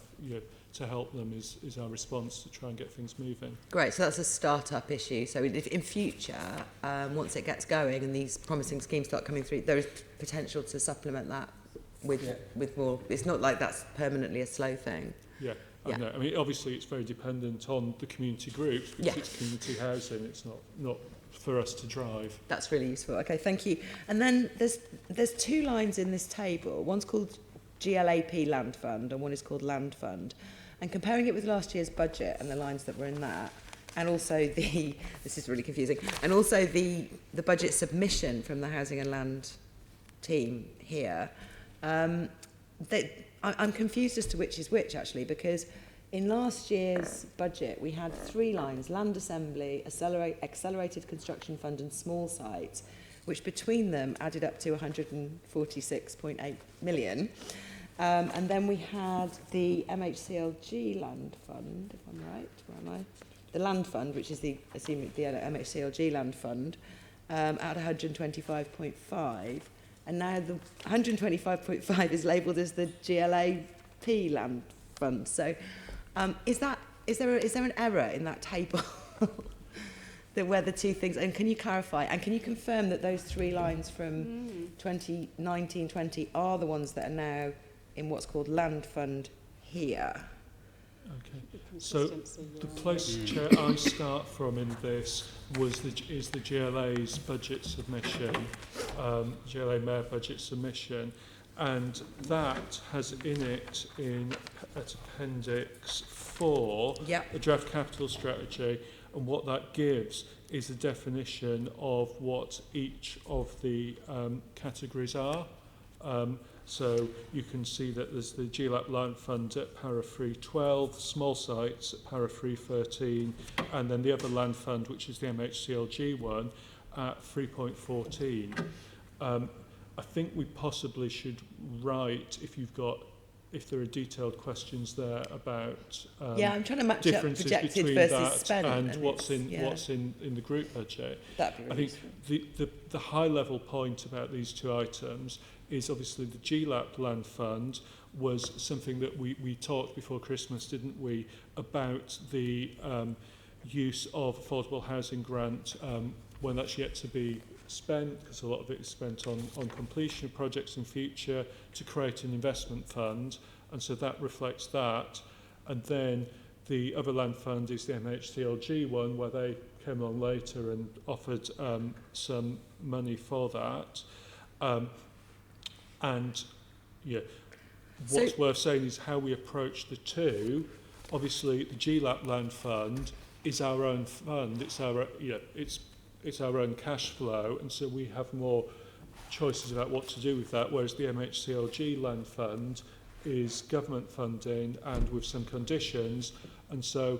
to help them is our response to try and get things moving. Great, so that's a start-up issue. So if in future, once it gets going and these promising schemes start coming through, there is potential to supplement that with more. It's not like that's permanently a slow thing. Yeah. I mean, obviously it's very dependent on the community groups because it's community housing. It's not for us to drive. That's really useful. Okay, thank you. And then there's two lines in this table. One's called GLAP Land Fund and one is called Land Fund. And comparing it with last year's budget and the lines that were in that, and also the, this is really confusing, and also the budget submission from the Housing and Land team here, I'm confused as to which is which, actually, because in last year's budget we had 3 lines: Land Assembly, Accelerated Construction Fund and Small Sites, which between them added up to 146.8 million. And then we had the MHCLG Land Fund, if I'm right, where am I? The Land Fund, which is the MHCLG Land Fund, at 125.5, and now the 125.5 is labelled as the GLAP Land Fund. So, is there an error in that table? That where the two things, and can you clarify, and can you confirm that those 3 lines from 2019-20 are the ones that are now in what's called Land Fund here? Okay. So the place, Chair, I start from in this is the GLA's budget submission, GLA Mayor budget submission, and that has in it at Appendix 4 a draft capital strategy, and what that gives is a definition of what each of the categories are. So you can see that there's the GLAP Land Fund at para 312, small sites at para 313, and then the other land fund, which is the MHCLG one, at 3.14. I think we possibly should write, if there are detailed questions there about I'm trying to match up differences projected between versus that spent and what's in the group budget. That'd be really I think the high level point about these 2 items is obviously the GLAP Land Fund was something that we talked before Christmas, didn't we, about the use of affordable housing grant when that's yet to be spent, because a lot of it is spent on completion of projects in future, to create an investment fund, and so that reflects that. And then the other land fund is the MHCLG one, where they came along later and offered some money for that. And yeah, what's worth saying is how we approach the 2. Obviously, the GLAP Land Fund is our own fund. It's our own cash flow, and so we have more choices about what to do with that. Whereas the MHCLG Land Fund is government funding and with some conditions, and so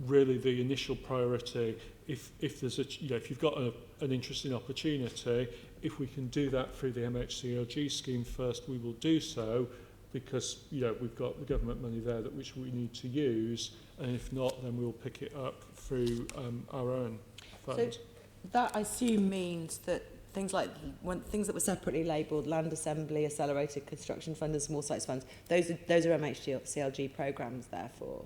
really the initial priority, if there's if you've got an interesting opportunity, if we can do that through the MHCLG scheme first, we will do so, because we've got the government money there which we need to use, and if not, then we'll pick it up through our own fund. So that, I assume, means that things like things that were separately labelled Land Assembly, Accelerated Construction Fund and Small Sites Funds, those are MHCLG programmes, therefore.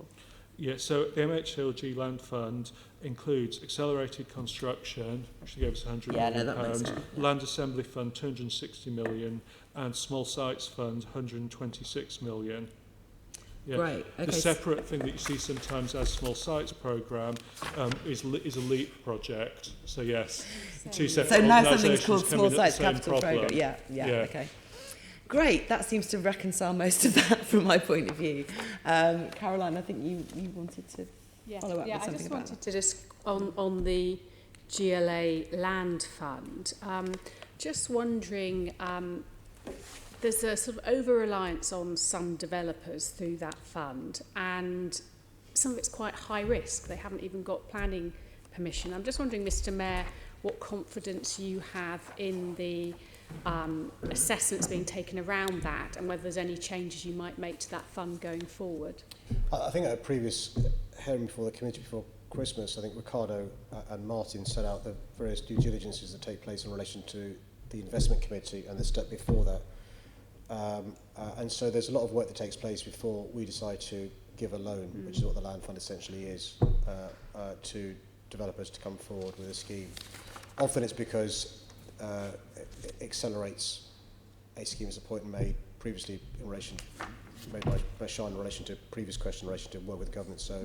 Yeah, so the MHCLG Land Fund includes Accelerated Construction, which gave us £100 million, Land Assembly Fund 260 million, and Small Sites Fund 126 million. Yeah. Right. Okay. The separate thing that you see sometimes as Small Sites Programme is a LEAP project. So yes, two separate So now organisations something's called coming Small at the Sites same Capital problem. Programme. Yeah, okay. Great, that seems to reconcile most of that from my point of view. Caroline, I think you wanted to follow up with something about that. I just wanted to just, on the GLA Land Fund, just wondering, there's a sort of over-reliance on some developers through that fund, and some of it's quite high risk. They haven't even got planning permission. I'm just wondering, Mr. Mayor, what confidence you have in the assessments being taken around that, and whether there's any changes you might make to that fund going forward. I think at a previous hearing before the committee before Christmas, I think Ricardo and Martin set out the various due diligences that take place in relation to the investment committee and the step before that. And so there's a lot of work that takes place before we decide to give a loan, which is what the land fund essentially is, to developers to come forward with a scheme. Often it's because it accelerates a scheme, as a point made previously in relation, made by Sean in relation to a previous question in relation to work with government. So,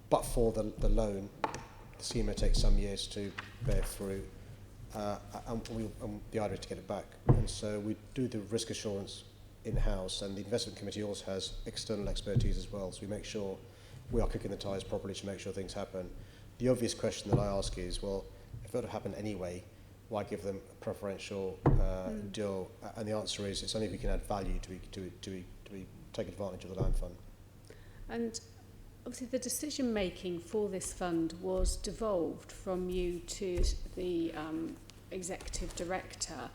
but for the loan, the scheme may take some years to bear through, and the idea is to get it back. And so we do the risk assurance in-house, and the investment committee also has external expertise as well, so we make sure we are kicking the tires properly to make sure things happen. The obvious question that I ask is, well, if it would have happened anyway, why give them a preferential deal? And the answer is, it's only if we can add value to take advantage of the land fund. And obviously the decision making for this fund was devolved from you to the executive director.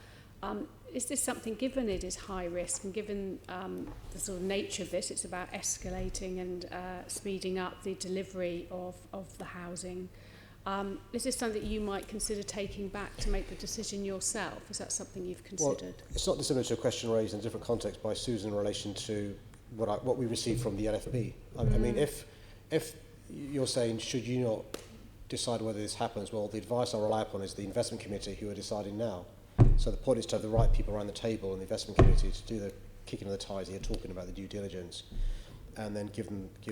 Is this something, given it is high risk and given the sort of nature of this, it's about escalating and speeding up the delivery of the housing, is this something that you might consider taking back to make the decision yourself? Is that something you've considered? Well, it's not dissimilar to a question raised in a different context by Susan in relation to what we received from the LFB. I mean, if you're saying, should you not decide whether this happens, well, the advice I rely upon is the investment committee who are deciding now. So the point is to have the right people around the table in the investment committee to do the kicking of the tires here, talking about the due diligence, and then give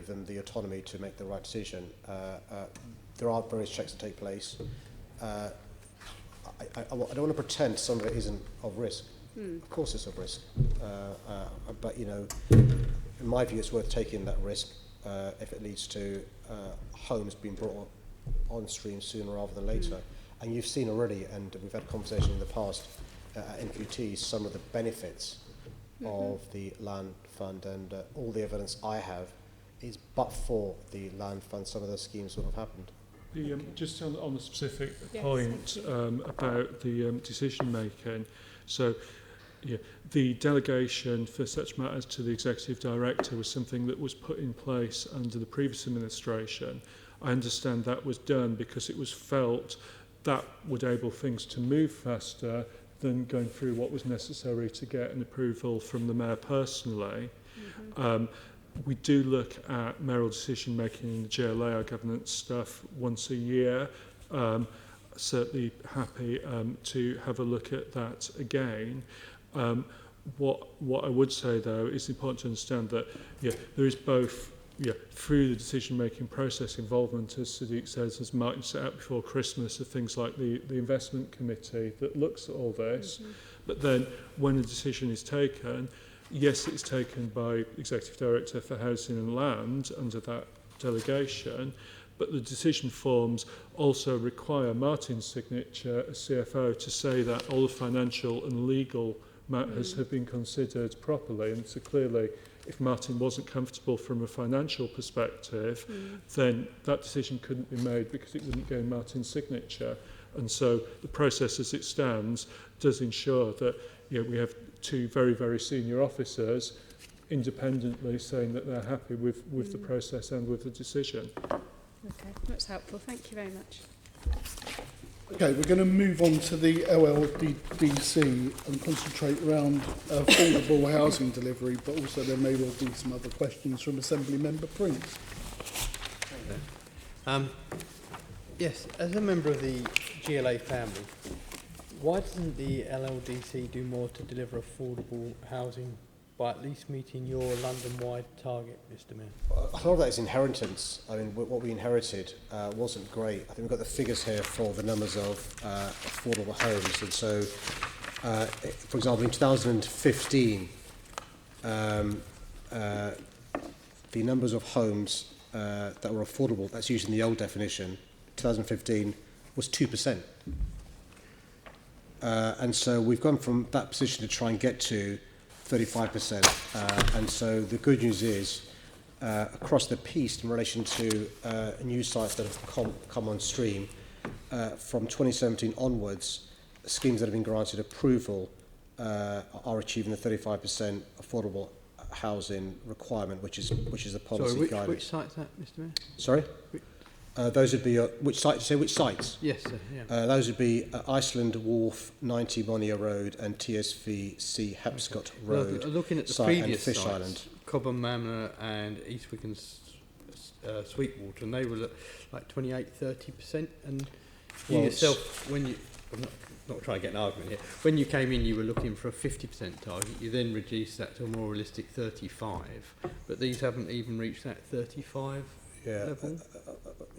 them the autonomy to make the right decision. There are various checks that take place. I don't want to pretend some of it isn't of risk. Of course it's of risk. But, you know, in my view, it's worth taking that risk if it leads to homes being brought on stream sooner rather than later. And you've seen already, and we've had a conversation in the past at NQT, some of the benefits of the land fund, and all the evidence I have is but for the land fund, some of those schemes would have happened. Just on the specific Yes, point about the decision making, so the delegation for such matters to the executive director was something that was put in place under the previous administration. I understand that was done because it was felt that would enable things to move faster than going through what was necessary to get an approval from the mayor personally. We do look at mayoral decision making in the GLA, our governance stuff, once a year. Certainly happy to have a look at that again. What I would say though is important to understand that there is both through the decision-making process involvement, as Sadiq says, as Martin set out before Christmas, of things like the investment committee that looks at all this. But then when a decision is taken, yes, it's taken by Executive Director for Housing and Land under that delegation, but the decision forms also require Martin's signature as CFO to say that all the financial and legal matters have been considered properly. And so clearly, if Martin wasn't comfortable from a financial perspective, then that decision couldn't be made because it wouldn't gain Martin's signature. And so the process as it stands does ensure that we have two very, very senior officers independently saying that they're happy with the process and with the decision. Okay, that's helpful. Thank you very much. Okay, we're going to move on to the LLDC and concentrate around affordable housing delivery, but also there may well be some other questions from Assembly Member Prince. Yes, as a member of the GLA family, why doesn't the LLDC do more to deliver affordable housing by at least meeting your London-wide target, Mr Mayor? A lot of that is inheritance. I mean, what we inherited wasn't great. I think we've got the figures here for the numbers of affordable homes. And so, for example, in 2015, the numbers of homes that were affordable, that's using the old definition, 2015 was 2%. And so we've gone from that position to try and get to 35%. And so the good news is, across the piece in relation to new sites that have come on stream, from 2017 onwards, schemes that have been granted approval are achieving the 35% affordable housing requirement, which is the policy guidance. Which site's that, Mr Mayor? Sorry? Those would be, which sites? Say which sites? Yes, sir, yeah. Those would be Iceland Wharf, 90 Monia Road, and TSVC Hapscott Road. Well, looking at the site previous and Fish sites, Island. Cobham Manor and East Wigan Sweetwater, and they were like 28-30%. And you yourself, when you, I'm not trying to get an argument here, when you came in, you were looking for a 50% target. You then reduced that to a more realistic 35. But these haven't even reached that 35 level.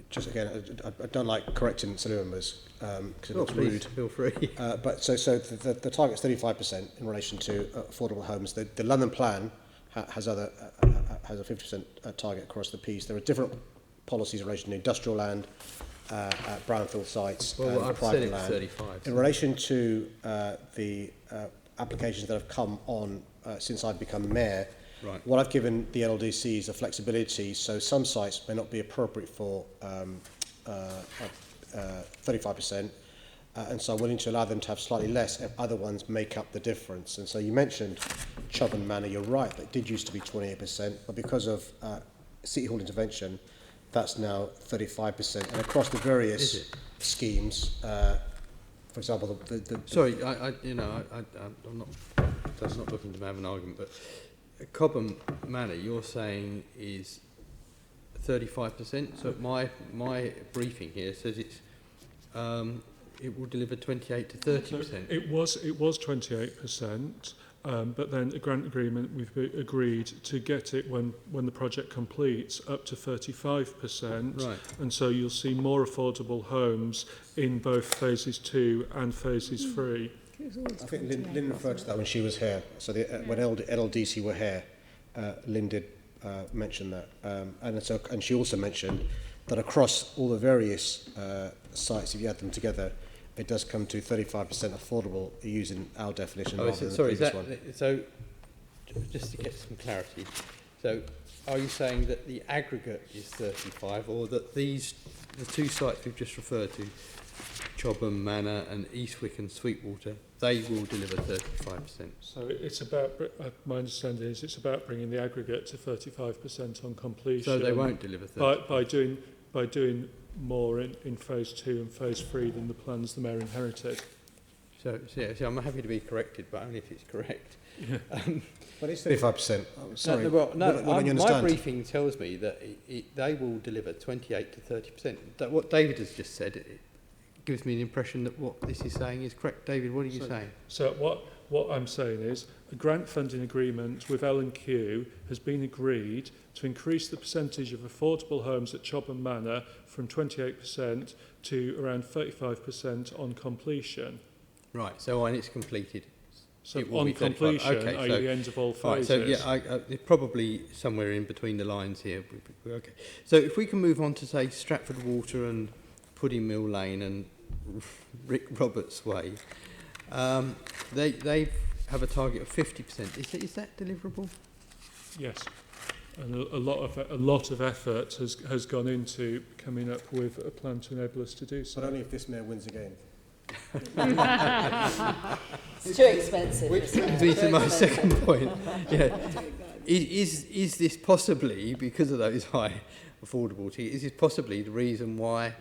just again, I don't like correcting assembly members because it looks please, rude. feel free. But so the target's 35% in relation to affordable homes. The London plan has a 50% target across the piece. There are different policies in relation to industrial land, brownfield sites, Well, and I've private said it's land. 35. In relation to the applications that have come on since I've become mayor, Right. what I've given the LLDC is a flexibility, so some sites may not be appropriate for 35%, and so I'm willing to allow them to have slightly less if other ones make up the difference. And so you mentioned Chobham Manor, you're right, that did used to be 28%, but because of City Hall intervention, that's now 35%. And across the Is various it? schemes, for example, Sorry, I'm not looking to have an argument, but Cobham Manor, you're saying is 35%. So my briefing here says it will deliver 28 to 30%. It was 28%, but then a grant agreement we've agreed to get it when the project completes up to 35%. Right. And so you'll see more affordable homes in both phases 2 and phases 3. I think Lynn referred to that when she was here. So when LLDC were here, Lynn did mention that. And she also mentioned that across all the various sites, if you add them together, it does come to 35% affordable using our definition rather than the previous one. So just to get some clarity, so are you saying that the aggregate is 35, or that the two sites we've just referred to, Chobham Manor and Eastwick and Sweetwater, they will deliver 35%? So it's about, my understanding is it's about bringing the aggregate to 35% on completion. So they won't deliver 30%? By doing more in phase 2 and phase 3 than the plans the Mayor inherited. So I'm happy to be corrected, but only if it's correct. Yeah. But it's 35%. Oh, sorry. What don't you my understand? Briefing tells me that they will deliver 28 to 30%. That what David has just said, it gives me an impression that what this is saying is correct. David, what are you saying? So what I'm saying is a grant funding agreement with L&Q has been agreed to increase the percentage of affordable homes at Chobham Manor from 28% to around 35% on completion. Right, so when it's completed. So it will on be 35. completion, Okay, i.e. the end of all phases. Right, so yeah, it's probably somewhere in between the lines here. Okay, so if we can move on to say Stratford Water and Pudding Mill Lane and Rick Roberts Way, they have a target of 50%. Is that deliverable? Yes, and a lot of effort has gone into coming up with a plan to enable us to do so. But only if this mayor wins again. It's too expensive. Which brings me to my second point. Yeah. Is this possibly, because of those high affordability, is this possibly the reason why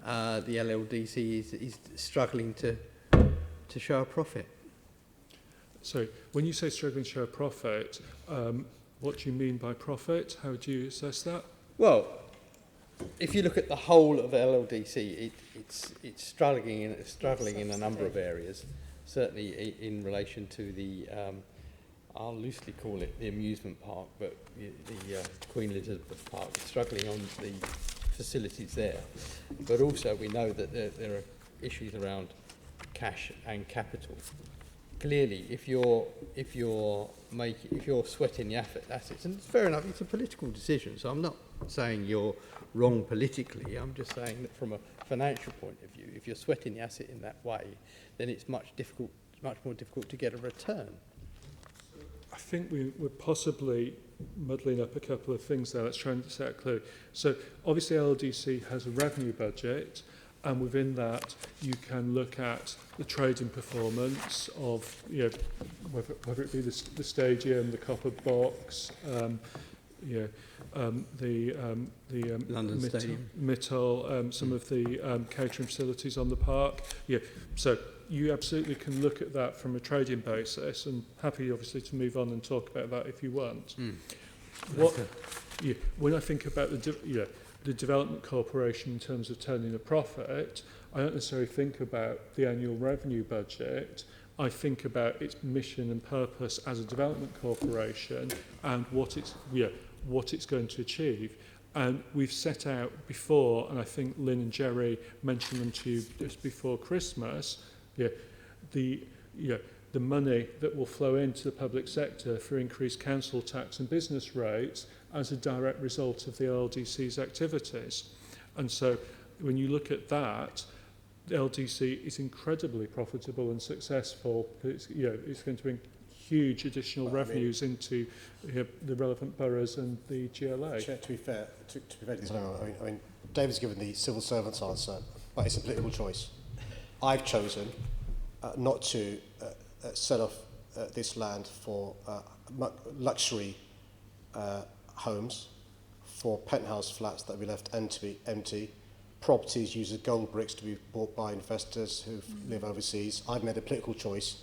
the LLDC is struggling to show a profit? So when you say struggling to show a profit, what do you mean by profit? How do you assess that? Well, if you look at the whole of LLDC, it's struggling in a number of areas. Certainly in relation to the, I'll loosely call it the amusement park, but the Queen Elizabeth Park, it's struggling on the facilities there. But also we know that there are issues around cash and capital. Clearly, if you're sweating the assets, and it's fair enough, it's a political decision. So I'm not saying you're wrong politically. I'm just saying that from a financial point of view, if you're sweating the asset in that way, then it's much more difficult to get a return. I think we're possibly muddling up a couple of things there. Let's try and set it clear. So obviously LDC has a revenue budget, and within that you can look at the trading performance of, you know, whether it be the stadium, the copper box, the London Stadium, Mittal, some of the catering facilities on the park. Yeah, so you absolutely can look at that from a trading basis, and happy obviously to move on and talk about that if you want. When I think about the Development Corporation in terms of turning a profit, I don't necessarily think about the annual revenue budget. I think about its mission and purpose as a development corporation and what it's going to achieve. And we've set out before, and I think Lynn and Jerry mentioned them to you just before Christmas, the money that will flow into the public sector for increased council tax and business rates as a direct result of the LDC's activities. And so when you look at that, the LDC is incredibly profitable and successful. It's going to bring huge additional revenues into the relevant boroughs and the GLA. Chair, to be fair to this, I mean, David's given the civil servants answer, but it's a political choice. I've chosen not to sell off this land for luxury homes, for penthouse flats that we left empty, properties used as gold bricks to be bought by investors who live overseas. I've made a political choice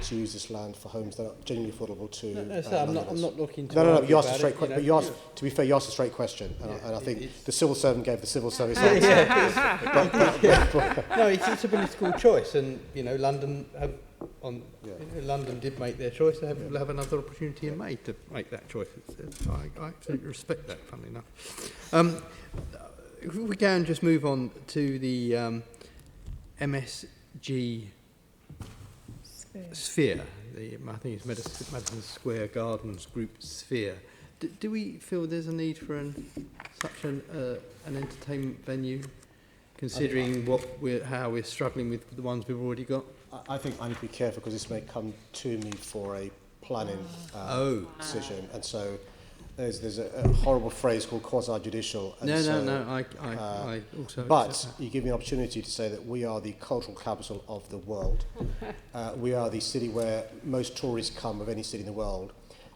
to use this land for homes that are genuinely affordable to I'm not looking to... No, you asked a straight question, but you asked, to be fair, you asked a straight question, and I think the civil servant gave the civil service answer. No, it's a political choice, and, London London did make their choice. They will have another opportunity in May to make that choice. I absolutely respect that, funnily enough. If we can just move on to the MSG Sphere, I think it's Madison Square Gardens Group Sphere. Do we feel there's a need for such an entertainment venue, considering how we're struggling with the ones we've already got? I think I need to be careful because this may come to me for a planning decision, and so there's a horrible phrase called quasi-judicial. I also. But you give me an opportunity to say that we are the cultural capital of the world. We are the city where most tourists come of any city in the world.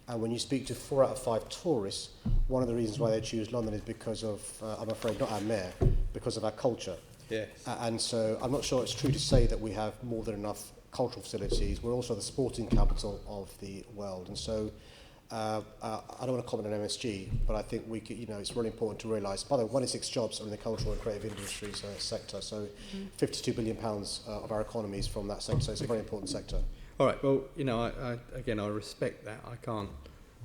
And when you speak to 4 out of 5 tourists, one of the reasons why they choose London is because of, I'm afraid, not our mayor, because of our culture. Yes. And so I'm not sure it's true to say that we have more than enough cultural facilities. We're also the sporting capital of the world. And so I don't want to comment on MSG, but I think we could, it's really important to realise, by the way, 1 in 6 jobs are in the cultural and creative industries sector. So £52 billion of our economy is from that sector. So it's a very important sector. All right. Well, I respect that. I can't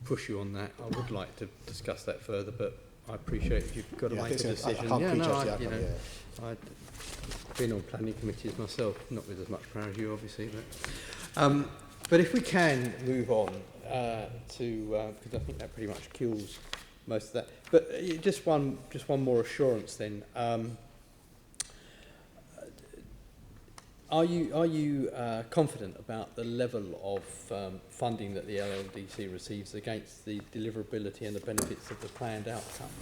push you on that. I would like to discuss that further, but I appreciate you've got to make a decision. I can't prejudge the outcome. I've been on planning committees myself, not with as much power as you, obviously. But if we can move on to, because I think that pretty much kills most of that. But just one more assurance then. Are you confident about the level of funding that the LLDC receives against the deliverability and the benefits of the planned outcomes?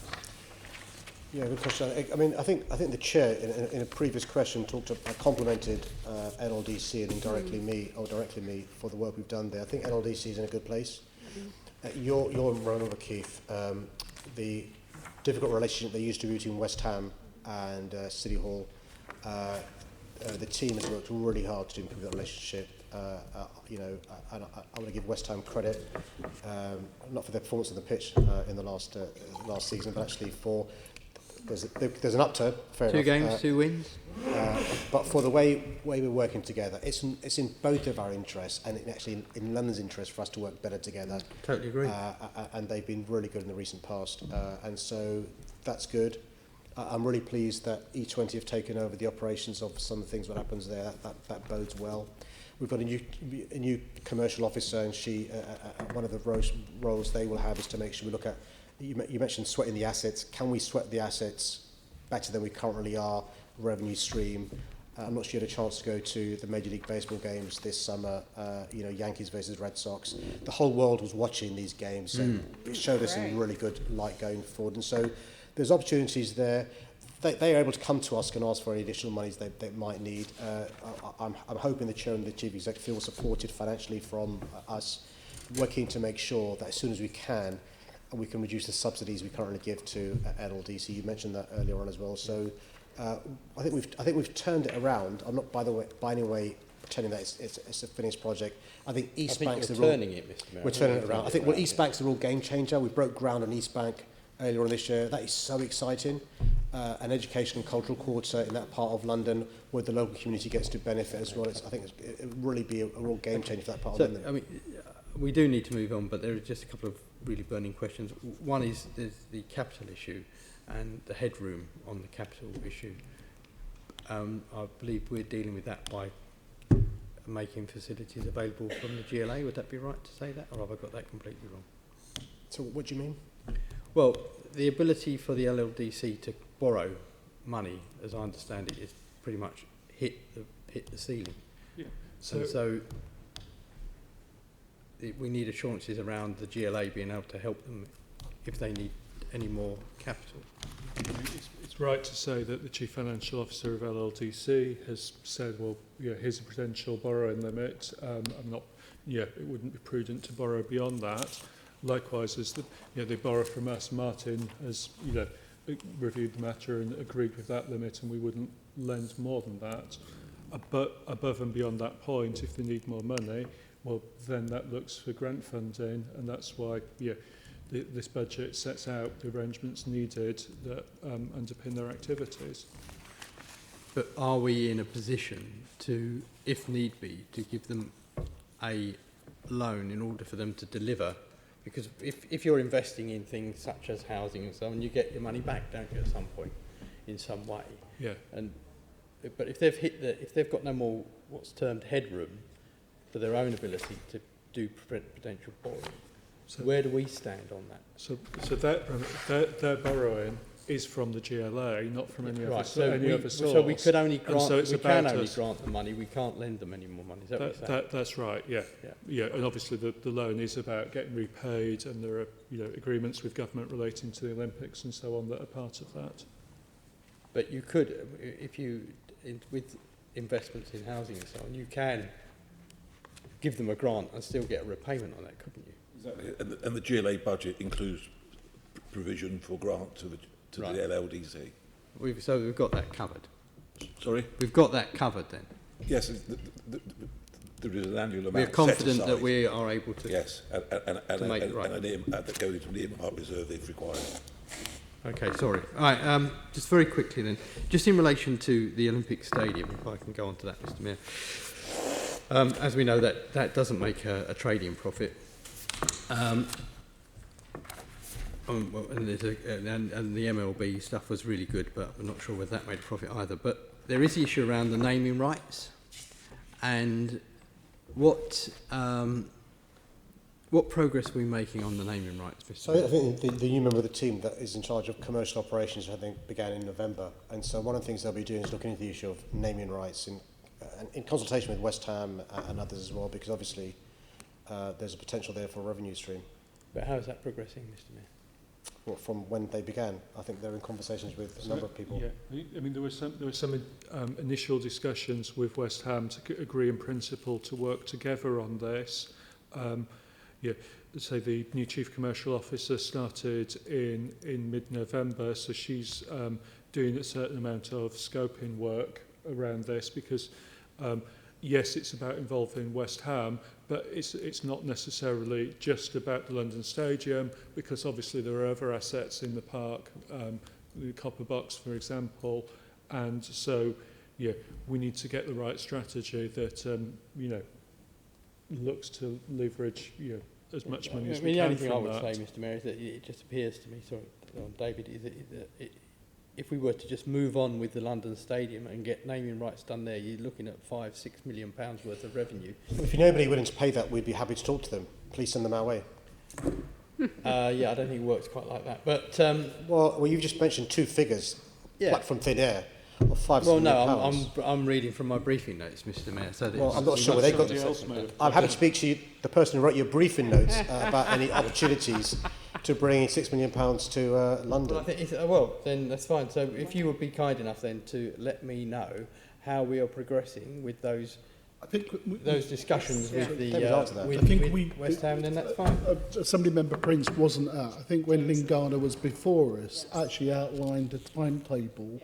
Yeah, good question. I think the chair in a previous question complimented NLDC and indirectly directly me for the work we've done there. I think NLDC is in a good place. You're run over, Keith. The difficult relationship they used to between West Ham and City Hall. The team has worked really hard to improve that relationship. And I want to give West Ham credit, not for their performance on the pitch in the last season, but actually for there's an upturn. Fair 2 enough. games, 2 wins. But for the way we're working together, it's in both of our interests, and actually in London's interest for us to work better together. Totally agree. And they've been really good in the recent past, and so that's good. I'm really pleased that E20 have taken over the operations of some of the things that happens there. That bodes well. We've got a new commercial officer, and one of the roles they will have is to make sure we look at. You mentioned sweating the assets. Can we sweat the assets better than we currently are? Revenue stream. I'm not sure you had a chance to go to the Major League Baseball games this summer. Yankees versus Red Sox. The whole world was watching these games, and it showed us in really good light going forward. And so there's opportunities there. They are able to come to us and ask for any additional monies they might need. I'm hoping the chair and the chief executive feel supported financially from us, working to make sure that as soon as we can reduce the subsidies we currently give to NLDC. You mentioned that earlier on as well. So I think we've turned it around. I'm not, by any way, pretending that it's a finished project. I think East Bank's we're turning it around. I think East Bank's a real game changer. We broke ground on East Bank earlier on this year. That is so exciting. An education and cultural quarter in that part of London where the local community gets to benefit as well. I think it would really be a real game changer for that part of London. We do need to move on, but there are just a couple of really burning questions. One is the capital issue and the headroom on the capital issue. I believe we're dealing with that by making facilities available from the GLA. Would that be right to say that, or have I got that completely wrong? So what do you mean? Well, the ability for the LLDC to borrow money, as I understand it, is pretty much hit the ceiling. Yeah. So we need assurances around the GLA being able to help them if they need any more capital. It's right to say that the Chief Financial Officer of LLDC has said, well, yeah, here's a prudential borrowing limit. It wouldn't be prudent to borrow beyond that. Likewise, as they borrow from us, Martin has, reviewed the matter and agreed with that limit, and we wouldn't lend more than that. But above and beyond that point, if they need more money, well, then that looks for grant funding, and that's why, this budget sets out the arrangements needed that underpin their activities. But are we in a position to, if need be, to give them a loan in order for them to deliver? Because if you're investing in things such as housing and so on, you get your money back, don't you, at some point, in some way? Yeah. But if they've got no more what's termed headroom for their own ability to do potential borrowing, so where do we stand on that? So their borrowing is from the GLA, not from any other source. So we could only grant. So it's grant the money. We can't lend them any more money. Is that what you're saying? That's right. Yeah. And obviously the loan is about getting repaid, and there are agreements with government relating to the Olympics and so on that are part of that. But you could, with investments in housing and so on, you can give them a grant and still get a repayment on that, couldn't you? Exactly. And the GLA budget includes provision for grant to the LLDC. So we've got that covered. Sorry? We've got that covered then. Yes, there is an annual amount. We're confident that we are able to. Yes, and make it right. That goes into an earmark reserve if required. Okay, sorry. All right, just very quickly then, just in relation to the Olympic Stadium, if I can go on to that, Mr Mayor. As we know, that doesn't make a trading profit. And the MLB stuff was really good, but I'm not sure whether that made a profit either. But there is the issue around the naming rights, and what progress are we making on the naming rights, Mr. So I think the new member of the team that is in charge of commercial operations, I think, began in November. And so one of the things they'll be doing is looking into the issue of naming rights in consultation with West Ham and others as well, because obviously there's a potential there for a revenue stream. But how is that progressing, Mr. Mayor? Well, from when they began, I think they're in conversations with a number of people. Yeah, I mean there were some initial discussions with West Ham to agree in principle to work together on this. So the new Chief Commercial Officer started in mid-November, so she's doing a certain amount of scoping work around this because, yes, it's about involving West Ham, but it's not necessarily just about the London Stadium, because obviously there are other assets in the park, the Copper Box, for example, and so, we need to get the right strategy that, looks to leverage, as much money as we can from that. The only thing I would say, Mr. Mayor, is that it just appears to me, David, is that if we were to just move on with the London Stadium and get naming rights done there, you're looking at £5-6 million worth of revenue. If you know anybody willing to pay that, we'd be happy to talk to them. Please send them our way. I don't think it works quite like that. But well, you've just mentioned two figures, plucked from thin air, of £5 million. Well, no, I'm reading from my briefing notes, Mr. Mayor. So well, I'm not sure where they got this. I'm happy to speak to you, the person who wrote your briefing notes, about any opportunities to bring £6 million to London. Well, I think then that's fine. So if you would be kind enough then to let me know how we are progressing with those. I think those discussions with the with West Ham, then that's fine. Assembly Member Prince wasn't at. I think when Lingana was before us, actually outlined a timetable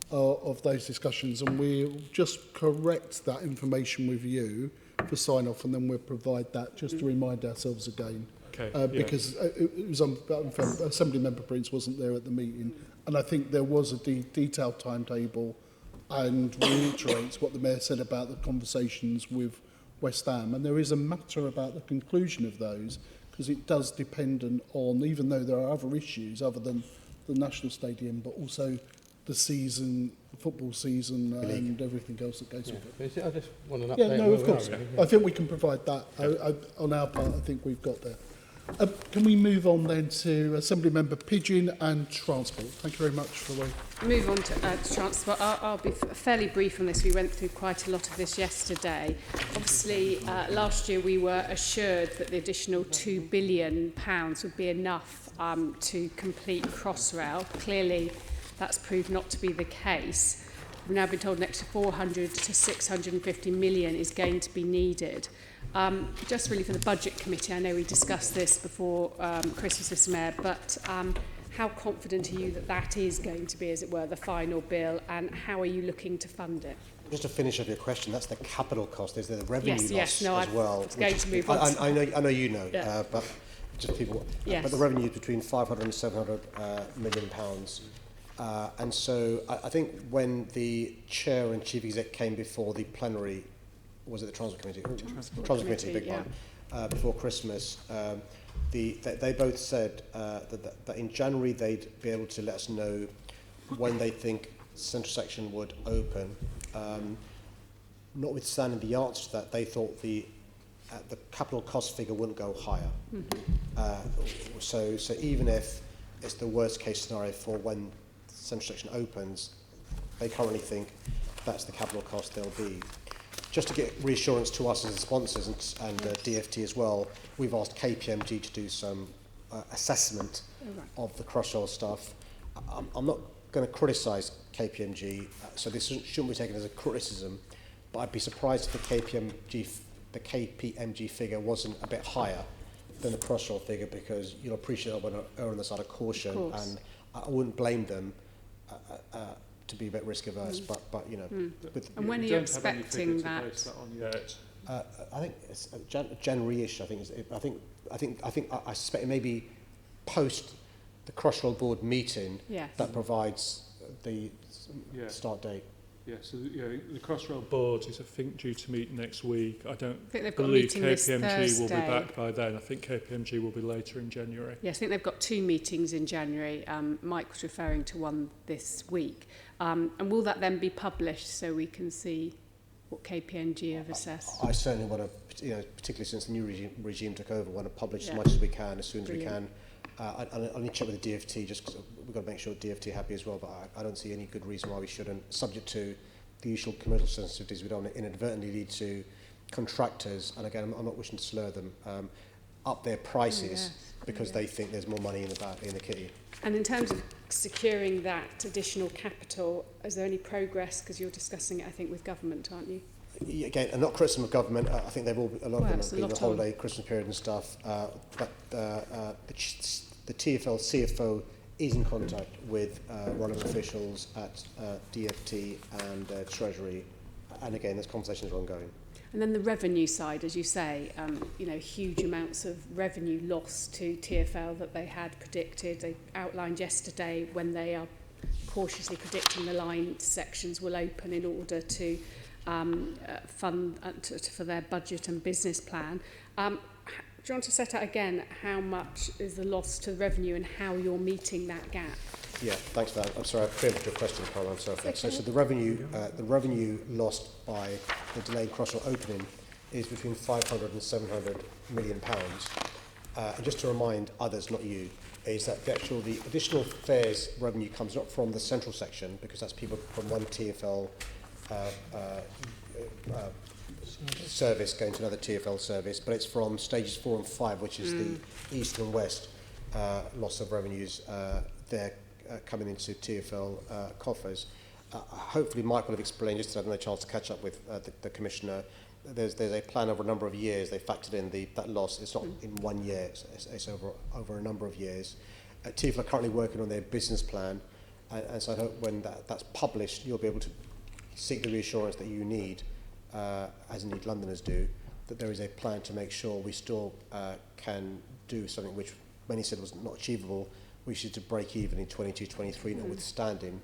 of those discussions, and we'll just correct that information with you for sign off, and then we'll provide that just to remind ourselves again. Okay, because it was Assembly Member Prince wasn't there at the meeting, and I think there was a detailed timetable, and reiterates what the Mayor said about the conversations with West Ham, and there is a matter about the conclusion of those, because it does depend on, even though there are other issues other than the National Stadium, but also the season, football season, and everything else that goes with it. I just want an update. Yeah, no, on of where we course. are, really. I think we can provide that. On our part, I think we've got there. Can we move on then to Assembly Member Pigeon and Transport? Thank you very much for waiting. Move on to transport. I'll be fairly brief on this. We went through quite a lot of this yesterday. Obviously, last year we were assured that the additional £2 billion would be enough to complete Crossrail. Clearly, that's proved not to be the case. We've now been told an extra 400 to 650 million is going to be needed. Just really for the Budget Committee, I know we discussed this before Christmas, Mr Mayor, but how confident are you that that is going to be, as it were, the final bill, and how are you looking to fund it? Just to finish off your question, that's the capital cost. There's the revenue Yes, loss as well. It's going to move on. I know you know, Yeah. but just people. Yes. But the revenue is between 500 and 700 million pounds. And so I think when the chair and chief exec came before the plenary, was it the Transport Committee? Transport Committee, big one, before Christmas, they both said that in January they'd be able to let us know when they think central section would open. Notwithstanding the answer to that, they thought the capital cost figure wouldn't go higher. Mm-hmm. So even if it's the worst case scenario for when central section opens, they currently think that's the capital cost there'll be. Just to get reassurance to us as the sponsors and DFT as well, we've asked KPMG to do some assessment of the Crossrail stuff. I'm not going to criticise KPMG, so this shouldn't be taken as a criticism, but I'd be surprised if the KPMG figure wasn't a bit higher than the Crossrail figure, because you'll appreciate I want to err on the side of caution, and I wouldn't blame them to be a bit risk averse, but you know. And when are you expecting that? I think it's January-ish. I suspect it may be post the Crossrail board meeting that provides the start date. Yeah, so the Crossrail board is, I think, due to meet next week. I don't think they've got a believe meeting this KPMG will be Thursday. back by then. I think KPMG will be later in January. Yes, I think they've got 2 meetings in January. Mike was referring to one this week. And will that then be published so we can see what KPMG have assessed? I certainly want to, particularly since the new regime took over, want to publish as much as we can, as soon as we can. I need to check with the DFT, just because we've got to make sure DFT are happy as well, but I don't see any good reason why we shouldn't, subject to the usual commercial sensitivities. We don't want to inadvertently lead to contractors, and again, I'm not wishing to slur them, up their prices because they think there's more money in the kitty. And in terms of securing that additional capital, is there any progress? Because you're discussing it, I think, with government, aren't you? Again, and not criticism of government. I think they've all, a lot of them have been on the on. holiday, Christmas period and stuff. But the TfL CFO is in contact with relevant officials at DFT and Treasury, and again, those conversations are ongoing. And then the revenue side, as you say, huge amounts of revenue loss to TfL that they had predicted. They outlined yesterday when they are cautiously predicting the line sections will open in order to fund for their budget and business plan. Do you want to set out again how much is the loss to revenue and how you're meeting that gap? Yeah, thanks for that. I'm sorry, I preempted your question, Carol. I'm sorry for that. So the revenue lost by the delayed Crossrail opening is between 500 and 700 million pounds. And just to remind others, not you, is that the additional fares revenue comes not from the central section, because that's people from one TfL service going to another TfL service, but it's from stages 4 and 5, which is the east and west loss of revenues there coming into TfL coffers. Hopefully Mike will have explained, just so I've had a chance to catch up with the Commissioner, there's a plan over a number of years. They factored in that loss. It's not in 1 year, it's over a number of years. TfL are currently working on their business plan, and so I hope when that's published, you'll be able to seek the reassurance that you need, as indeed Londoners do, that there is a plan to make sure we still can do something which many said was not achievable. We should to break even in 22-23, notwithstanding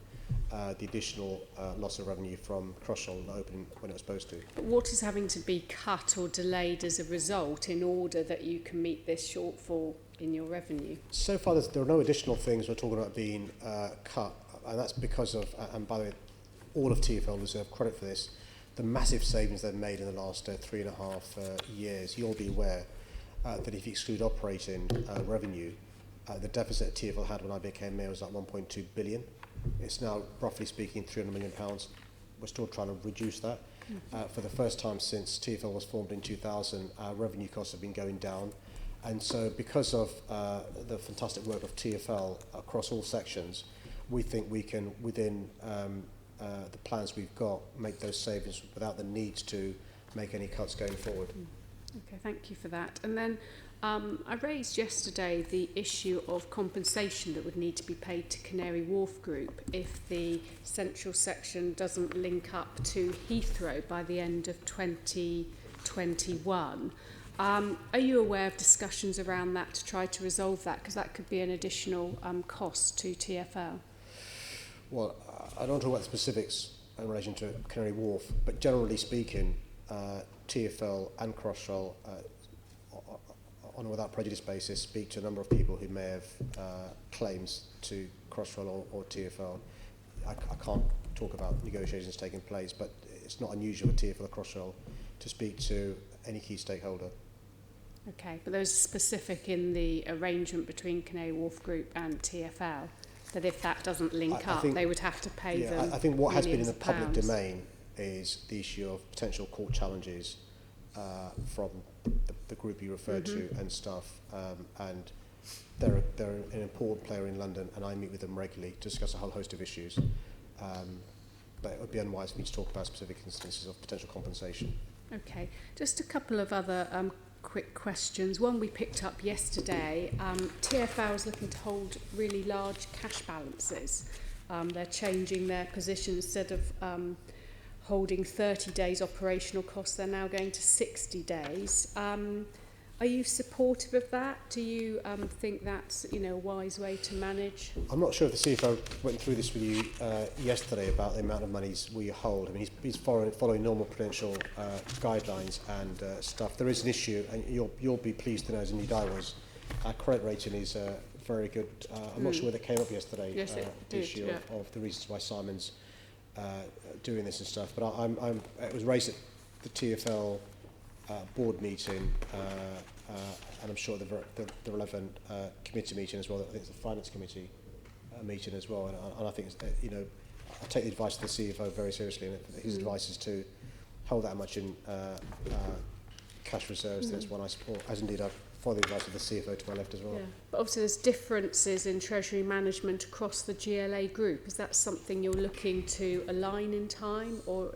the additional loss of revenue from Crossrail not opening when it was supposed to. But what is having to be cut or delayed as a result in order that you can meet this shortfall in your revenue? So far, there are no additional things we're talking about being cut, and that's because of, and by the way, all of TfL deserve credit for this, the massive savings they've made in the last 3.5 years. You'll be aware that if you exclude operating revenue, the deficit TfL had when I became mayor was like 1.2 billion. It's now, roughly speaking, £300 million. We're still trying to reduce that. For the first time since TfL was formed in 2000, our revenue costs have been going down. And so because of the fantastic work of TfL across all sections, we think we can, within the plans we've got, make those savings without the need to make any cuts going forward. Okay, thank you for that. And then I raised yesterday the issue of compensation that would need to be paid to Canary Wharf Group if the central section doesn't link up to Heathrow by the end of 2021. Are you aware of discussions around that to try to resolve that? Because that could be an additional cost to TfL. Well, I don't want to talk about the specifics in relation to Canary Wharf, but generally speaking, TfL and Crossrail, on a without prejudice basis, speak to a number of people who may have claims to Crossrail or TfL. I can't talk about negotiations taking place, but it's not unusual with TfL or Crossrail to speak to any key stakeholder. Okay, but there's specific in the arrangement between Canary Wharf Group and TfL that if that doesn't link up, they would have to pay them. I think what has been in the £millions. public domain is the issue of potential court challenges from the group you referred to and stuff, and they're an important player in London, and I meet with them regularly to discuss a whole host of issues. But it would be unwise for me to talk about specific instances of potential compensation. Okay, just a couple of other quick questions. One we picked up yesterday. TfL is looking to hold really large cash balances. They're changing their position. Instead of holding 30 days operational costs, they're now going to 60 days. Are you supportive of that? Do you think that's a wise way to manage? I'm not sure if the CFO went through this with you yesterday about the amount of monies we hold. I mean, he's following normal prudential guidelines and stuff. There is an issue, and you'll be pleased to know, as indeed I was, our credit rating is very good. I'm not sure whether it came up yesterday, Yes, it the did, issue yeah. of the reasons why Simon's doing this and stuff. But it was raised at the TfL board meeting, and I'm sure the relevant committee meeting as well. I think it's the finance committee meeting as well. And I think I take the advice of the CFO very seriously, and his advice is to hold that much in cash reserves. That's one I support, as indeed I follow the advice of the CFO to my left as well. Yeah. But obviously there's differences in treasury management across the GLA group. Is that something you're looking to align in time, or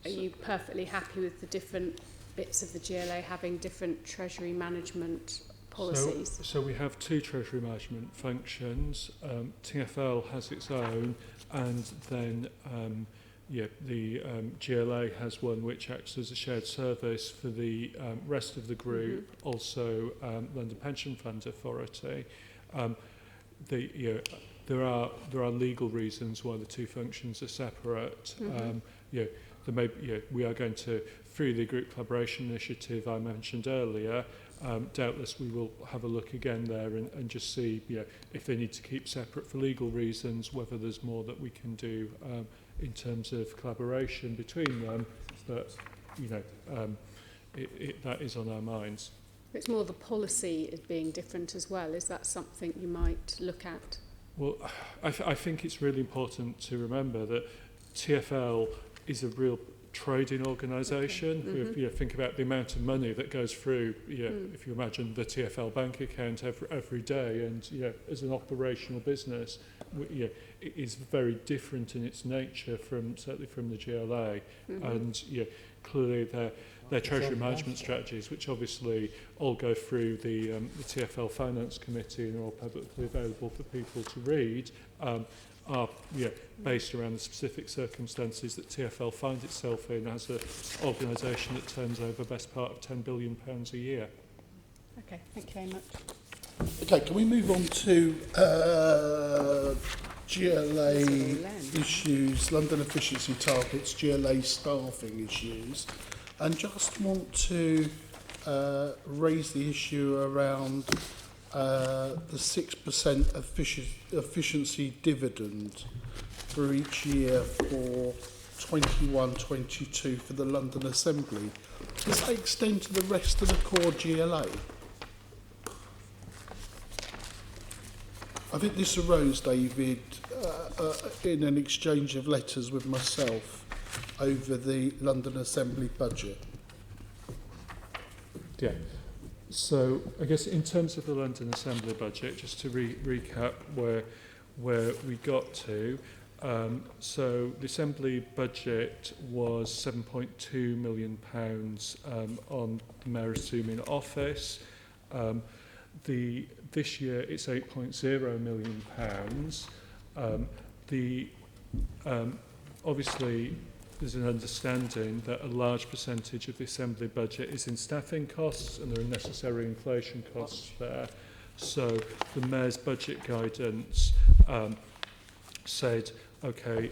are you perfectly happy with the different bits of the GLA having different treasury management policies? So we have two treasury management functions. TfL has its own, and then the GLA has one which acts as a shared service for the rest of the group, also London Pension Fund Authority. There are legal reasons why the two functions are separate. We are going to, through the group collaboration initiative I mentioned earlier, doubtless we will have a look again there and just see if they need to keep separate for legal reasons, whether there's more that we can do in terms of collaboration between them. But that is on our minds. It's more the policy as being different as well. Is that something you might look at? Well, I think it's really important to remember that TfL is a real trading organisation. Okay. Think about the amount of money that goes through, if you imagine the TfL bank account every day, and as an operational business, it is very different in its nature certainly from the GLA. And clearly their treasury management strategies, which obviously all go through the TfL Finance Committee and are all publicly available for people to read, are based around the specific circumstances that TfL finds itself in as an organisation that turns over best part of £10 billion a year. Okay, thank you very much. Okay, can we move on to GLA That's all then. issues, London efficiency targets, GLA staffing issues, and just want to raise the issue around the 6% efficiency dividend for each year for 21-22 for the London Assembly. Does that extend to the rest of the core GLA? I think this arose, David, in an exchange of letters with myself over the London Assembly budget. Yeah. So I guess in terms of the London Assembly budget, just to recap where we got to, so the Assembly budget was £7.2 million on the Mayor assuming office. This year it's £8.0 million. Obviously there's an understanding that a large percentage of the Assembly budget is in staffing costs and there are necessary inflation costs there. So the Mayor's budget guidance said, okay,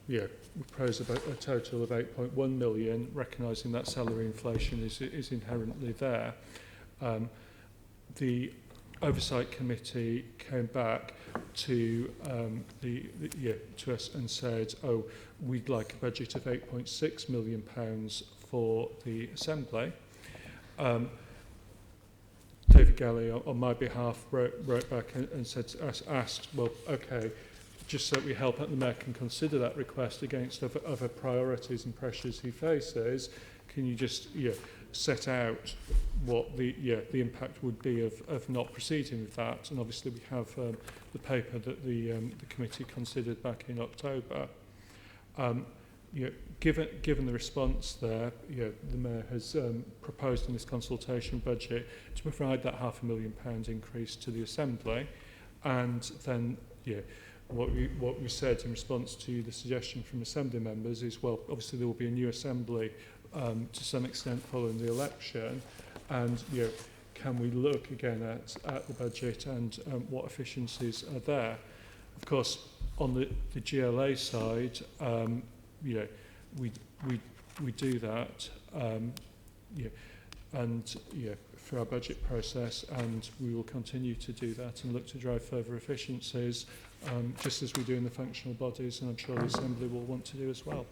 we propose about a total of 8.1 million, recognising that salary inflation is inherently there. The Oversight Committee came back to to us and said, oh, we'd like a budget of £8.6 million for the Assembly. David Galley, on my behalf, wrote back and said, asked, well, okay, just so that we help out the Mayor can consider that request against other priorities and pressures he faces, can you just set out what the impact would be of not proceeding with that? And obviously we have the paper that the committee considered back in October. Given the response there, the Mayor has proposed in this consultation budget to provide that £500,000 increase to the Assembly, and then what we said in response to the suggestion from Assembly members is, well, obviously there will be a new Assembly to some extent following the election, and can we look again at the budget and what efficiencies are there? Of course, on the GLA side, we do that, through our budget process, and we will continue to do that and look to drive further efficiencies, just as we do in the functional bodies, and I'm sure the Assembly will want to do as well.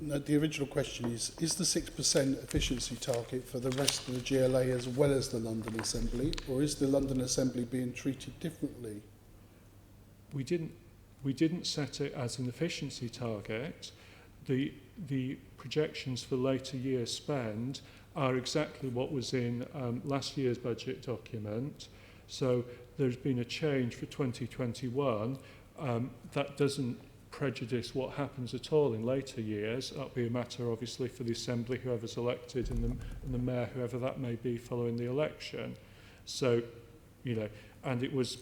No, the original question is the 6% efficiency target for the rest of the GLA as well as the London Assembly, or is the London Assembly being treated differently? We didn't set it as an efficiency target. The projections for later year spend are exactly what was in last year's budget document. So there's been a change for 2021. That doesn't prejudice what happens at all in later years. That'll be a matter, obviously, for the Assembly, whoever's elected, and the Mayor, whoever that may be, following the election. So, and it was,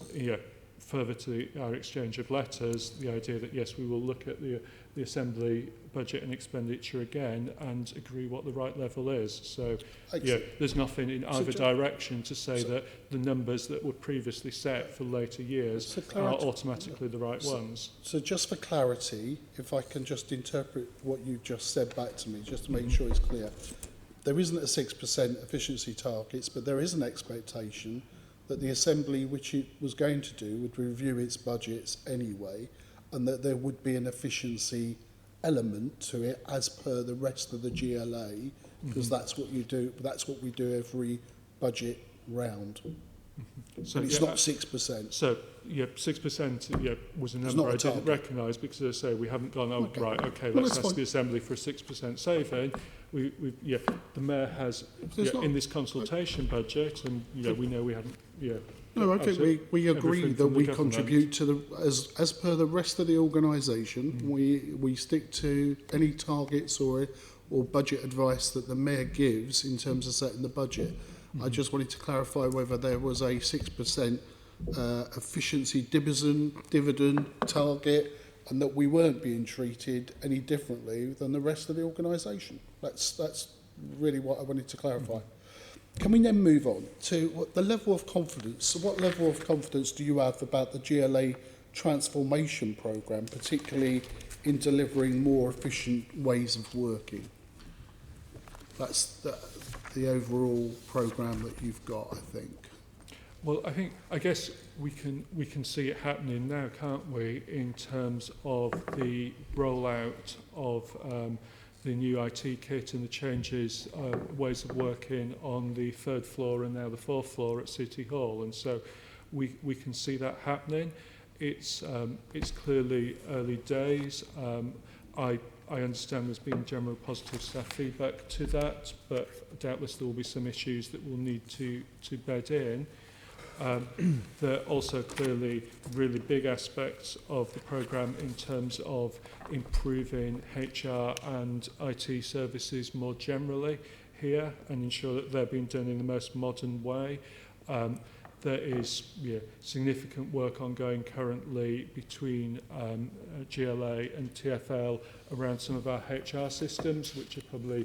further to our exchange of letters, the idea that, yes, we will look at the Assembly budget and expenditure again and agree what the right level is. So, there's nothing in either direction to say that the numbers that were previously set for later years are automatically the right ones. So just for clarity, if I can just interpret what you just said back to me, just to make sure it's clear, there isn't a 6% efficiency targets, but there is an expectation that the Assembly, which it was going to do, would review its budgets anyway, and that there would be an efficiency element to it as per the rest of the GLA, because that's what you do. That's what we do every budget round. So it's not 6%. So 6% was a number I didn't recognise because, as I say, we haven't gone. Oh, okay. Right, okay, let's ask the Assembly for a 6% saving. The Mayor has in this consultation budget, and we know we haven't. No, I think we agree that we contribute to the as per the rest of the organisation. We stick to any targets or budget advice that the Mayor gives in terms of setting the budget. I just wanted to clarify whether there was a 6% efficiency dividend target, and that we weren't being treated any differently than the rest of the organisation. That's really what I wanted to clarify. Can we then move on to the level of confidence? So what level of confidence do you have about the GLA transformation programme, particularly in delivering more efficient ways of working. That's the overall programme that you've got, I think. Well, I guess we can see it happening now, can't we, in terms of the rollout of the new IT kit and the changes, ways of working on the 3rd floor and now the 4th floor at City Hall, and so we can see that happening. It's clearly early days. I understand there's been general positive staff feedback to that, but doubtless there will be some issues that we'll need to bed in. There are also clearly really big aspects of the programme in terms of improving HR and IT services more generally here and ensure that they're being done in the most modern way. There is significant work ongoing currently between GLA and TfL around some of our HR systems, which are probably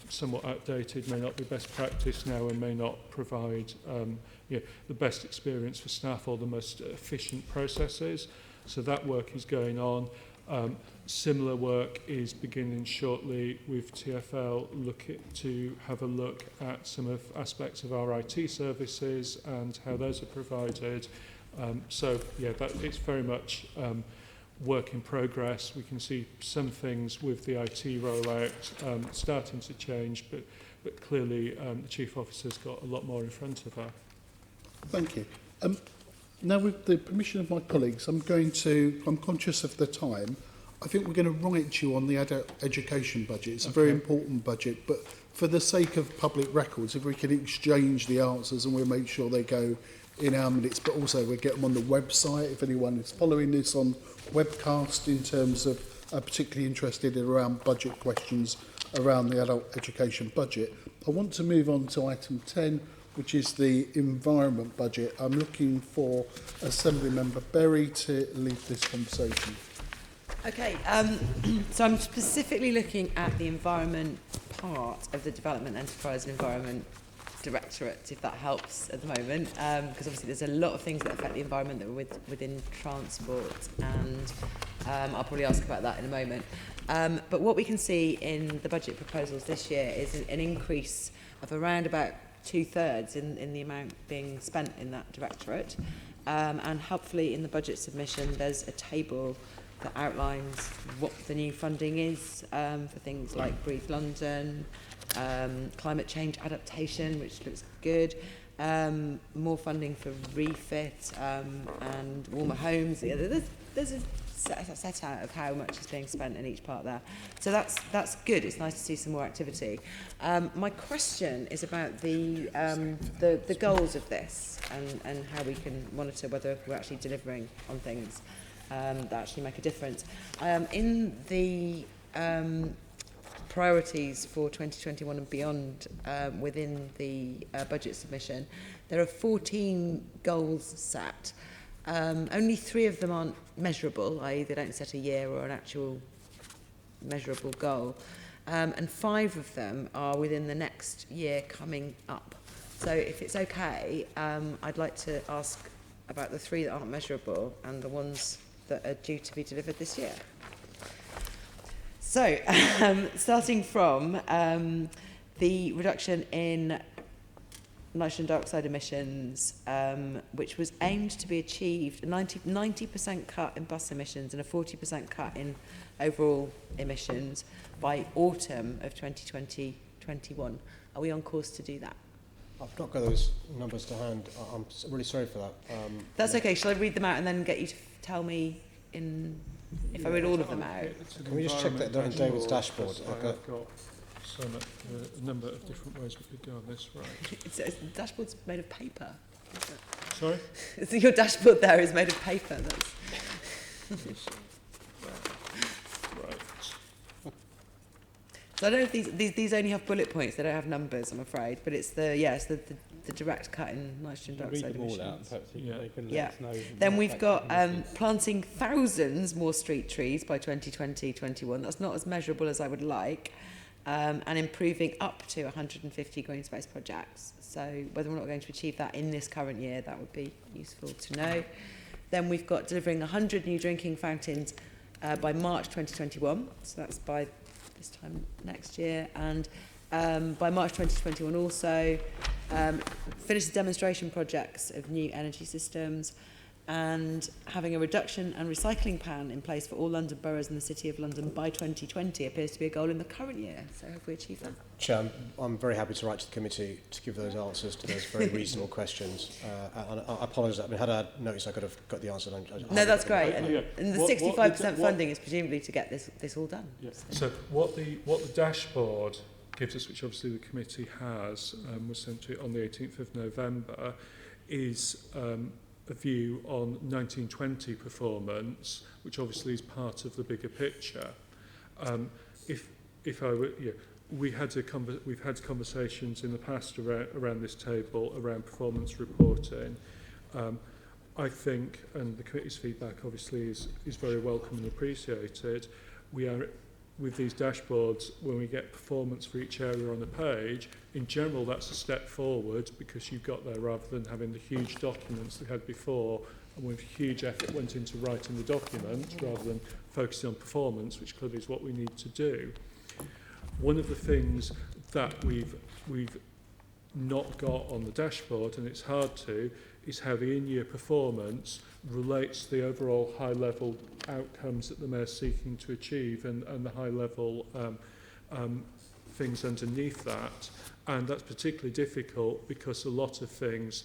somewhat outdated, may not be best practice now and may not provide the best experience for staff or the most efficient processes. So that work is going on. Similar work is beginning shortly with TfL to have a look at some of aspects of our IT services and how those are provided. It's very much work in progress. We can see some things with the IT rollout starting to change, but clearly the Chief Officer's got a lot more in front of her. Thank you. Now, with the permission of my colleagues, I'm conscious of the time. I think we're going to write you on the adult education budget. It's a very important budget, but for the sake of public records, if we can exchange the answers and we'll make sure they go in our minutes, but also we'll get them on the website if anyone is following this on webcast in terms of particularly interested in around budget questions around the adult education budget. I want to move on to item 10, which is the environment budget. I'm looking for Assembly Member Berry to lead this conversation. Okay, so I'm specifically looking at the environment part of the Development Enterprise and Environment Directorate, if that helps at the moment, because obviously there's a lot of things that affect the environment that are within transport, and I'll probably ask about that in a moment. But what we can see in the budget proposals this year is an increase of around about 2/3 in the amount being spent in that directorate, and helpfully in the budget submission there's a table that outlines what the new funding is for things like Breathe London, climate change adaptation, which looks good, more funding for refit and warmer homes. There's a set out of how much is being spent in each part there. So that's good. It's nice to see some more activity. My question is about the goals of this and how we can monitor whether we're actually delivering on things that actually make a difference. In the priorities for 2021 and beyond within the budget submission, there are 14 goals set. Only 3 of them aren't measurable, i.e. they don't set a year or an actual measurable goal, and 5 of them are within the next year coming up. So if it's okay, I'd like to ask about the 3 that aren't measurable and the ones that are due to be delivered this year. So, starting from the reduction in nitrogen dioxide emissions, which was aimed to be achieved, a 90% cut in bus emissions and a 40% cut in overall emissions by autumn of 2020-21. Are we on course to do that? I've not got those numbers to hand. I'm really sorry for that. That's okay. Shall I read them out and then get you to tell me if I read all of them out? Can we just check that they're on David's dashboard? I've got so much, a number of different ways we could go on this, right? The dashboard's made of paper. Sorry? So your dashboard there is made of paper. That's right. So I don't know if these only have bullet points. They don't have numbers, I'm afraid. But it's the direct cut in nitrogen dioxide emissions. Then we've got planting thousands more street trees by 2020-21. That's not as measurable as I would like. And improving up to 150 green space projects. So whether we're not going to achieve that in this current year, that would be useful to know. Then we've got delivering 100 new drinking fountains by March 2021. So that's by this time next year. And by March 2021 also finish the demonstration projects of new energy systems, and having a reduction and recycling plan in place for all London boroughs and the City of London by 2020 appears to be a goal in the current year. So have we achieved that? Chair, I'm very happy to write to the committee to give those answers to those very reasonable questions. And I apologise. I mean, had I noticed, I could have got the answer. No, that's great. And, Yeah. and the What- 65% funding is presumably to get this all done. Yeah. So what the dashboard gives us, which obviously the committee has, was sent to it on the 18th of November, is a view on 1920 performance, which obviously is part of the bigger picture. If I were, yeah, we've had conversations in the past around this table around performance reporting. I think, and the committee's feedback obviously is very welcome and appreciated. We are, with these dashboards, when we get performance for each area on a page, in general that's a step forward, because you've got there, rather than having the huge documents we had before, and with huge effort went into writing the document rather than focusing on performance, which clearly is what we need to do. One of the things that we've not got on the dashboard, and it's hard to, is how the in-year performance relates to the overall high-level outcomes that the Mayor's seeking to achieve, and the high-level things underneath that. And that's particularly difficult because a lot of things,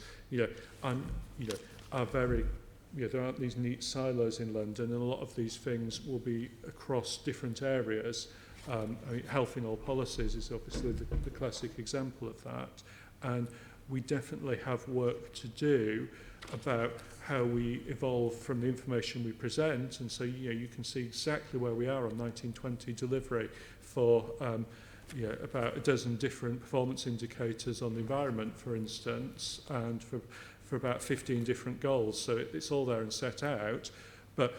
are very, there aren't these neat silos in London, and a lot of these things will be across different areas. I mean, health in all policies is obviously the classic example of that. And we definitely have work to do about how we evolve from the information we present. And so, you can see exactly where we are on 1920 delivery for about a dozen different performance indicators on the environment, for instance, and for about 15 different goals. So it's all there and set out. But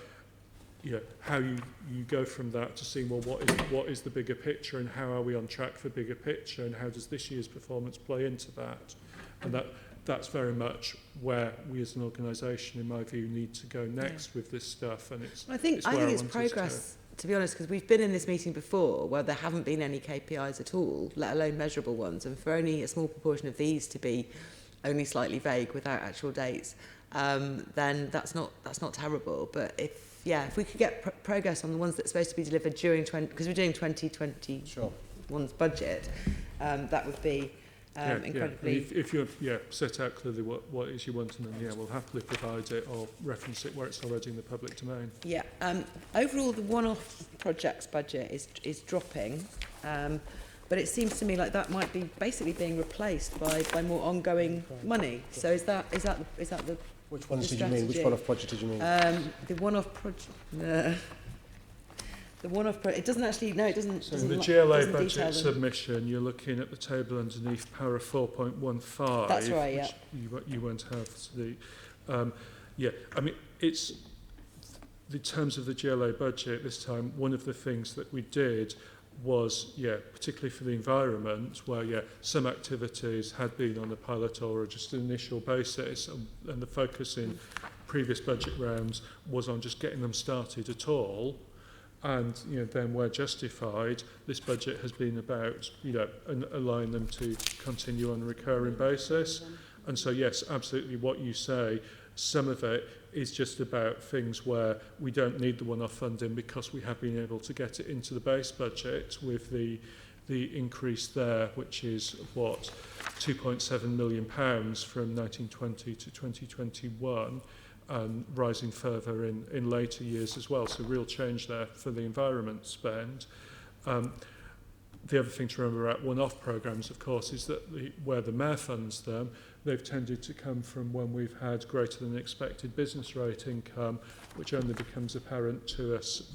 how you go from that to seeing, well, what is the bigger picture, and how are we on track for bigger picture, and how does this year's performance play into that? And that's very much where we as an organisation, in my view, need to go next with this stuff. And I think it's progress, to be honest, because we've been in this meeting before where there haven't been any KPIs at all, let alone measurable ones, and for only a small proportion of these to be only slightly vague without actual dates, then that's not terrible. But if we could get progress on the ones that's supposed to be delivered during because we're doing 2021's budget, that would be incredibly. If you set out clearly what it is you want, and then we'll happily provide it or reference it where it's already in the public domain. Yeah. Overall, the one-off projects budget is dropping, but it seems to me like that might be basically being replaced by more ongoing money. So is that the Which ones did you mean? Which one-off project did you mean? The one-off project. The one-off project. It doesn't actually. No, it doesn't. So in the GLA budget submission, you're looking at the table underneath para 4.15. That's right. Yeah. You won't have the. I mean, it's in terms of the GLA budget this time. One of the things that we did was, particularly for the environment, where, some activities had been on a pilot or just an initial basis, and the focus in previous budget rounds was on just getting them started at all. And, then where justified, this budget has been about, allowing them to continue on a recurring basis. And so, yes, absolutely what you say, some of it is just about things where we don't need the one-off funding because we have been able to get it into the base budget with the increase there, which is what, £2.7 million from 1920 to 2021, and rising further in later years as well. So real change there for the environment spend. The other thing to remember about one-off programmes, of course, is that where the Mayor funds them, they've tended to come from when we've had greater than expected business rate income, which only becomes apparent to us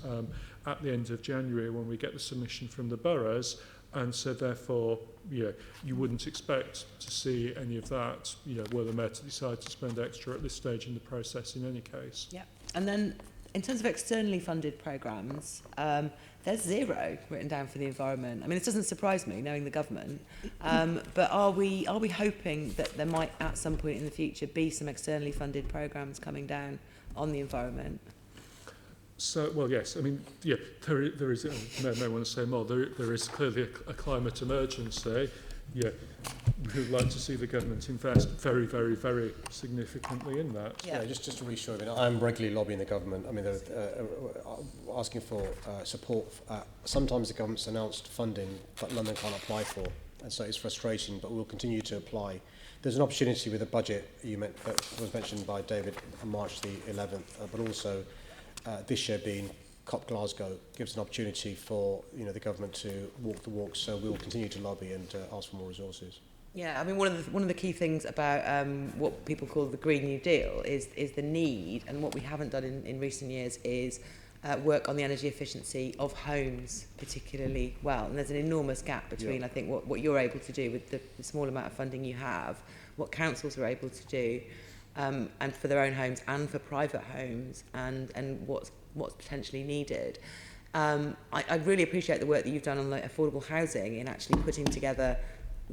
at the end of January when we get the submission from the boroughs. And so therefore, you wouldn't expect to see any of that, were the Mayor to decide to spend extra at this stage in the process in any case. Yeah. And then in terms of externally funded programmes, there's 0 written down for the environment. I mean, this doesn't surprise me, knowing the government. But are we hoping that there might, at some point in the future, be some externally funded programmes coming down on the environment? So, well, yes, I mean, yeah, there is, may want to say more, there is clearly a climate emergency. Yeah, we would like to see the government invest very, very, very significantly in that. Yeah, just to reassure you, I'm regularly lobbying the government. I mean, they're asking for support. Sometimes the government's announced funding, but London can't apply for, and so it's frustrating, but we'll continue to apply. There's an opportunity with the budget that was mentioned by David on March the 11th, but also this year being COP Glasgow gives an opportunity for the government to walk the walk. So we will continue to lobby and ask for more resources. Yeah, I mean, one of the key things about what people call the Green New Deal is the need, and what we haven't done in recent years is work on the energy efficiency of homes particularly well. And there's an enormous gap between, I think, what you're able to do with the small amount of funding you have, what councils are able to do, and for their own homes and for private homes, and what's potentially needed. I really appreciate the work that you've done on like affordable housing in actually putting together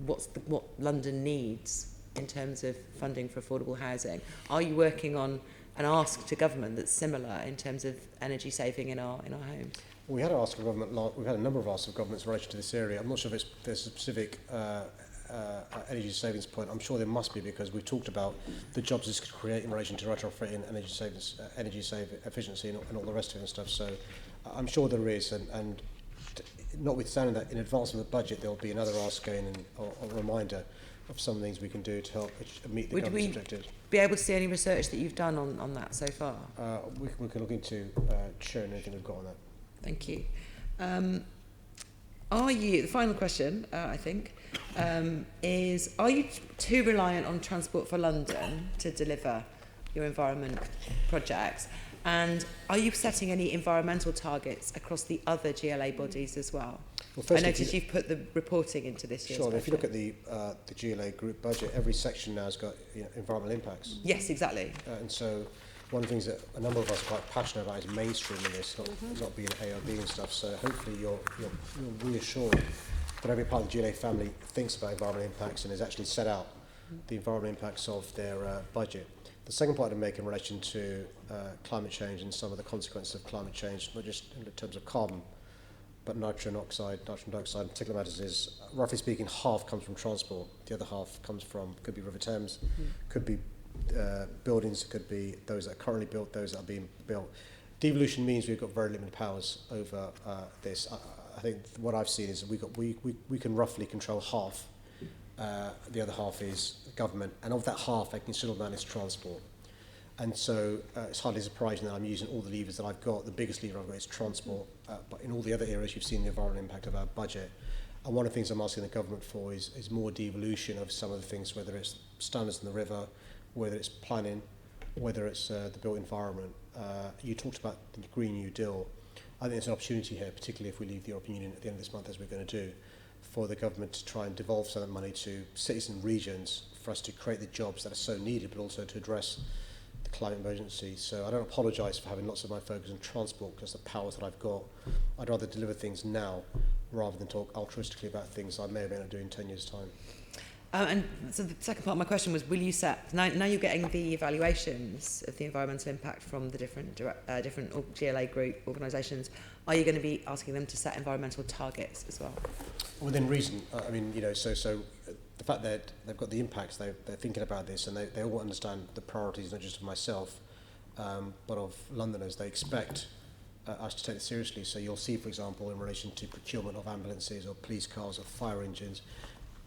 what London needs in terms of funding for affordable housing. Are you working on an ask to government that's similar in terms of energy saving in our homes? We had an ask of government. We've had a number of asks of governments in relation to this area. I'm not sure if there's a specific energy savings point. I'm sure there must be, because we've talked about the jobs this could create in relation to retrofitting, energy efficiency, and all the rest of it and stuff. So I'm sure there is, and notwithstanding that, in advance of the budget, there'll be another ask going and a reminder of some things we can do to help meet the government's objectives. Would we be able to see any research that you've done on that so far? We can look into sharing anything we've got on that. Thank you. Are you, the final question, I think, is, are you too reliant on Transport for London to deliver your environment projects? And are you setting any environmental targets across the other GLA bodies as well? I noticed you've put the reporting into this year's budget. If you look at the GLA group budget, every section now has got environmental impacts. Yes, exactly. And so one of the things that a number of us are quite passionate about is mainstreaming this, not being A or B and stuff. So hopefully you're reassured that every part of the GLA family thinks about environmental impacts and has actually set out the environmental impacts of their budget. The second point to make in relation to climate change and some of the consequences of climate change, not just in terms of carbon, but nitrogen dioxide, and particular matters, is, roughly speaking, half comes from transport. The other half comes from, could be River Thames, could be buildings, could be those that are currently built, those that are being built. Devolution means we've got very limited powers over this. I think what I've seen is we can roughly control half. The other half is government, and of that half, a considerable amount is transport. And so it's hardly surprising that I'm using all the levers that I've got. The biggest lever I've got is transport, but in all the other areas, you've seen the environmental impact of our budget. And one of the things I'm asking the government for is more devolution of some of the things, whether it's standards in the river, whether it's planning, whether it's the built environment. You talked about the Green New Deal. I think there's an opportunity here, particularly if we leave the European Union at the end of this month, as we're going to do, for the government to try and devolve some of that money to cities and regions for us to create the jobs that are so needed, but also to address the climate emergency. So I don't apologise for having lots of my focus on transport, because the powers that I've got, I'd rather deliver things now rather than talk altruistically about things I may or may not do in 10 years' time. And so the second part of my question was, will you set, now you're getting the evaluations of the environmental impact from the different GLA group organisations, are you going to be asking them to set environmental targets as well? Within reason. I mean, so the fact that they've got the impacts, they're thinking about this, and they all understand the priorities, not just of myself, but of Londoners. They expect us to take it seriously. So you'll see, for example, in relation to procurement of ambulances or police cars or fire engines,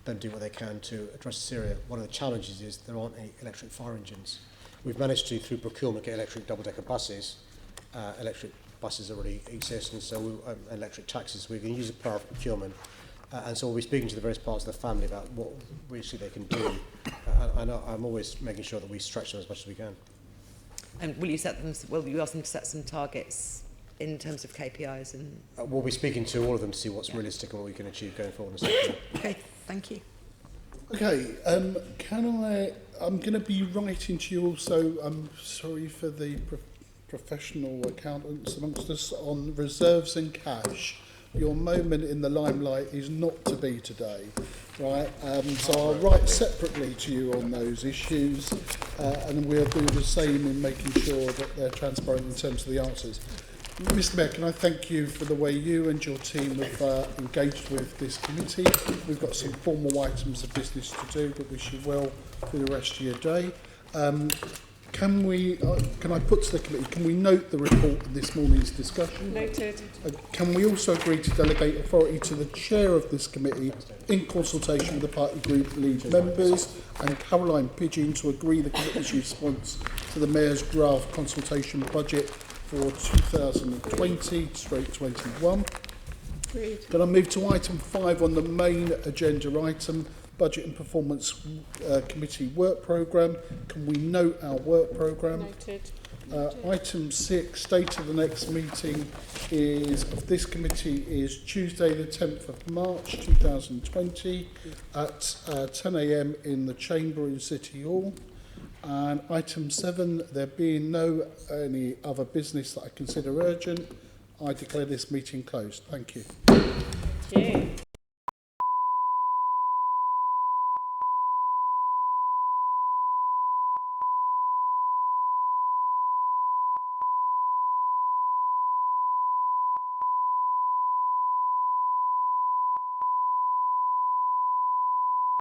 them do what they can to address this area. One of the challenges is there aren't any electric fire engines. We've managed to, through procurement, get electric double-decker buses. Electric buses already exist, and so electric taxis. We can use the power of procurement. And so we'll be speaking to the various parts of the family about what really they can do. I'm always making sure that we stretch them as much as we can. And will you ask them to set some targets in terms of KPIs? And we'll be speaking to all of them to see what's realistic and what we can achieve going forward. Okay, thank you. Okay, I'm going to be writing to you also. I'm sorry for the professional accountants amongst us on reserves and cash. Your moment in the limelight is not to be today, right? So I'll write separately to you on those issues, and we'll do the same in making sure that they're transparent in terms of the answers. Mr Mayor, can I thank you for the way you and your team have engaged with this committee. We've got some formal items of business to do, but wish you well for the rest of your day. Can I put to the committee, can we note the report of this morning's discussion? Noted. Can we also agree to delegate authority to the chair of this committee in consultation with the party group lead members and Caroline Pidgeon to agree the committee's response to the Mayor's draft consultation budget for 2020/21? Agreed. Can I move to item 5 on the main agenda item, Budget and Performance Committee Work Programme? Can we note our work programme? Noted. Item 6, date of the next meeting of this committee is Tuesday the 10th of March 2020 at 10 a.m. in the Chamber in City Hall. And item 7, there being no any other business that I consider urgent, I declare this meeting closed. Thank you. Thank you.